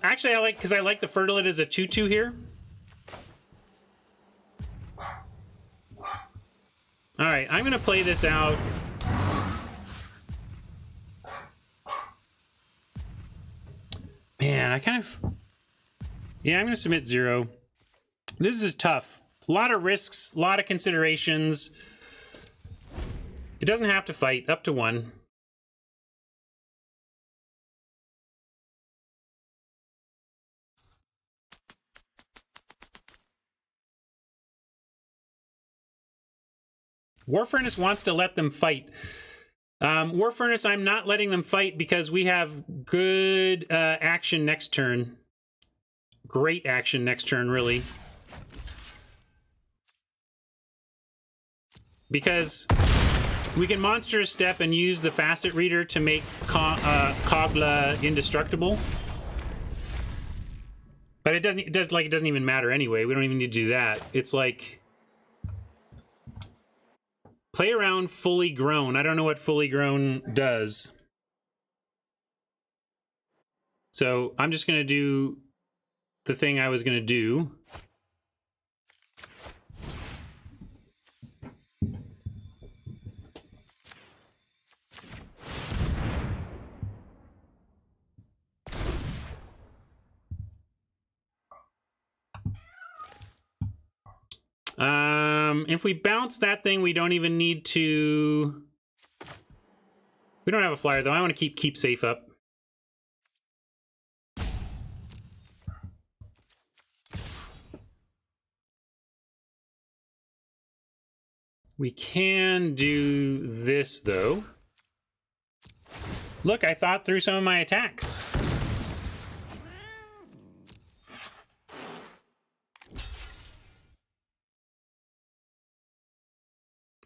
A: Actually, I like the Fertilid as a 2/2 here. All right, I'm gonna play this out. Man, yeah, I'm gonna submit 0. This is tough. A lot of risks, a lot of considerations. It doesn't have to fight, up to 1. War Furnace wants to let them fight. War Furnace, I'm not letting them fight because we have good action next turn. Great action next turn, really. Because we can Monster Step and use the Facet Reader to make Kogla indestructible. But it doesn't even matter anyway. We don't even need to do that. It's like... Play around Fully Grown. I don't know what Fully Grown does. So I'm just going to do the thing I was going to do. If we bounce that thing, we don't even need to... We don't have a flyer, though. I want to keep safe up. We can do this, though. Look, I thought through some of my attacks.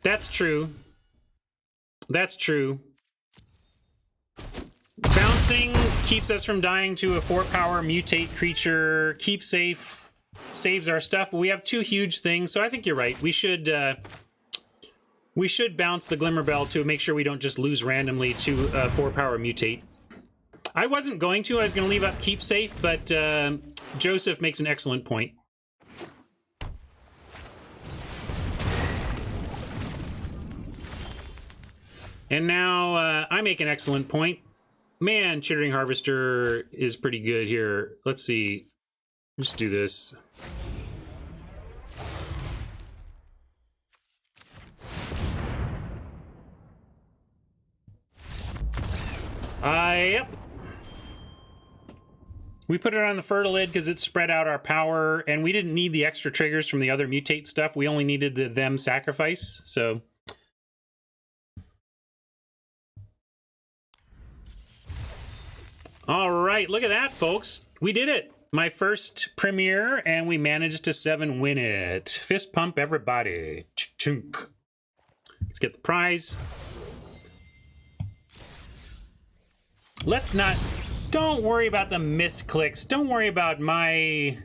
A: That's true. That's true. Bouncing keeps us from dying to a 4-power mutate creature. Keep safe. Saves our stuff. But we have 2 huge things, so I think you're right. We should bounce the Glimmerbell to make sure we don't just lose randomly to a 4-power mutate. I wasn't going to. I was going to leave up Keep Safe, but Joseph makes an excellent point. And now I make an excellent point. Man, Chittering Harvester is pretty good here. Let's see. Let's do this. Yep. We put it on the fertilid because it spread out our power, and we didn't need the extra triggers from the other mutate stuff. We only needed the them sacrifice, so... All right, look at that, folks. We did it. My first premiere, and we managed to 7 win it. Fist pump, everybody. Chunk. Let's get the prize. Let's not... Don't worry about the misclicks. Don't worry about my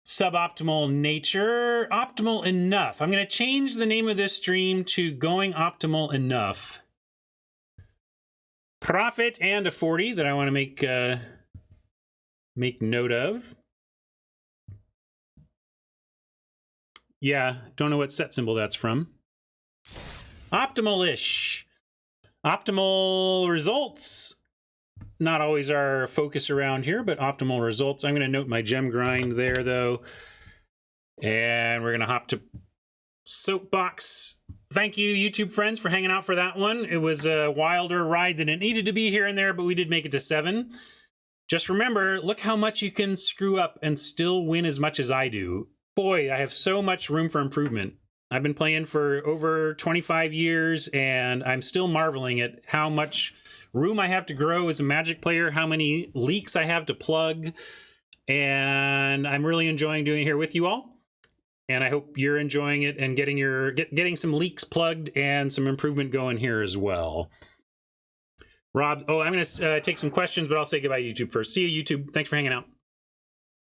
A: suboptimal nature. Optimal enough. I'm going to change the name of this stream to Going Optimal Enough. Profit and a 40 that I want to make note of. Yeah, don't know what set symbol that's from. Optimal-ish. Optimal results. Not always our focus around here, but optimal results. I'm going to note my gem grind there, though. And we're going to hop to Soapbox. Thank you, YouTube friends, for hanging out for that one. It was a wilder ride than it needed to be here and there, but we did make it to 7. Just remember, look how much you can screw up and still win as much as I do. Boy, I have so much room for improvement. I've been playing for over 25 years, and I'm still marveling at how much room I have to grow as a Magic player, how many leaks I have to plug, and I'm really enjoying doing it here with you all. And I hope you're enjoying it and getting some leaks plugged and some improvement going here as well. Rob, I'm going to take some questions, but I'll say goodbye to YouTube first. See you, YouTube. Thanks for hanging out.